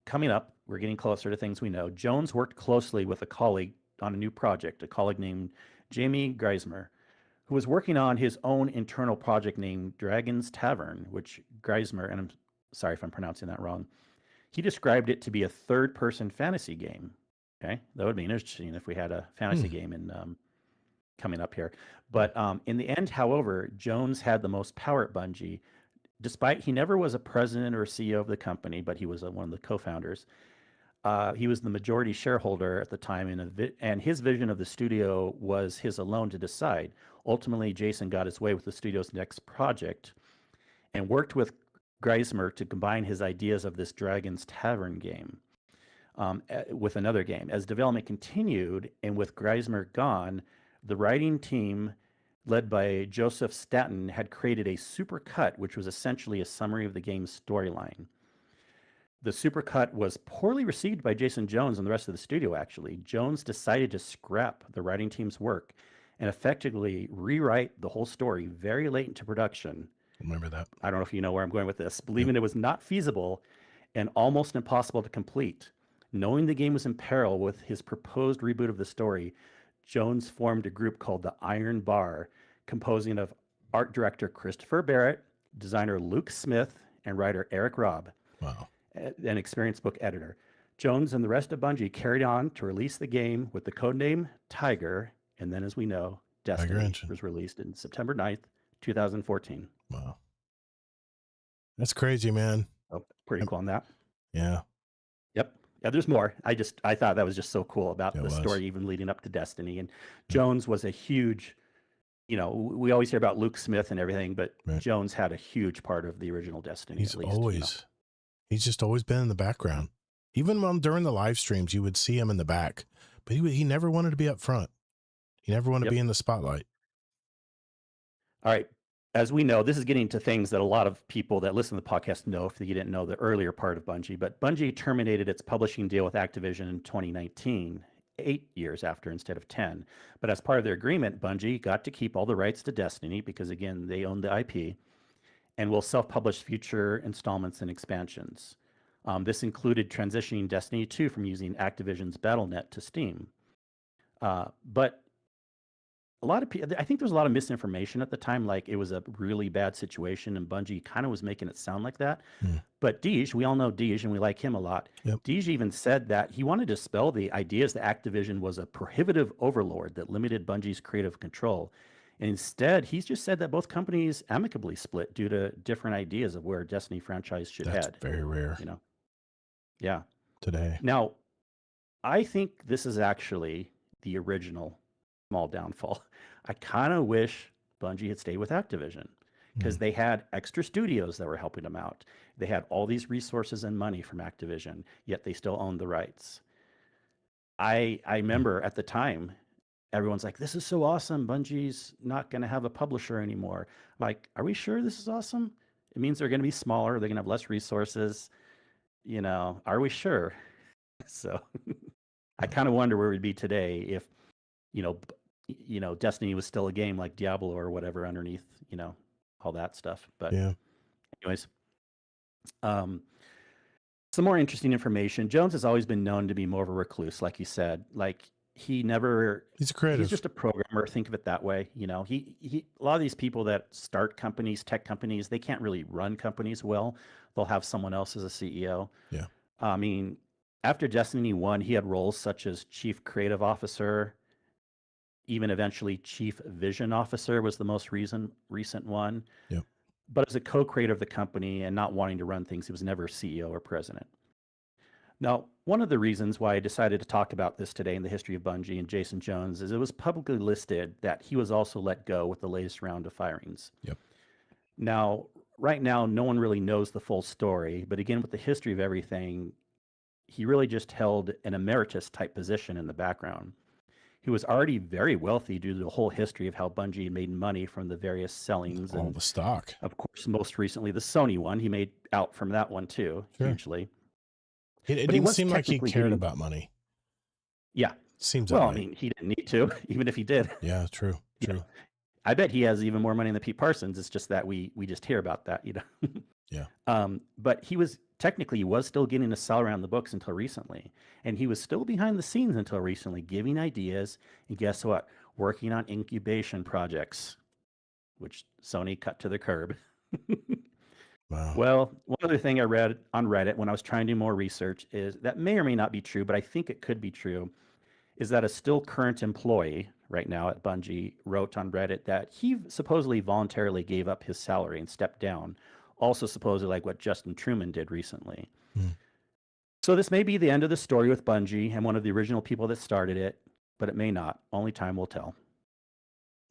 coming up, we're getting closer to things we know. Jones worked closely with a colleague on a new project, a colleague named Jamie Geismer, who was working on his own internal project named Dragon's Tavern, which Geismer, and I'm sorry if I'm pronouncing that wrong, he described it to be a third-person fantasy game. Okay, that would be interesting if we had a fantasy game in coming up here. But in the end, however, Jones had the most power at Bungie. Despite he never was a president or a CEO of the company, but he was one of the co-founders. He was the majority shareholder at the time, and his vision of the studio was his alone to decide. Ultimately, Jason got his way with the studio's next project and worked with Geismer to combine his ideas of this Dragon's Tavern game with another game. As development continued, and with Geismer gone, the writing team, led by Joseph Staten, had created a supercut, which was essentially a summary of the game's storyline. The supercut was poorly received by Jason Jones and the rest of the studio, actually. Jones decided to scrap the writing team's work and effectively rewrite the whole story very late into production. Remember that? I don't know if you know where I'm going with this, believing it was not feasible and almost impossible to complete. Knowing the game was in peril with his proposed reboot of the story, Jones formed a group called the Iron Bar, composing of art director Christopher Barrett, designer Luke Smith, and writer Eric Robb. Wow. An experienced book editor. Jones and the rest of Bungie carried on to release the game with the codename Tiger, and then, as we know, Destiny was released in September 9th, 2014. Wow. That's crazy, man. Oh, pretty cool on that. Yeah. Yep. Yeah, there's more. I thought that was just so cool about the story even leading up to Destiny. And Jones was a huge, we always hear about Luke Smith and everything, but Jones had a huge part of the original Destiny. He's just always been in the background. Even during the live streams, you would see him in the back, but he never wanted to be up front. He never wanted to be in the spotlight. All right. As we know, this is getting to things that a lot of people that listen to the podcast know if you didn't know the earlier part of Bungie. But Bungie terminated its publishing deal with Activision in 2019, 8 years after instead of 10. But as part of their agreement, Bungie got to keep all the rights to Destiny because, again, they own the IP, and will self-publish future installments and expansions. This included transitioning Destiny 2 from using Activision's Battle.net to Steam. But a lot of people, I think there was a lot of misinformation at the time, like it was a really bad situation, and Bungie kind of was making it sound like that. But Deej, we all know Deej, and we like him a lot. Deej even said that he wanted to dispel the ideas that Activision was a prohibitive overlord that limited Bungie's creative control. And instead, he's just said that both companies amicably split due to different ideas of where Destiny franchise should head. That's very rare. Yeah. Today. Now, I think this is actually the original small downfall. I kind of wish Bungie had stayed with Activision because they had extra studios that were helping them out. They had all these resources and money from Activision, yet they still owned the rights. I remember at the time, everyone's like, this is so awesome. Bungie's not going to have a publisher anymore. Like, are we sure this is awesome? It means they're going to be smaller. They're going to have less resources. Are we sure? So I kind of wonder where we'd be today if, Destiny was still a game like Diablo or whatever underneath, all that stuff. But anyways, some more interesting information. Jones has always been known to be more of a recluse, like you said. Like, he's a creative. He's just a programmer. Think of it that way. He a lot of these people that start companies, tech companies, they can't really run companies well. They'll have someone else as a CEO. Yeah. I mean, after Destiny 1, he had roles such as chief creative officer, even eventually chief vision officer was the most recent one. Yeah. But as a co-creator of the company and not wanting to run things, he was never CEO or president. Now, one of the reasons why I decided to talk about this today in the history of Bungie and Jason Jones is it was publicly listed that he was also let go with the latest round of firings. Yep. Now, right now, no one really knows the full story, but again, with the history of everything, he really just held an emeritus type position in the background. He was already very wealthy due to the whole history of how Bungie made money from the various sellings. All the stock. Of course, most recently, the Sony one. He made out from that one too, hugely. It didn't seem like he cared about money. Yeah. Seems well, that way. I mean, he didn't need to, even if he did. Yeah, true. I bet he has even more money than Pete Parsons. It's just that we just hear about that, Yeah. But he was still getting a salary on the books until recently. And he was still behind the scenes until recently, giving ideas. And guess what? Working on incubation projects, which Sony cut to the curb. Wow. Well, one other thing I read on Reddit when I was trying to do more research is that may or may not be true, but I think it could be true, is that a still current employee right now at Bungie, wrote on Reddit that he supposedly voluntarily gave up his salary and stepped down. Also, supposedly like what Justin Truman did recently. Mm. So this may be the end of the story with Bungie and one of the original people that started it, but it may not. Only time will tell.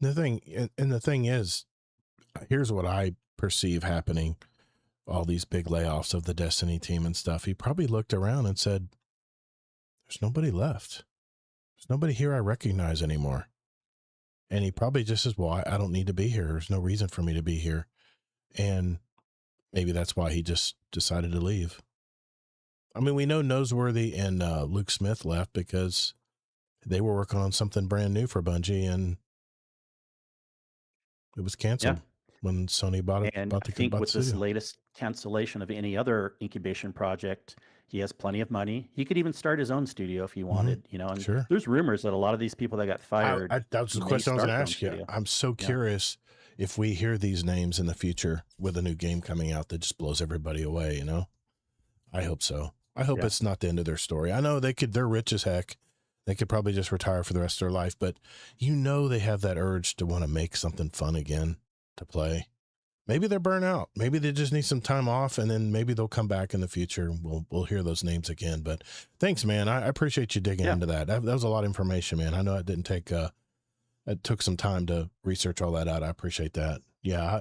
The thing is, here's what I perceive happening. All these big layoffs of the Destiny team and stuff. He probably looked around and said, there's nobody left. There's nobody here I recognize anymore. And he probably just says, well, I don't need to be here. There's no reason for me to be here. And maybe that's why he just decided to leave. I mean, we know Noseworthy and Luke Smith left because they were working on something brand new for Bungie, and it was canceled when Sony bought And the I think with this studio. latest cancellation of any other incubation project, he has plenty of money. He could even start his own studio if he wanted, you know. And Sure. there's rumors that a lot of these people that got fired. That was the may question I was start going to their own ask you. studio. I'm so curious if we hear these names in the future with a new game coming out that just blows everybody away, you know? I hope so. I hope it's not the end of their story. I know they're rich as heck. They could probably just retire for the rest of their life, but you know they have that urge to want to make something fun again to play. Maybe they're burnt out. Maybe they just need some time off, and then maybe they'll come back in the future. We'll hear those names again. But thanks, man. I appreciate you digging into that. That was a lot of information, man. I know it didn't take it took some time to research all that out. I appreciate that. Yeah,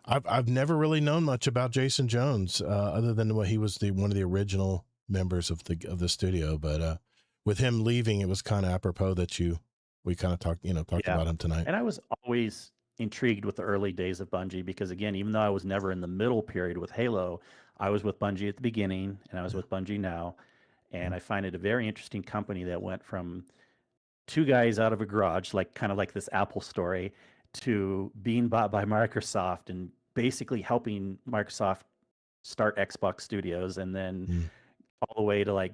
I've never really known much about Jason Jones other than what he was one of the original members of the studio. But with him leaving, it was kind of apropos that we kind of talked about him tonight. And I was always intrigued with the early days of Bungie because, again, even though I was never in the middle period with Halo, I was with Bungie at the beginning and I was with Bungie now. And I find it a very interesting company that went from two guys out of a garage, kind of like this Apple story, to being bought by Microsoft and basically helping Microsoft start Xbox Studios, and then all the way to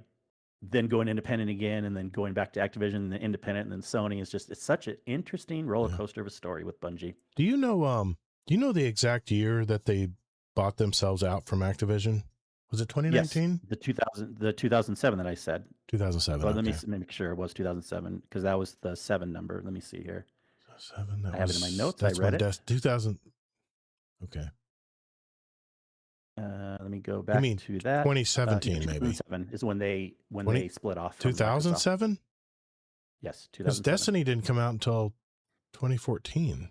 then going independent again, and then going back to Activision and then independent, and then Sony. It's such an interesting roller coaster of a story with Bungie. Do you know the exact year that they bought themselves out from Activision? Was it 2019? Yes, the 2007 that I said. 2007. Well, let me make sure it was 2007 because that was the 7 number. Let me see here. 7. I have it in my notes. I read it. 2000. Okay. Let me go back to that. 2017, maybe. 2007 is when they split off. 2007? Yes, 2007. Because Destiny didn't come out until 2014.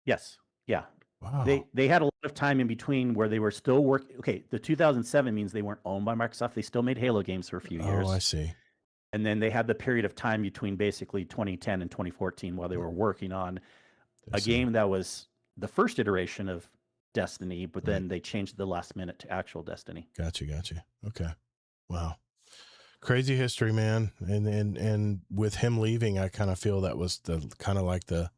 Yes. Yeah. Wow. They had a lot of time in between where they were still working. Okay, the 2007 means they weren't owned by Microsoft. They still made Halo games for a few years. Oh, I see. And then they had the period of time between basically 2010 and 2014 while they were working on a game that was the first iteration of Destiny, but then they changed the last minute to actual Destiny. Gotcha. Okay. Wow. Crazy history, man. And with him leaving, I kind of feel that was the kind of like the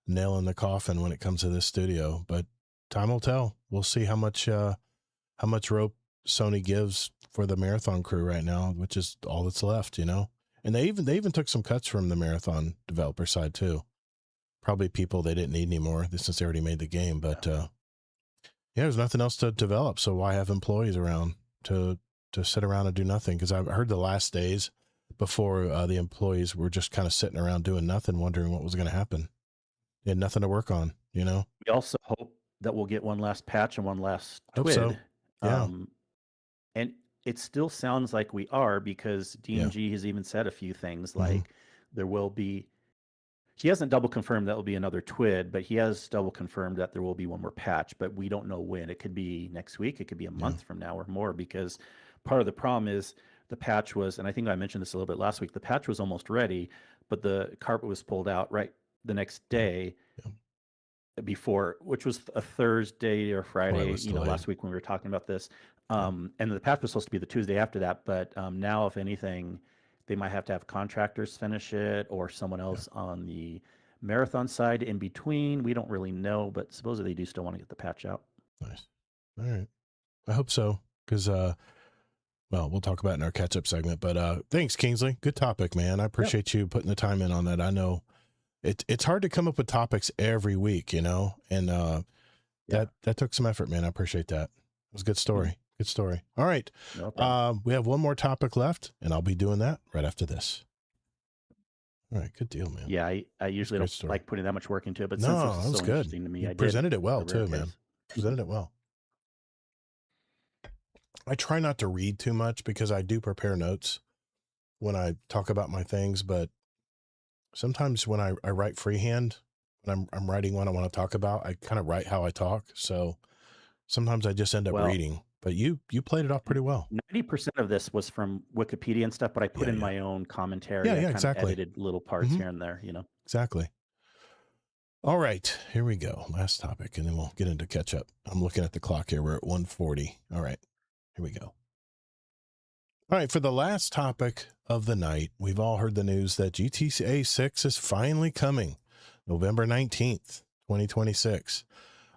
nail in the coffin when it comes to this studio, but time will tell. We'll see how much rope Sony gives for the Marathon crew right now, which is all that's left, you know. And they even took some cuts from the Marathon developer side too. Probably people they didn't need anymore since they already made the game, but there's nothing else to develop, so why have employees around to sit around and do nothing? Because I've heard the last days before the employees were just kind of sitting around doing nothing, wondering what was going to happen. They had nothing to work on, you know. We also hope that we'll get one last patch and one last TWID. So. Yeah. And it still sounds like we are, because D&G has even said a few things like there will be. He hasn't double confirmed that will be another TWID, but he has double confirmed that there will be one more patch, but we don't know when. It could be next week. It could be a month from now or more, because part of the problem is the patch was, and I think I mentioned this a little bit last week, the patch was almost ready, but the carpet was pulled out right the next day before, which was a Thursday or Friday, last week when we were talking about this. And the patch was supposed to be the Tuesday after that, but now, if anything, they might have to have contractors finish it or someone else on the Marathon side in between. We don't really know, but supposedly they do still want to get the patch out. Nice. All right. I hope so, because, we'll talk about it in our catch-up segment. But thanks, Kingsley. Good topic, man. I appreciate you putting the time in on that. I know it's hard to come up with topics every week, you know, and that took some effort, man. I appreciate that. It was a good story. Good story. All right. No problem. We have one more topic left, and I'll be doing that right after this. All right, good deal, man. Yeah, I usually Great don't story. like putting that much work into it, but since this No, is that was so good. interesting to me, You I did. presented it well A rare too, man. case. Presented it well. I try not to read too much because I do prepare notes when I talk about my things, but sometimes when I write freehand, when I'm writing what I want to talk about, I kind of write how I talk. So sometimes I just end up Well, reading. But you played it off pretty well. 90% of this was from Wikipedia and stuff, but I put Yeah, in yeah. my own Yeah, commentary. I yeah, kind of exactly. edited little parts here and there, Exactly. All right, here we go. Last topic, and then we'll get into catch up. I'm looking at the clock here. We're at 1:40. All right, here we go. All right, for the last topic of the night, we've all heard the news that GTA 6 is finally coming, November 19th, 2026.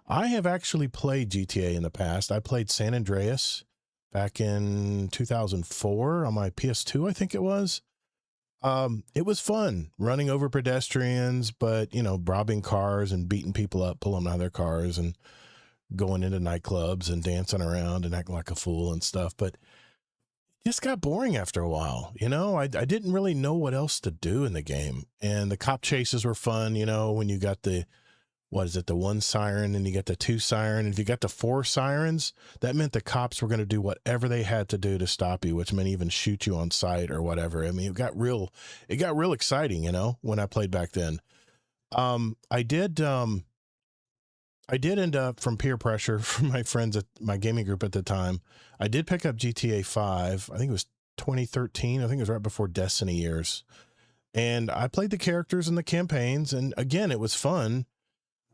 I have actually played GTA in the past. I played San Andreas back in 2004 on my PS2, I think it was. It was fun running over pedestrians, but robbing cars and beating people up, pulling them out of their cars and going into nightclubs and dancing around and acting like a fool and stuff. But it just got boring after a while. I didn't really know what else to do in the game. And the cop chases were fun, when you got the one siren and you get the two siren. And if you got the four sirens, that meant the cops were going to do whatever they had to do to stop you, which meant even shoot you on sight or whatever. I mean, it got real exciting, when I played back then. I did end up, from peer pressure from my friends at my gaming group at the time, I did pick up GTA 5. I think it was 2013. I think it was right before Destiny years. And I played the characters and the campaigns. And again, it was fun.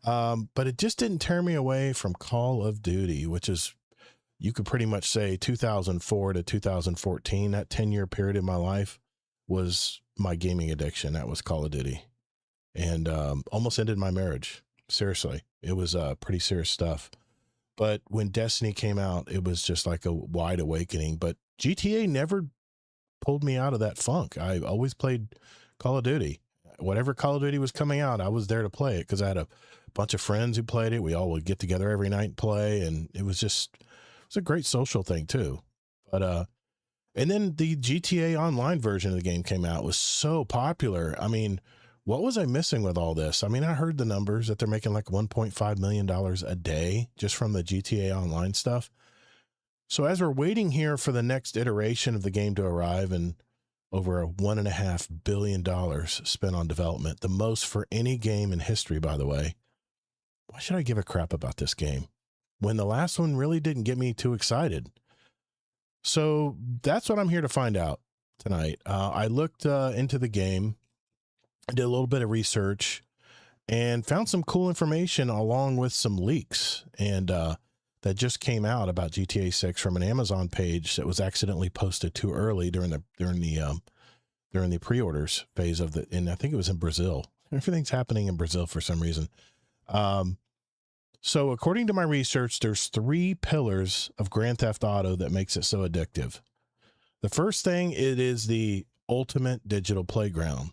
But it just didn't tear me away from Call of Duty, which is, you could pretty much say 2004 to 2014. That 10-year period in my life was my gaming addiction. That was Call of Duty, and almost ended my marriage. Seriously, it was pretty serious stuff. But when Destiny came out, it was just like a wide awakening. But GTA never pulled me out of that funk. I always played Call of Duty. Whatever Call of Duty was coming out, I was there to play it because I had a bunch of friends who played it. We all would get together every night and play, and it was a great social thing too. But and then the GTA Online version of the game came out. It was so popular. I mean, what was I missing with all this? I mean, I heard the numbers that they're making like $1.5 million a day just from the GTA Online stuff. So as we're waiting here for the next iteration of the game to arrive, and over $1.5 billion spent on development, the most for any game in history, by the way. Why should I give a crap about this game when the last one really didn't get me too excited? So that's what I'm here to find out tonight. I looked into the game, did a little bit of research, and found some cool information along with some leaks and that just came out about GTA 6 from an Amazon page that was accidentally posted too early during the pre-orders phase of and I think it was in Brazil. Everything's happening in Brazil for some reason. So according to my research, there's 3 pillars of Grand Theft Auto that makes it so addictive. The first thing, it is the ultimate digital playground.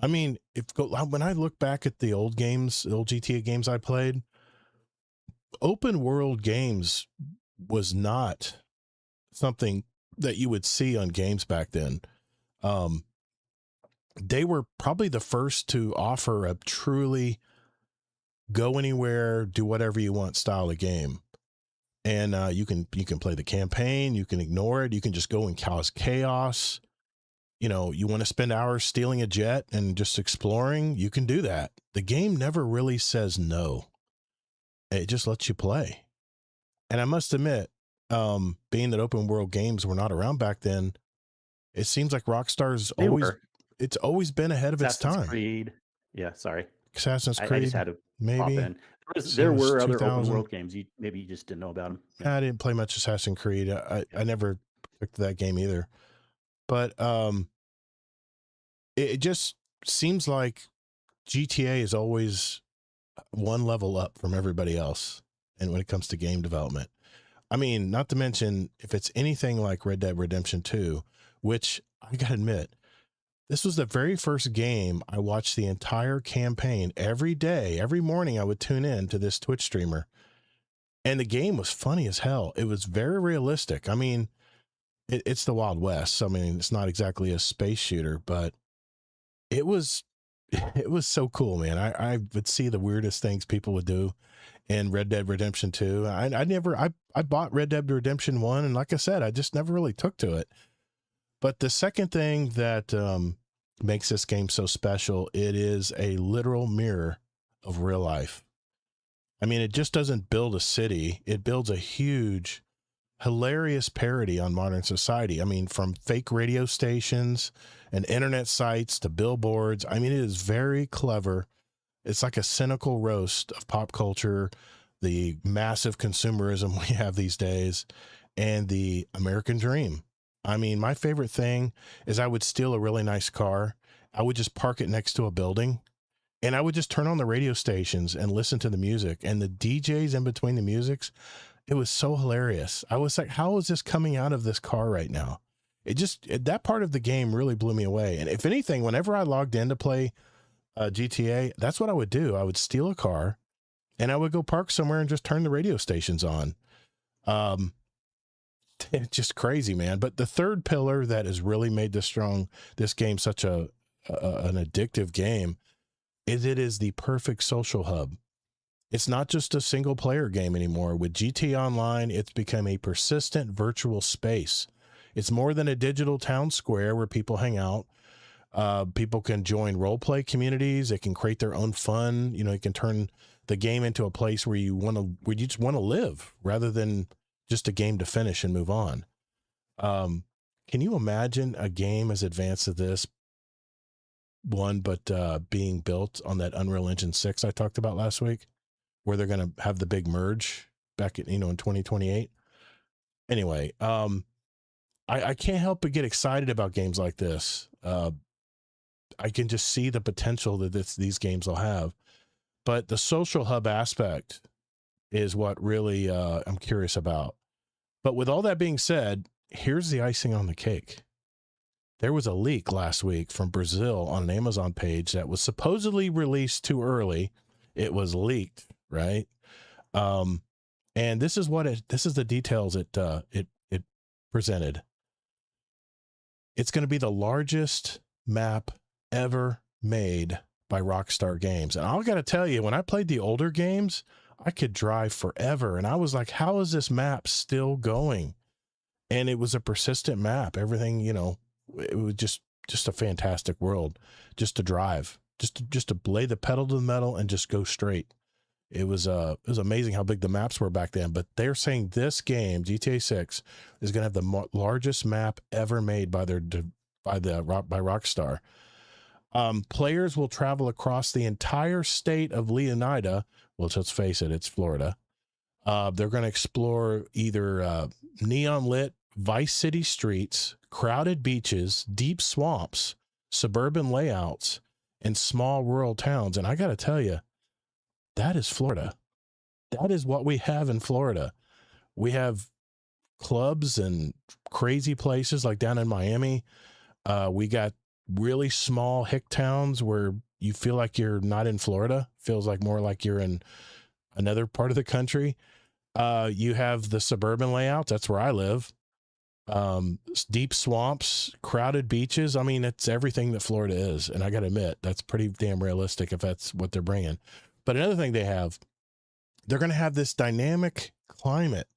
I mean, when I look back at the old games, the old GTA games I played, open world games was not something that you would see on games back then. They were probably the first to offer a truly go anywhere, do whatever you want style of game. And you can play the campaign, you can ignore it, you can just go and cause chaos. You want to spend hours stealing a jet and just exploring, you can do that. The game never really says no. It just lets you play. And I must admit, being that open world games were not around back then, it seems like Rockstar's it's always been ahead of its time. Creed. Yeah, sorry. Assassin's Creed. I just had to maybe pop in. There were other 2000. open world games. Maybe you just didn't know about them. Yeah. I didn't play much Assassin's Creed. I never picked that game either. But it just seems like GTA is always one level up from everybody else. And when it comes to game development, I mean, not to mention if it's anything like Red Dead Redemption 2, which I gotta admit, this was the very first game I watched the entire campaign every day. Every morning I would tune in to this Twitch streamer, and the game was funny as hell. It was very realistic. I mean, it's the Wild West. So, I mean, it's not exactly a space shooter, but it was it was so cool, man. I would see the weirdest things people would do in Red Dead Redemption 2. I bought Red Dead Redemption 1, and like I said, I just never really took to it. But the second thing that makes this game so special, it is a literal mirror of real life. I mean, it just doesn't build a city. It builds a huge, hilarious parody on modern society. I mean, from fake radio stations and internet sites to billboards. I mean, it is very clever. It's like a cynical roast of pop culture, the massive consumerism we have these days, and the American dream. I mean, my favorite thing is I would steal a really nice car. I would just park it next to a building, and I would just turn on the radio stations and listen to the music, and the DJs in between the musics. It was so hilarious. I was like, how is this coming out of this car right now? That part of the game really blew me away. And if anything, whenever I logged in to play GTA, that's what I would do. I would steal a car and I would go park somewhere and just turn the radio stations on. It's just crazy, man. But the third pillar that has really made this game such an addictive game is it is the perfect social hub. It's not just a single player game anymore. With GT Online, it's become a persistent virtual space. It's more than a digital town square where people hang out. People can join role play communities. They can create their own fun. You know, you can turn the game into a place where you just want to live rather than just a game to finish and move on. Can you imagine a game as advanced as this one, but being built on that Unreal Engine 6 I talked about last week, where they're going to have the big merge back in 2028. Anyway, I can't help but get excited about games like this. I can just see the potential that these games will have, but the social hub aspect is what really I'm curious about. But with all that being said, here's the icing on the cake. There was a leak last week from Brazil on an Amazon page that was supposedly released too early. It was leaked, right? And this is the details it presented. It's going to be the largest map ever made by Rockstar Games. And I got to tell you, when I played the older games, I could drive forever. And I was like, how is this map still going? And it was a persistent map. Everything, it was just a fantastic world just to drive, just to lay the pedal to the metal and just go straight. It was amazing how big the maps were back then, but they're saying this game, GTA 6, is going to have the largest map ever made by Rockstar. Players will travel across the entire state of Leonida. Well, let's face it, it's Florida. They're going to explore either neon lit Vice City streets, crowded beaches, deep swamps, suburban layouts, and small rural towns. And I got to tell you, that is Florida. That is what we have in Florida. We have clubs and crazy places like down in Miami. We got really small hick towns where you feel like you're not in Florida. Feels like more like you're in another part of the country. You have the suburban layouts. That's where I live. Deep swamps, crowded beaches. I mean, it's everything that Florida is. And I got to admit, that's pretty damn realistic if that's what they're bringing. But another thing they're going to have this dynamic climate,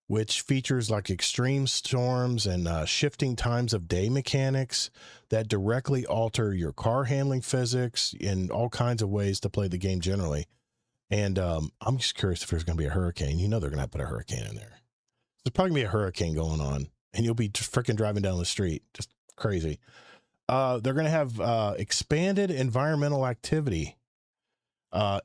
which features like extreme storms and shifting times of day mechanics that directly alter your car handling physics in all kinds of ways to play the game generally. And I'm just curious if there's going to be a hurricane. They're going to put a hurricane in there. There's probably going to be a hurricane going on, and you'll be just freaking driving down the street. Just crazy. They're going to have expanded environmental activity.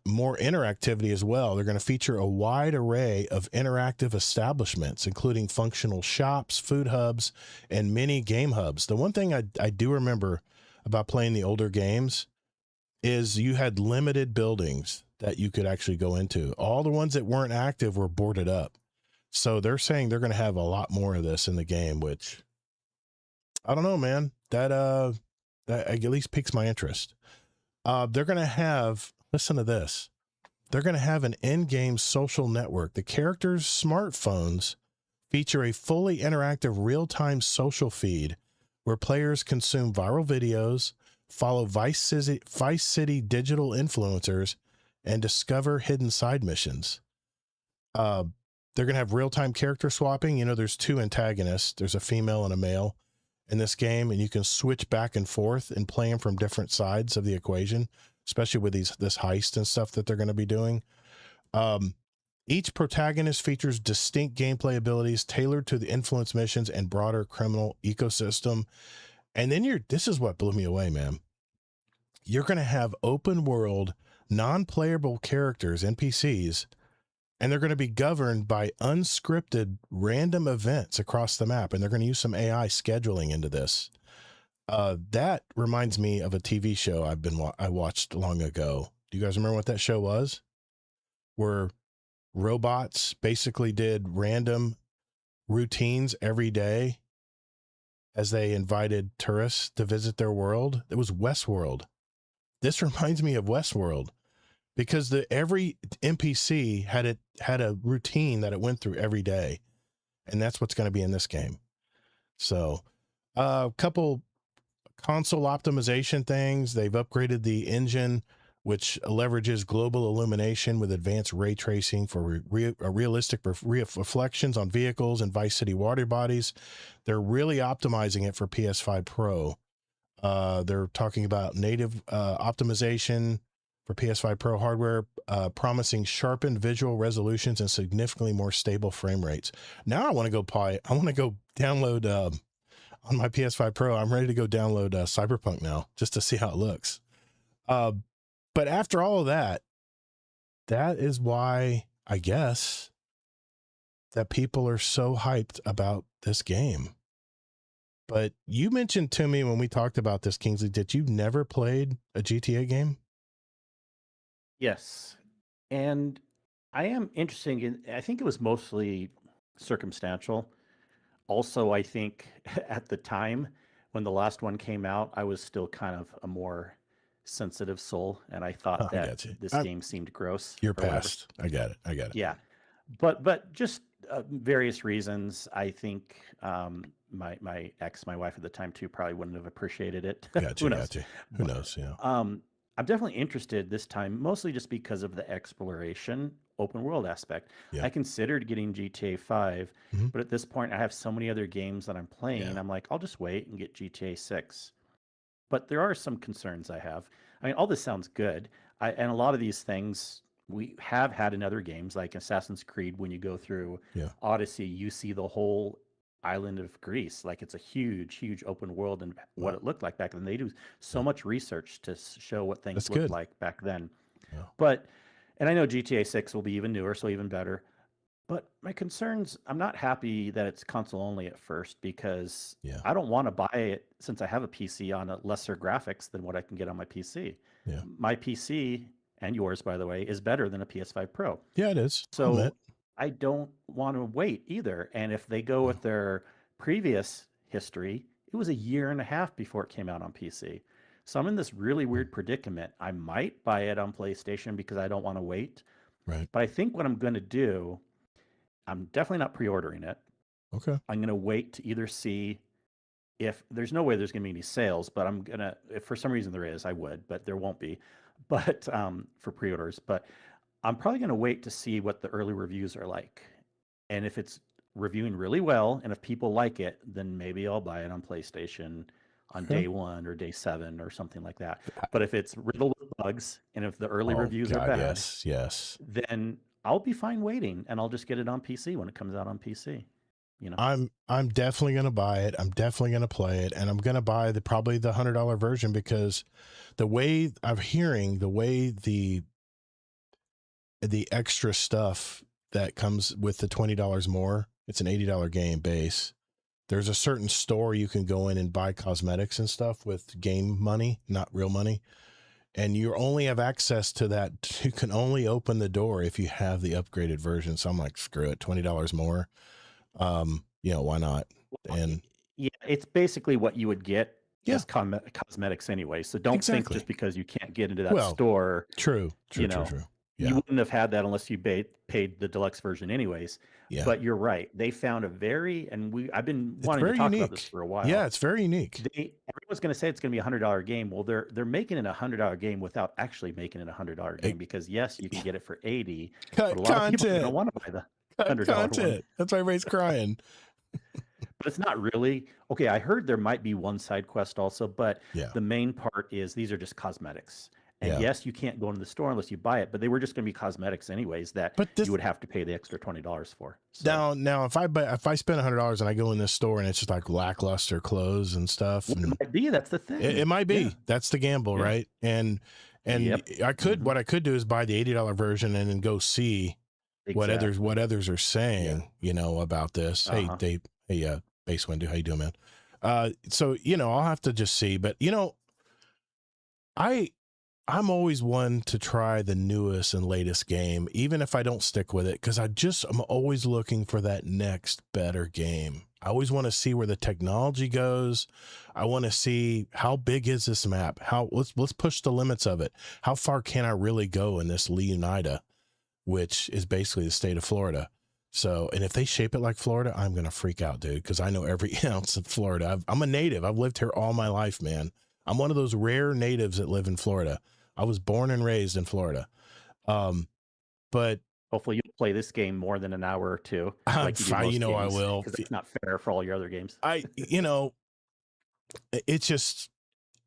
More interactivity as well. They're going to feature a wide array of interactive establishments, including functional shops, food hubs, and mini game hubs. The one thing I do remember about playing the older games is you had limited buildings that you could actually go into. All the ones that weren't active were boarded up. So they're saying they're going to have a lot more of this in the game, which I don't know, man. That at least piques my interest. They're going to have, listen to this. They're going to have an in-game social network. The characters' smartphones feature a fully interactive real-time social feed where players consume viral videos, follow Vice City digital influencers, and discover hidden side missions. They're going to have real-time character swapping. You know, there's two antagonists. There's a female and a male in this game, and you can switch back and forth and play them from different sides of the equation, especially with this heist and stuff that they're going to be doing. Each protagonist features distinct gameplay abilities tailored to the influence missions and broader criminal ecosystem. And then this is what blew me away, man. You're going to have open world, non-playable characters, NPCs, and they're going to be governed by unscripted random events across the map. And they're going to use some AI scheduling into this. That reminds me of a TV show I watched long ago. Do you guys remember what that show was? Where robots basically did random routines every day as they invited tourists to visit their world. It was Westworld. This reminds me of Westworld because every NPC had a routine that it went through every day, and that's what's going to be in this game. So, a couple console optimization things. They've upgraded the engine, which leverages global illumination with advanced ray tracing for realistic reflections on vehicles and Vice City water bodies. They're really optimizing it for PS5 Pro. They're talking about native optimization for PS5 Pro hardware, promising sharpened visual resolutions and significantly more stable frame rates. Now I want to go download on my PS5 Pro. I'm ready to go download Cyberpunk now just to see how it looks. But after all of that, that is why I guess that people are so hyped about this game. But you mentioned to me when we talked about this, Kingsley, that you've never played a GTA game? Yes. And I am interested in, I think it was mostly circumstantial. Also, I think at the time when the last one came out, I was still kind of a more sensitive soul, and I thought that this game seemed gross. You're past. I got it. Yeah. But just various reasons, I think my wife at the time too, probably wouldn't have appreciated it. Who knows? Yeah. I'm definitely interested this time, mostly just because of the exploration, open world aspect. Yeah. I considered getting GTA 5, but at this point, I have so many other games that I'm playing. Yeah. I'm like, I'll just wait and get GTA 6. But there are some concerns I have. I mean, all this sounds good. And a lot of these things we have had in other games, like Assassin's Creed. When you go through Odyssey, you see the whole island of Greece. Like it's a huge, huge open world and what it looked like back then. They do so much research to show what things looked like back then. Yeah. And I know GTA 6 will be even newer, so even better. But my concerns, I'm not happy that it's console only at first because I don't want to buy it since I have a PC on a lesser graphics than what I can get on my PC. Yeah. My PC, and yours, by the way, is better than a PS5 Pro. Yeah, it is. So I don't want to wait either. And if they go with their previous history, it was a year and a half before it came out on PC. So I'm in this really weird predicament. I might buy it on PlayStation because I don't want to wait. Right. But I think what I'm going to do, I'm definitely not pre-ordering it. Okay. I'm going to wait to either see if there's no way there's going to be any sales, but I'm going to, if for some reason there is, I would, but there won't be, but for pre-orders. But I'm probably going to wait to see what the early reviews are like. And if it's reviewing really well, and if people like it, then maybe I'll buy it on PlayStation on day 1 or day 7 or something like that. But if it's riddled with bugs, and if the early reviews are bad, then I'll be fine waiting, and I'll just get it on PC when it comes out on PC. You know, I'm definitely going to buy it. I'm definitely going to play it, and I'm going to buy probably the $100 version because the way I'm hearing, the way the extra stuff that comes with the $20 more, it's an $80 game base. There's a certain store you can go in and buy cosmetics and stuff with game money, not real money. And you only have access to that. You can only open the door if you have the upgraded version. So I'm like, screw it, $20 more. Why not? And yeah, it's basically what you would get as cosmetics anyway. So don't think just because you can't get into that store. True. You wouldn't have had that unless you paid the deluxe version anyways. Yeah. But you're right. They found I've been wanting to very talk about this unique. for a while. Yeah, it's very unique. Everyone's going to say it's going to be $100 game. Well, they're making it $100 game without actually making it $100 game, because yes, you can get it for 80, but a lot of people are going to want to buy the $100 one. That's why everybody's crying. But it's not really. Okay, I heard there might be one side quest also, but Yeah. the main part is these are just cosmetics. And Yeah. yes, you can't go into the store unless you buy it, but they were just going to be cosmetics anyways that you would have to pay the extra $20 for. So. Now, if I spend $100 and I go in this store and it's just like lackluster clothes and stuff, it might be. That's the thing. It might be. Yeah. That's the gamble, right? And I could what I could do is buy the $80 version and then go see what others are saying, about this. Hey, Base Window, how you doing, man? So I'll have to just see, but I'm always one to try the newest and latest game, even if I don't stick with it, because I'm always looking for that next better game. I always want to see where the technology goes. I want to see how big is this map? Let's push the limits of it. How far can I really go in this Leonida, which is basically the state of Florida? So, and if they shape it like Florida, I'm going to freak out, dude, because I know every ounce of Florida. I'm a native. I've lived here all my life, man. I'm one of those rare natives that live in Florida. I was born and raised in Florida. But hopefully you'll play this game more than an hour or two. Like I will. Because it's not fair for all your other games. It's just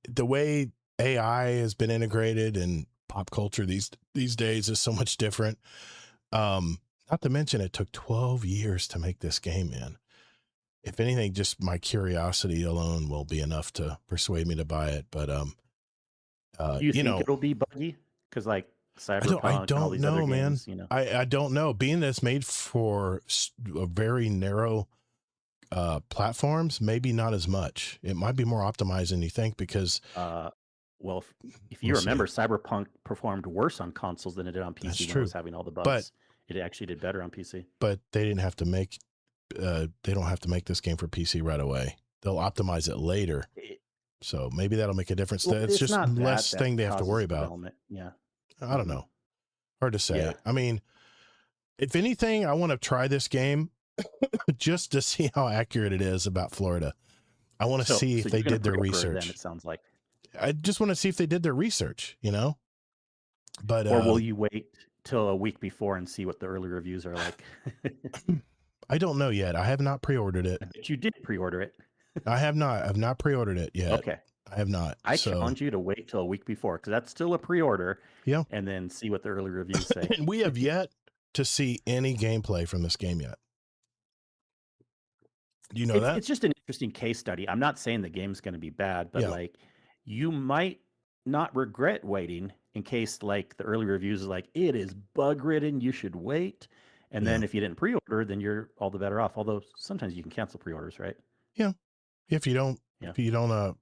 the way AI has been integrated in pop culture these days is so much different. Not to mention it took 12 years to make this game, man. If anything, just my curiosity alone will be enough to persuade me to buy it. But do you think it'll be buggy? Because like Cyberpunk, I don't and all these know, other man. Games, I don't know. Being that it's made for a very narrow platforms, maybe not as much. It might be more optimized than you think, because well, if you remember, Cyberpunk performed worse on consoles than it did on PC. That's when true. It was having all the bugs. But it actually did better on PC. But they didn't have to make. They don't have to make this game for PC right away. They'll optimize it later. So maybe that'll make a difference. Well, it's just not less that thing they have to worry about. Yeah. I don't know. Hard to say. Yeah. I mean, if anything, I want to try this game just to see how accurate it is about Florida. I want to see if they did their research. Then it sounds like. I just want to see if they did their research, But or will you wait till a week before and see what the early reviews are like? I don't know yet. I have not pre-ordered it. But you did pre-order it. I have not. I've not pre-ordered it yet. Okay. I have not. I challenge you to wait till a week before, because that's still a pre-order. Yeah. And then see what the early reviews say. And we have yet to see any gameplay from this game yet. Do you know that? It's just an interesting case study. I'm not saying the game's going to be bad, but like you might not regret waiting in case like the early reviews is like, it is bug ridden, you should wait. And then if you didn't pre-order, then you're all the better off. Although sometimes you can cancel pre-orders, right? Yeah. If you don't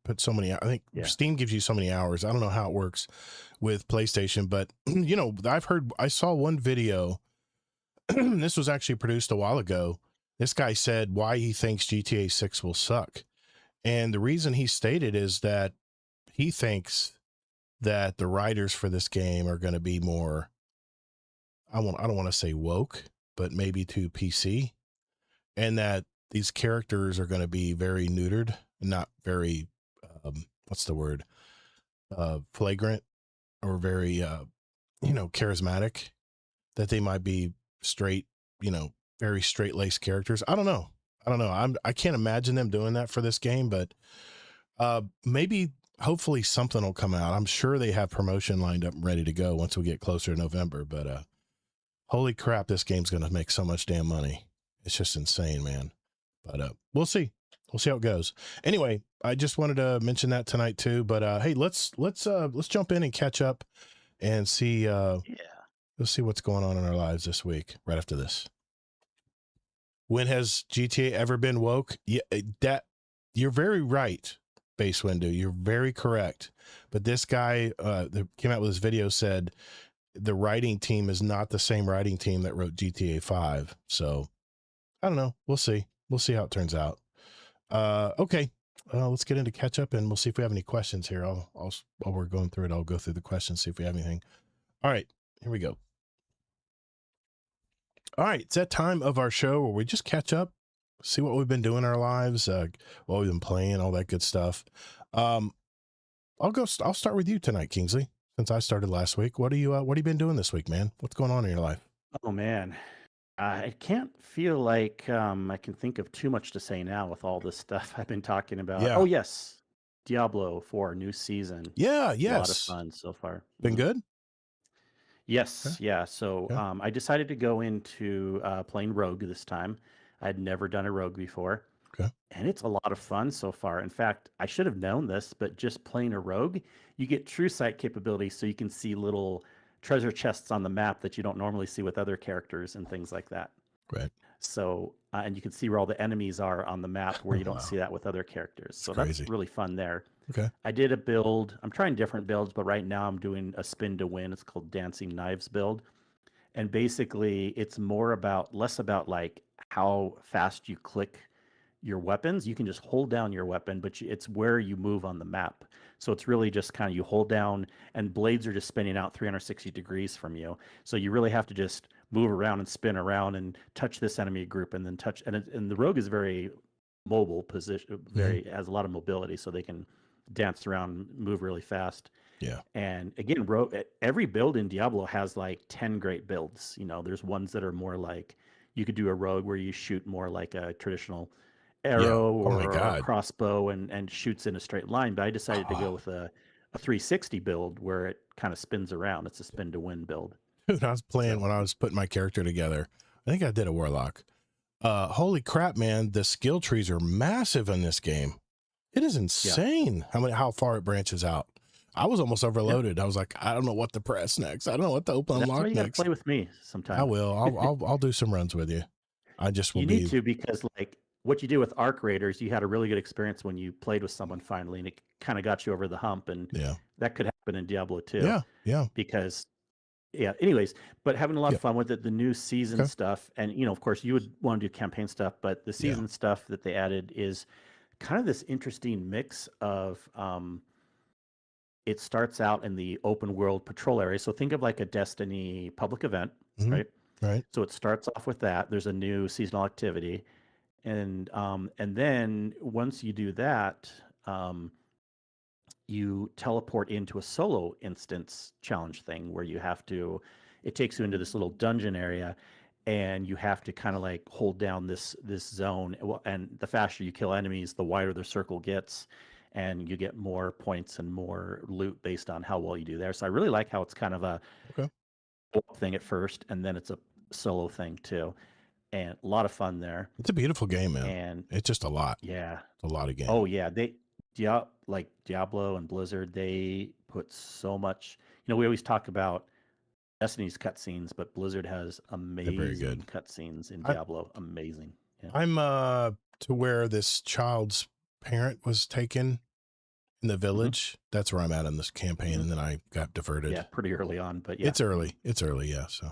put so many, I think Steam gives you so many hours. I don't know how it works with PlayStation, but I saw one video. This was actually produced a while ago. This guy said why he thinks GTA 6 will suck. And the reason he stated is that he thinks that the writers for this game are going to be more, I don't want to say woke, but maybe too PC, and that these characters are going to be very neutered, not very, what's the word? Flagrant, or very, charismatic, that they might be straight, very straight laced characters. I don't know. I can't imagine them doing that for this game, but maybe, hopefully something will come out. I'm sure they have promotion lined up and ready to go once we get closer to November, but, holy crap, this game's going to make so much damn money. It's just insane, man. But we'll see. We'll see how it goes. Anyway, I just wanted to mention that tonight too. But hey, let's jump in and catch up and see. Let's see what's going on in our lives this week. Right after this. When has GTA ever been woke? Yeah, that you're very right, Base Window. You're very correct. But this guy that came out with this video said the writing team is not the same writing team that wrote GTA 5. So I don't know. We'll see. We'll see how it turns out. Okay. Let's get into catch up and we'll see if we have any questions here. I'll while we're going through it, I'll go through the questions, see if we have anything. All right, here we go. All right, it's that time of our show where we just catch up, see what we've been doing in our lives, what we've been playing, all that good stuff. I'll start with you tonight, Kingsley, since I started last week. What have you been doing this week, man? What's going on in your life? Oh man, I can't feel like I can think of too much to say now with all this stuff I've been talking about. Yeah. Oh yes, Diablo 4 new season. Yeah. A lot of Yes. fun so far. Been good. Okay. Yes, yeah. So Okay. I decided to go into playing Rogue this time. I had never done a Rogue before, Okay. and it's a lot of fun so far. In fact, I should have known this, but just playing a Rogue, you get true sight capability, so you can see little treasure chests on the map that you don't normally see with other characters and things like that. Right. So, and you can see where all the enemies are on the map where you don't Wow. see that with other characters. It's So crazy. that's really fun there. Okay. I did a build. I'm trying different builds, but right now I'm doing a spin to win. It's called Dancing Knives build. And basically, it's less about like how fast you click your weapons. You can just hold down your weapon, but it's where you move on the map. So it's really just kind of you hold down, and blades are just spinning out 360 degrees from you. So you really have to just move around and spin around and touch this enemy group, and then touch. And the rogue is very mobile position, has a lot of mobility, so they can dance around, move really fast. Yeah. And again, every build in Diablo has like 10 great builds. You know, there's ones that are more like you could do a rogue where you shoot more like a traditional arrow Oh my or a God. crossbow and shoots in a straight line. But I decided to go with a 360 build where it kind of spins around. It's a spin to win build. Dude, I was playing when I was putting my character together. I think I did a warlock. Holy crap, man. The skill trees are massive in this game. It is insane how far it branches out. I was almost overloaded. I was like, I don't know what to press next. I don't know what to open That's unlock why you got to next. play with me sometime. I will. I'll do some runs with you. I just will You need to, because like what you do with Arc Raiders, you had a really good experience when you played with someone finally, and it kind of got you over the hump. And that could happen in Diablo too. Yeah. Yeah. Because anyways, but having a lot of fun with it, the new season stuff, and you know, of course you would want to do campaign stuff, but the season stuff that they added is kind of this interesting mix of it starts out in the open world patrol area. So think of like a Destiny public event, right? Right. So it starts off with that. There's a new seasonal activity. And then once you do that, you teleport into a solo instance challenge thing where it takes you into this little dungeon area, and you have to kind of like hold down this zone. And the faster you kill enemies, the wider the circle gets, and you get more points and more loot based on how well you do there. So I really like how it's kind of a thing at first, and then it's a solo thing too. And a lot of fun there. It's a beautiful game, man. And it's just a lot. Yeah. It's a lot of games. Oh yeah. Like Diablo and Blizzard, they put so much, you know, we always talk about Destiny's cutscenes, but Blizzard has amazing cutscenes in Diablo. Amazing. Yeah. I'm to where this child's parent was taken in the village. That's where I'm at in this campaign. And then I got diverted. Yeah, pretty early on, but yeah. It's early. Yeah. So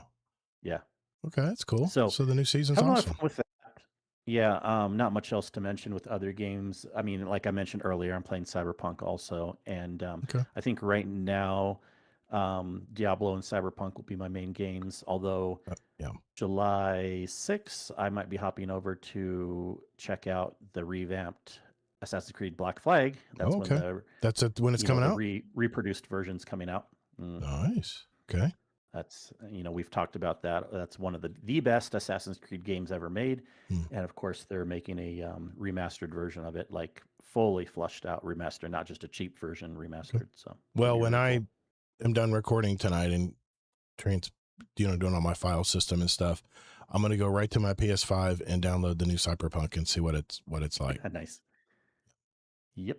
yeah. Okay, that's cool. So the new season's awesome. awesome. With that. Yeah, not much else to mention with other games. I mean, like I mentioned earlier, I'm playing Cyberpunk also, and I think right now, Diablo and Cyberpunk will be my main games. Although July 6th, I might be hopping over to check out the revamped Assassin's Creed Black Flag. That's when it's coming out. The reproduced version's coming out. Nice. Okay. That's, you know, we've talked about that. That's one of the best Assassin's Creed games ever made. And of course, they're making a remastered version of it, like fully flushed out remastered, not just a cheap version remastered. So, well, when I am done recording tonight and doing all my file system and stuff, I'm going to go right to my PS5 and download the new Cyberpunk and see what it's like. Nice. Yep.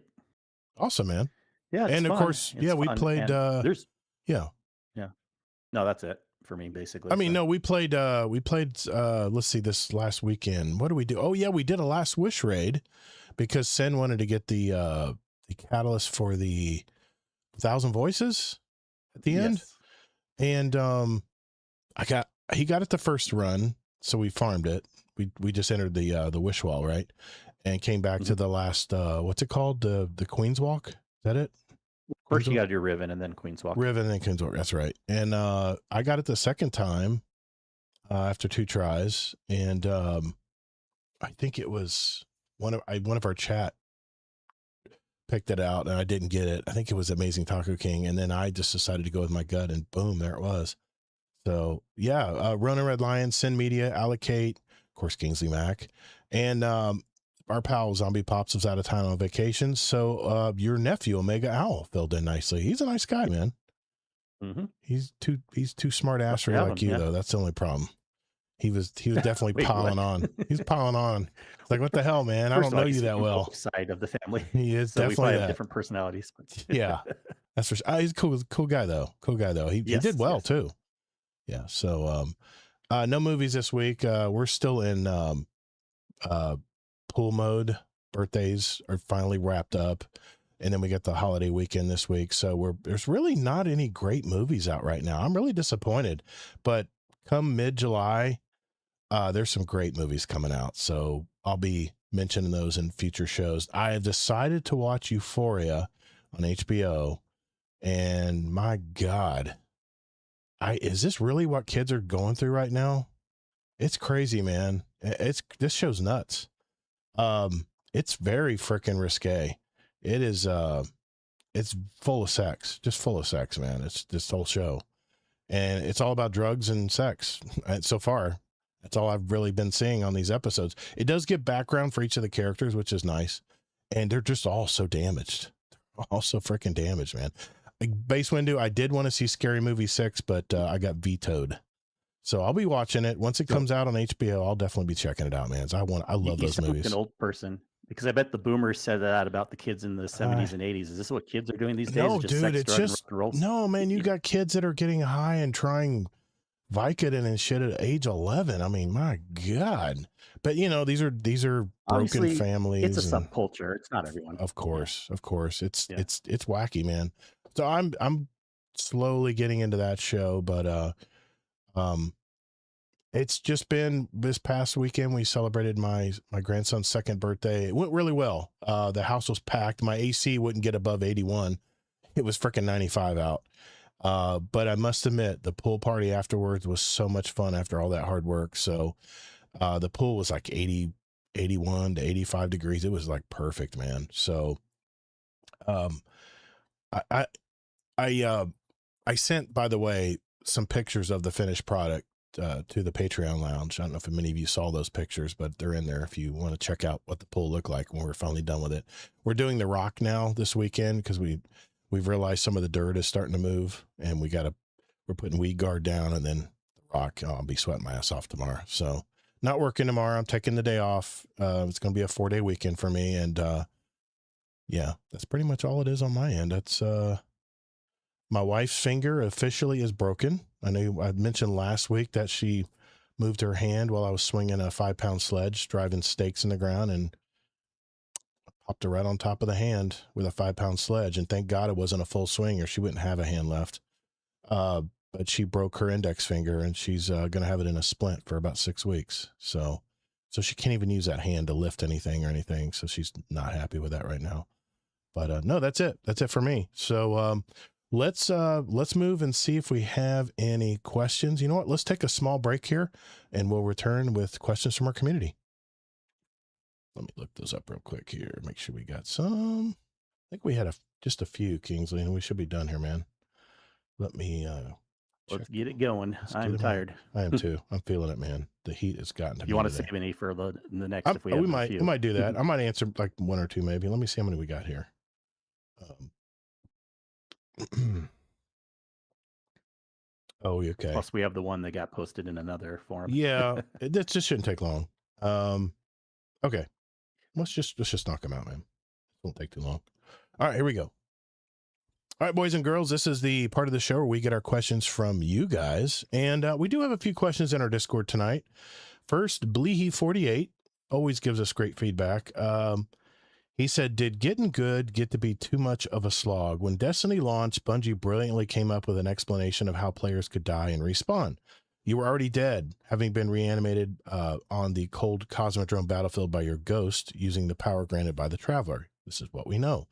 Awesome, man. Yeah. And of course, we played, No, that's it for me, basically. I mean, no, we played, let's see, this last weekend. What did we do? Oh yeah, we did a Last Wish raid because Sen wanted to get the catalyst for the 1,000 Voices at the end. And he got it the first run, so we farmed it. We just entered the wish wall, right? And came back to the last, what's it called? The Queen's Walk? Is that it? Of course, you got to do Riven and then Queen's Walk. Riven and then Queen's Walk. That's right. And I got it the second time. after 2 tries, and I think it was one of our chat picked it out, and I didn't get it. I think it was Amazing Taco King, and then I just decided to go with my gut, and boom, there it was. So yeah, Rona Red Lion, Sin Media, Allocate, of course, Kingsley Mac, and our pal Zombie Pops was out of town on vacation. So your nephew Omega Owl filled in nicely. He's a nice guy, man. Mm-hmm. He's too smart assery like you, though. That's the only problem. He was definitely Wait, piling what? on. He's piling on. It's like, what the hell, man? I don't know you that well. Side of the family. He is so definitely we probably that. have different personalities. Yeah, that's for sure. He's a cool guy though. He did well too. Yeah. So no movies this week. We're still in pool mode. Birthdays are finally wrapped up, and then we get the holiday weekend this week. So there's really not any great movies out right now. I'm really disappointed, but come mid-July, there's some great movies coming out. So I'll be mentioning those in future shows. I have decided to watch Euphoria on HBO, and my God, is this really what kids are going through right now? It's crazy, man. This show's nuts. It's very freaking risque. It is, it's full of sex, just full of sex, man. It's this whole show, and it's all about drugs and sex. And so far, that's all I've really been seeing on these episodes. It does give background for each of the characters, which is nice. And they're just all so damaged. They're all so freaking damaged, man. Like Base Window, I did want to see Scary Movie 6, but I got vetoed. So I'll be watching it. Once it comes out on HBO, I'll definitely be checking it out, man. I love those movies. An old person. Because I bet the boomers said that about the kids in the 70s and 80s. Is this what kids are doing these days? No, dude, sex, it's just, no, man, you got kids that are getting high and trying Vicodin and shit at age 11. I mean, my God. But these are broken Obviously, families. It's a subculture. It's not everyone. Of course. It's wacky, man. So I'm slowly getting into that show, but it's just been this past weekend. We celebrated my grandson's 2nd birthday. It went really well. The house was packed. My AC wouldn't get above 81. It was freaking 95 out. But I must admit, the pool party afterwards was so much fun after all that hard work. So the pool was like 81 to 85 degrees. It was like perfect, man. So I sent, by the way, some pictures of the finished product to the Patreon lounge. I don't know if many of you saw those pictures, but they're in there if you want to check out what the pool looked like when we're finally done with it. We're doing the rock now this weekend because we've realized some of the dirt is starting to move, and we're putting weed guard down, and then the rock. I'll be sweating my ass off tomorrow. So not working tomorrow. I'm taking the day off. It's going to be a 4-day weekend for me. And yeah, that's pretty much all it is on my end. That's my wife's finger officially is broken. I know I mentioned last week that she moved her hand while I was swinging a 5-pound sledge, driving stakes in the ground, and popped her right on top of the hand with a 5-pound sledge. And thank God it wasn't a full swing, or she wouldn't have a hand left. But she broke her index finger, and she's going to have it in a splint for about 6 weeks. So she can't even use that hand to lift anything or anything. So she's not happy with that right now. But no, that's it. That's it for me. So let's move and see if we have any questions. You know what? Let's take a small break here, and we'll return with questions from our community. Let me look those up real quick here. Make sure we got some. I think we had just a few, Kingsley, and we should be done here, man. Let me let's get it going. I'm tired. I am too. I'm feeling it, man. The heat has gotten to me. You want to today. Save any for the next? If we have we might do that. I might answer like 1 or 2 maybe. Let me see how many we got here. Oh, okay. Plus, we have the one that got posted in another forum. Yeah, this just shouldn't take long. Okay, let's just knock them out, man. It won't take too long. All right, here we go. All right, boys and girls, this is the part of the show where we get our questions from you guys, and we do have a few questions in our Discord tonight. First, Bleehy48 always gives us great feedback. He said, did Getting Good get to be too much of a slog? When Destiny launched, Bungie brilliantly came up with an explanation of how players could die and respawn. You were already dead, having been reanimated on the cold Cosmodrome battlefield by your ghost using the power granted by the Traveler. This is what we know.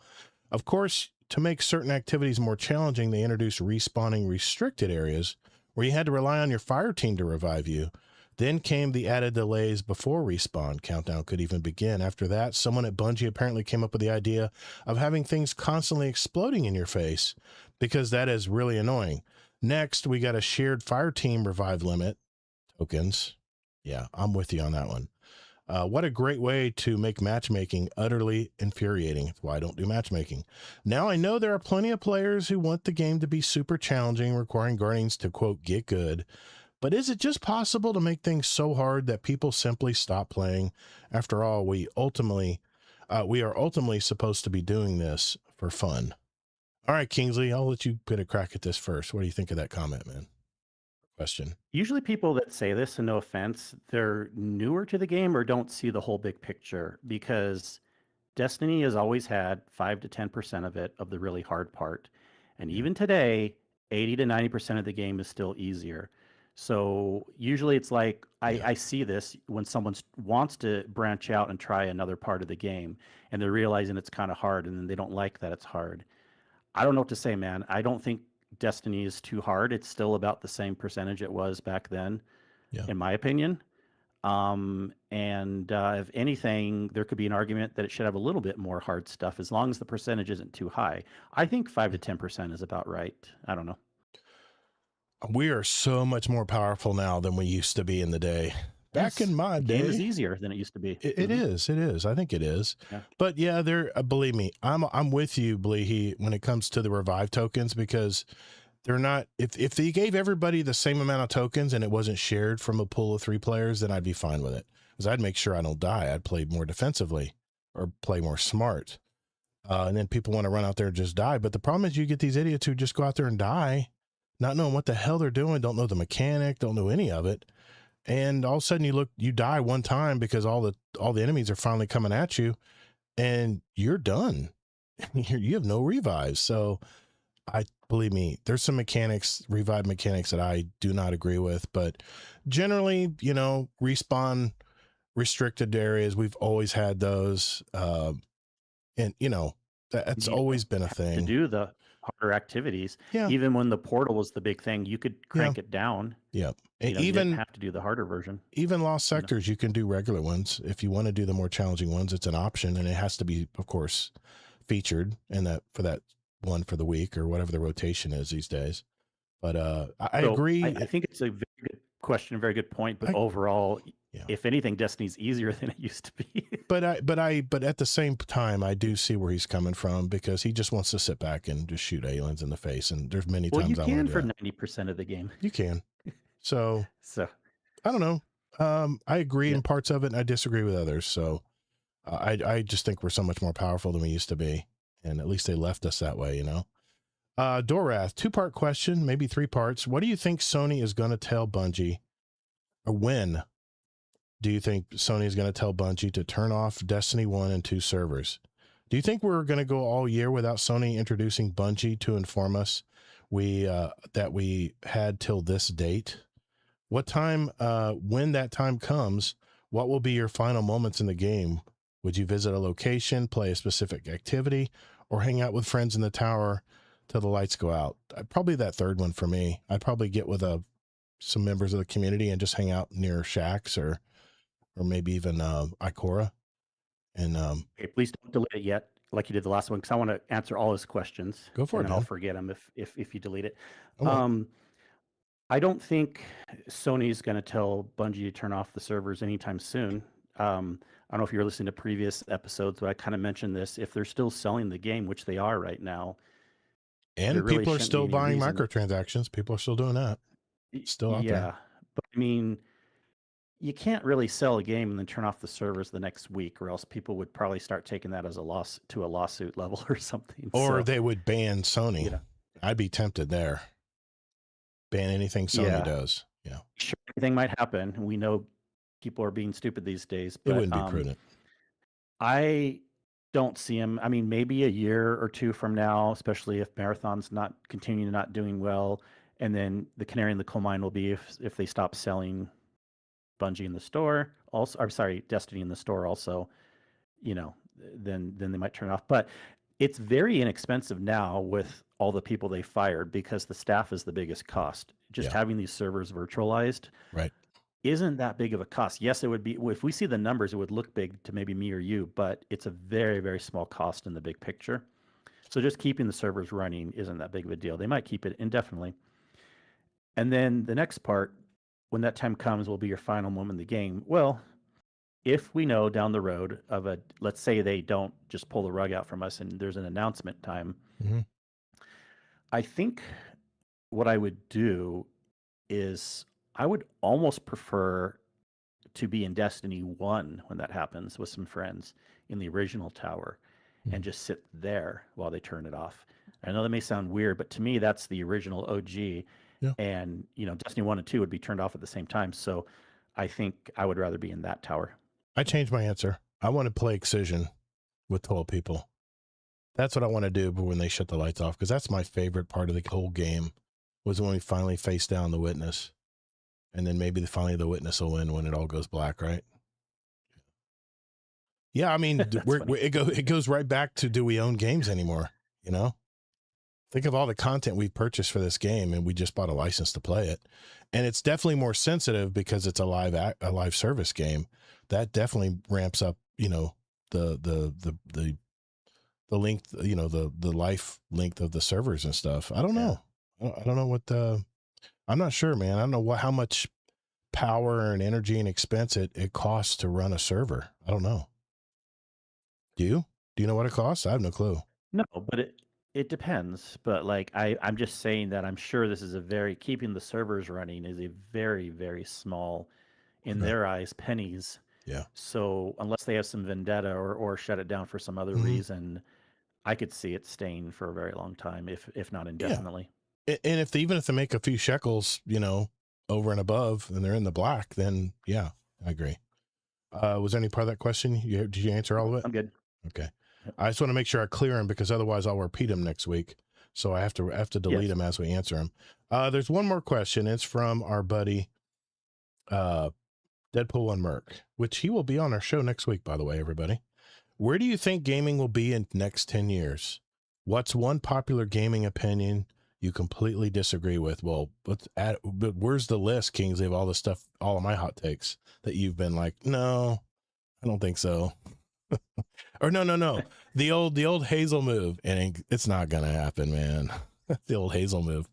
Of course, to make certain activities more challenging, they introduced respawning restricted areas where you had to rely on your fire team to revive you. Then came the added delays before Respawn countdown could even begin. After that, someone at Bungie apparently came up with the idea of having things constantly exploding in your face, because that is really annoying. Next, we got a shared fire team revive limit tokens. Yeah, I'm with you on that one. What a great way to make matchmaking utterly infuriating. That's why I don't do matchmaking. Now I know there are plenty of players who want the game to be super challenging, requiring Guardians to, quote, get good. But is it just possible to make things so hard that people simply stop playing? After all, we are ultimately supposed to be doing this for fun. All right, Kingsley, I'll let you get a crack at this first. What do you think of that comment, man? Question. Usually people that say this, and no offense, they're newer to the game or don't see the whole big picture, because Destiny has always had 5 to 10% of it, of the really hard part. And even today, 80 to 90% of the game is still easier. So usually it's like, I see this when someone wants to branch out and try another part of the game, and they're realizing it's kind of hard, and then they don't like that it's hard. I don't know what to say, man. I don't think Destiny is too hard. It's still about the same percentage it was back then, in my opinion. If anything, there could be an argument that it should have a little bit more hard stuff, as long as the percentage isn't too high. I think 5 to 10% is about right. I don't know. We are so much more powerful now than we used to be in the day. Back in my day, the game is easier than it used to be. It is. It is. I think it is. Yeah. But yeah, believe me, I'm with you, Bleehy, when it comes to the revive tokens, because they're not. If they gave everybody the same amount of tokens and it wasn't shared from a pool of 3 players, then I'd be fine with it, because I'd make sure I don't die. I'd play more defensively or play more smart. And then people want to run out there and just die. But the problem is, you get these idiots who just go out there and die, not knowing what the hell they're doing, don't know the mechanic, don't know any of it. And all of a sudden you die one time because all the enemies are finally coming at you, and you're done. You have no revives. So believe me, there's some revive mechanics that I do not agree with, but generally, Respawn restricted areas, we've always had those. And that's always been a thing. To do the harder activities, even when the portal was the big thing, you could crank it down. Yeah. And you didn't have to do the harder version. Even Lost Sectors, you can do regular ones. If you want to do the more challenging ones, it's an option, and it has to be, of course, featured in that one for the week or whatever the rotation is these days. But I agree. I think it's a very good question, a very good point. But overall, if anything, Destiny's easier than it used to be. But at the same time, I do see where he's coming from, because he just wants to sit back and just shoot aliens in the face. And there's many times you can for 90% of the game. You can. So I don't know. I agree in parts of it, and I disagree with others. So I just think we're so much more powerful than we used to be, and at least they left us that way, Dorath, 2-part question, maybe 3 parts. What do you think Sony is going to tell Bungie, or when do you think Sony is going to tell Bungie to turn off Destiny 1 and 2 servers? Do you think we're going to go all year without Sony introducing Bungie to inform us that we had till this date? What time, when that time comes, what will be your final moments in the game? Would you visit a location, play a specific activity, or hang out with friends in the tower till the lights go out? Probably that third one for me. I'd probably get with some members of the community and just hang out near shacks or maybe even Ikora. And okay, please don't delete it yet, like you did the last one, because I want to answer all his questions. Go for it. And I'll forget them if you delete it. Oh, I don't think Sony's going to tell Bungie to turn off the servers anytime soon. I don't know if you're listening to previous episodes, but I kind of mentioned this. If they're still selling the game, which they are right now, and people are still buying microtransactions. People are still doing that. It's still out there. But I mean, you can't really sell a game and then turn off the servers the next week, or else people would probably start taking that as a lawsuit level or something. Or they would ban Sony. I'd be tempted there. Ban anything Sony does. Yeah. Sure, anything might happen. We know people are being stupid these days. But, it wouldn't be prudent. I don't see him. I mean, maybe a year or 2 from now, especially if Marathon's continuing not doing well, and then the canary in the coal mine will be if they stop selling Bungie in the store. Also, I'm sorry, Destiny in the store. Also, then they might turn it off. But it's very inexpensive now with all the people they fired, because the staff is the biggest cost. Just having these servers virtualized, right? isn't that big of a cost. Yes, it would be, if we see the numbers, it would look big to maybe me or you, but it's a very, very small cost in the big picture. So just keeping the servers running isn't that big of a deal. They might keep it indefinitely. And then the next part, when that time comes, will be your final moment in the game. Well, if we know down the road of let's say they don't just pull the rug out from us and there's an announcement time, Mm-hmm. I think what I would do is I would almost prefer to be in Destiny 1 when that happens with some friends in the original tower and just sit there while they turn it off. I know that may sound weird, but to me, that's the original OG. Yeah. And, Destiny 1 and 2 would be turned off at the same time. So I think I would rather be in that tower. I changed my answer. I want to play Excision with 12 people. That's what I want to do when they shut the lights off, because that's my favorite part of the whole game, was when we finally face down the Witness. And then maybe finally the Witness will win when it all goes black, right? Yeah, I mean, it goes right back to, do we own games anymore? Think of all the content we've purchased for this game, and we just bought a license to play it. And it's definitely more sensitive because it's a live service game. That definitely ramps up, the length, the life length of the servers and stuff. I don't know. I don't know what I'm not sure, man. I don't know how much power and energy and expense it costs to run a server. I don't know. Do you know what it costs? I have no clue. No, but it depends. But like I'm just saying that I'm sure this is keeping the servers running is a very, very small, in their eyes, pennies. Yeah. So unless they have some vendetta or shut it down for some other reason, I could see it staying for a very long time, if not indefinitely. Yeah. And even if they make a few shekels, over and above, and they're in the black, then yeah, I agree. Was there any part of that question? Did you answer all of it? I'm good. Okay. I just want to make sure I clear them, because otherwise I'll repeat them next week. So I have to delete them as we answer them. There's one more question. It's from our buddy, Deadpool and Merc, which he will be on our show next week, by the way, everybody. Where do you think gaming will be in the next 10 years? What's one popular gaming opinion you completely disagree with? Well, but where's the list, Kingsley, of all the stuff, all of my hot takes that you've been like, no, I don't think so. Or no. The old Hazel move, and it's not going to happen, man. The old Hazel move.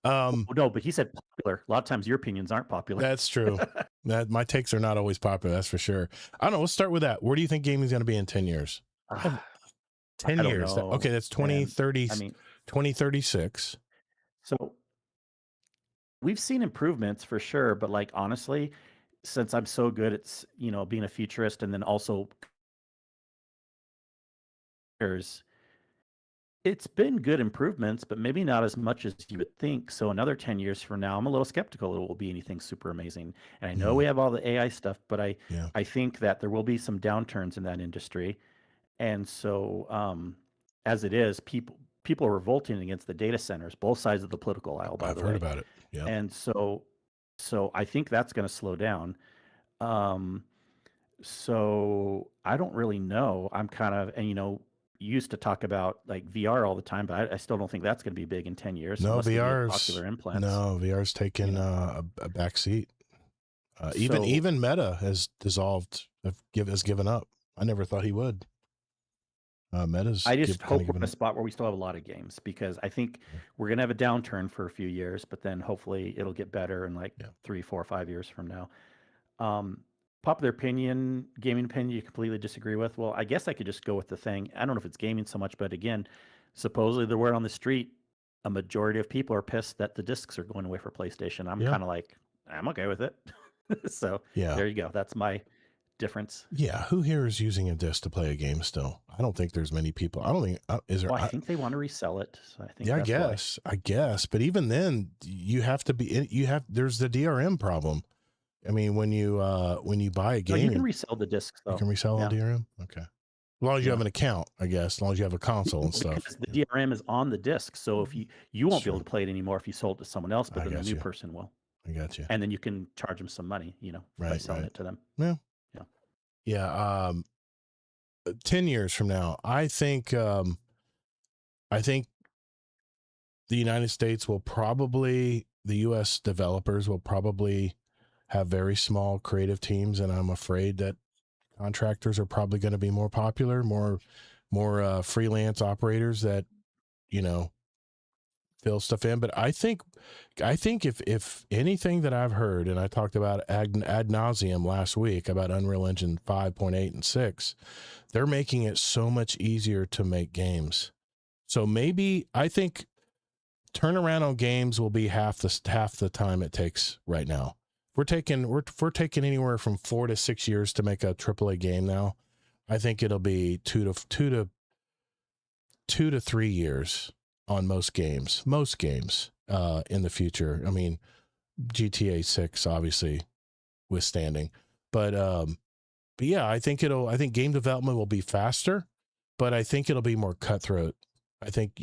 No, but he said popular. A lot of times your opinions aren't popular. That's true. My takes are not always popular. That's for sure. I don't know. Let's start with that. Where do you think gaming is going to be in 10 years? 10 years. Okay. That's 2030. 2036. So we've seen improvements for sure, but like, honestly, since I'm so good at, being a futurist and then also it's been good improvements, but maybe not as much as you would think. So another 10 years from now, I'm a little skeptical it will be anything super amazing. And I know we have all the AI stuff, but I think that there will be some downturns in that industry. And so as it is, people are revolting against the data centers, both sides of the political aisle, by the way. I've heard about it. Yeah. And so I think that's going to slow down. So I don't really know. I'm kind of, and used to talk about like VR all the time, but I still don't think that's going to be big in 10 years. No, VR's popular implants. No, VR's taken a back seat. Even Meta has dissolved, has given up. I never thought he would. Meta's. I just hope we're in a spot where we still have a lot of games, because I think we're going to have a downturn for a few years, but then hopefully it'll get better in 3, 4, 5 years from now. Popular opinion, gaming opinion you completely disagree with? Well, I guess I could just go with the thing. I don't know if it's gaming so much, but again, supposedly the word on the street, a majority of people are pissed that the discs are going away for PlayStation. I'm kind of like, I'm okay with it. So there you go. That's my difference. Yeah. Who here is using a disc to play a game still? I don't think there's many people. I don't think, is there? Well, I think they want to resell it. So I think I guess. But even then, you have to there's the DRM problem. I mean, when you buy a game, you can resell the discs, though. You can resell a DRM? Okay. As long as you have an account, I guess. As long as you have a console and stuff. Because the DRM is on the disc. So if you won't be able to play it anymore if you sold it to someone else, but then the new person will. I got you. And then you can charge them some money, by selling it to them. Yeah. 10 years from now, I think the United States will probably, the U.S. developers will probably have very small creative teams, and I'm afraid that contractors are probably going to be more popular, more freelance operators that, you know, fill stuff in. But I think if anything that I've heard, and I talked about ad nauseum last week about Unreal Engine 5.8 and 6, they're making it so much easier to make games. So maybe I think turnaround on games will be half the time it takes right now. We're taking anywhere from 4 to 6 years to make a AAA game now. I think it'll be 2 to 3 years on most games in the future. I mean, GTA 6 obviously withstanding, but yeah, I think game development will be faster, but I think it'll be more cutthroat. I think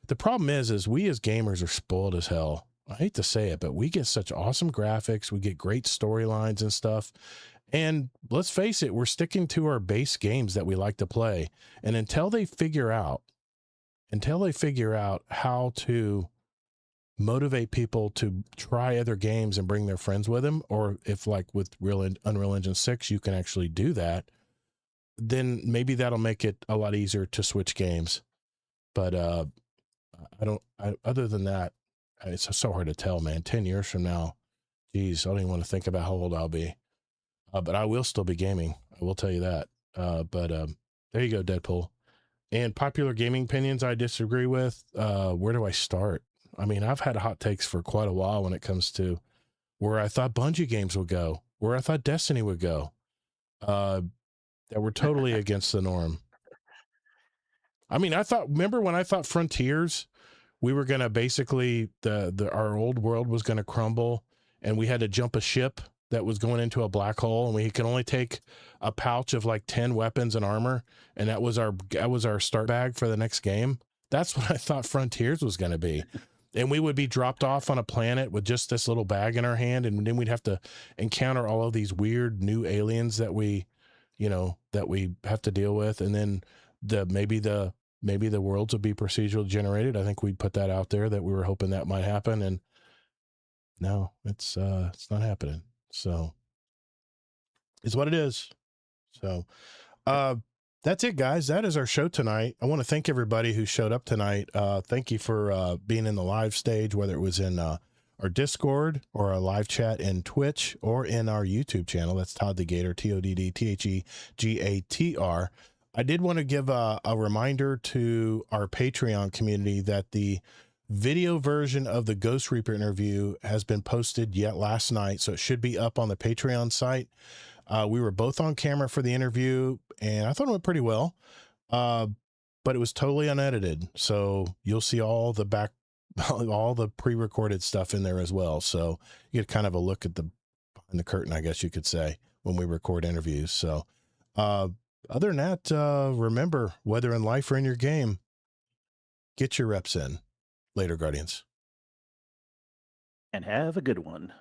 the problem is we as gamers are spoiled as hell. I hate to say it, but we get such awesome graphics, we get great storylines and stuff. And let's face it, we're sticking to our base games that we like to play. And until they figure out how to motivate people to try other games and bring their friends with them, or if like with Unreal Engine 6, you can actually do that, then maybe that'll make it a lot easier to switch games. But other than that, it's so hard to tell, man. 10 years from now, geez, I don't even want to think about how old I'll be. But I will still be gaming. I will tell you that. But there you go, Deadpool. And popular gaming opinions I disagree with. Where do I start? I mean, I've had hot takes for quite a while when it comes to where I thought Bungie games would go, where I thought Destiny would go, that were totally against the norm. I mean, remember when I thought Frontiers, we were going to basically, our old world was going to crumble and we had to jump a ship that was going into a black hole, and we could only take a pouch of like 10 weapons and armor, and that was our start bag for the next game. That's what I thought Frontiers was going to be. And we would be dropped off on a planet with just this little bag in our hand, and then we'd have to encounter all of these weird new aliens that we have to deal with, and then maybe the worlds would be procedurally generated. I think we'd put that out there that we were hoping that might happen, and no, it's not happening. So it's what it is. So that's it, guys. That is our show tonight. I want to thank everybody who showed up tonight. Thank you for being in the live stage, whether it was in our Discord or our live chat in Twitch or in our YouTube channel. That's Todd the Gator, TODDTHEGATR. I did want to give a reminder to our Patreon community that the video version of the Ghost Reaper interview has been posted yet last night, so it should be up on the Patreon site. We were both on camera for the interview, and I thought it went pretty well, but it was totally unedited, so you'll see all the pre-recorded stuff in there as well. So you get kind of a look at behind the curtain, I guess you could say, when we record interviews. So other than that, remember, whether in life or in your game, get your reps in. Later, Guardians. And have a good one.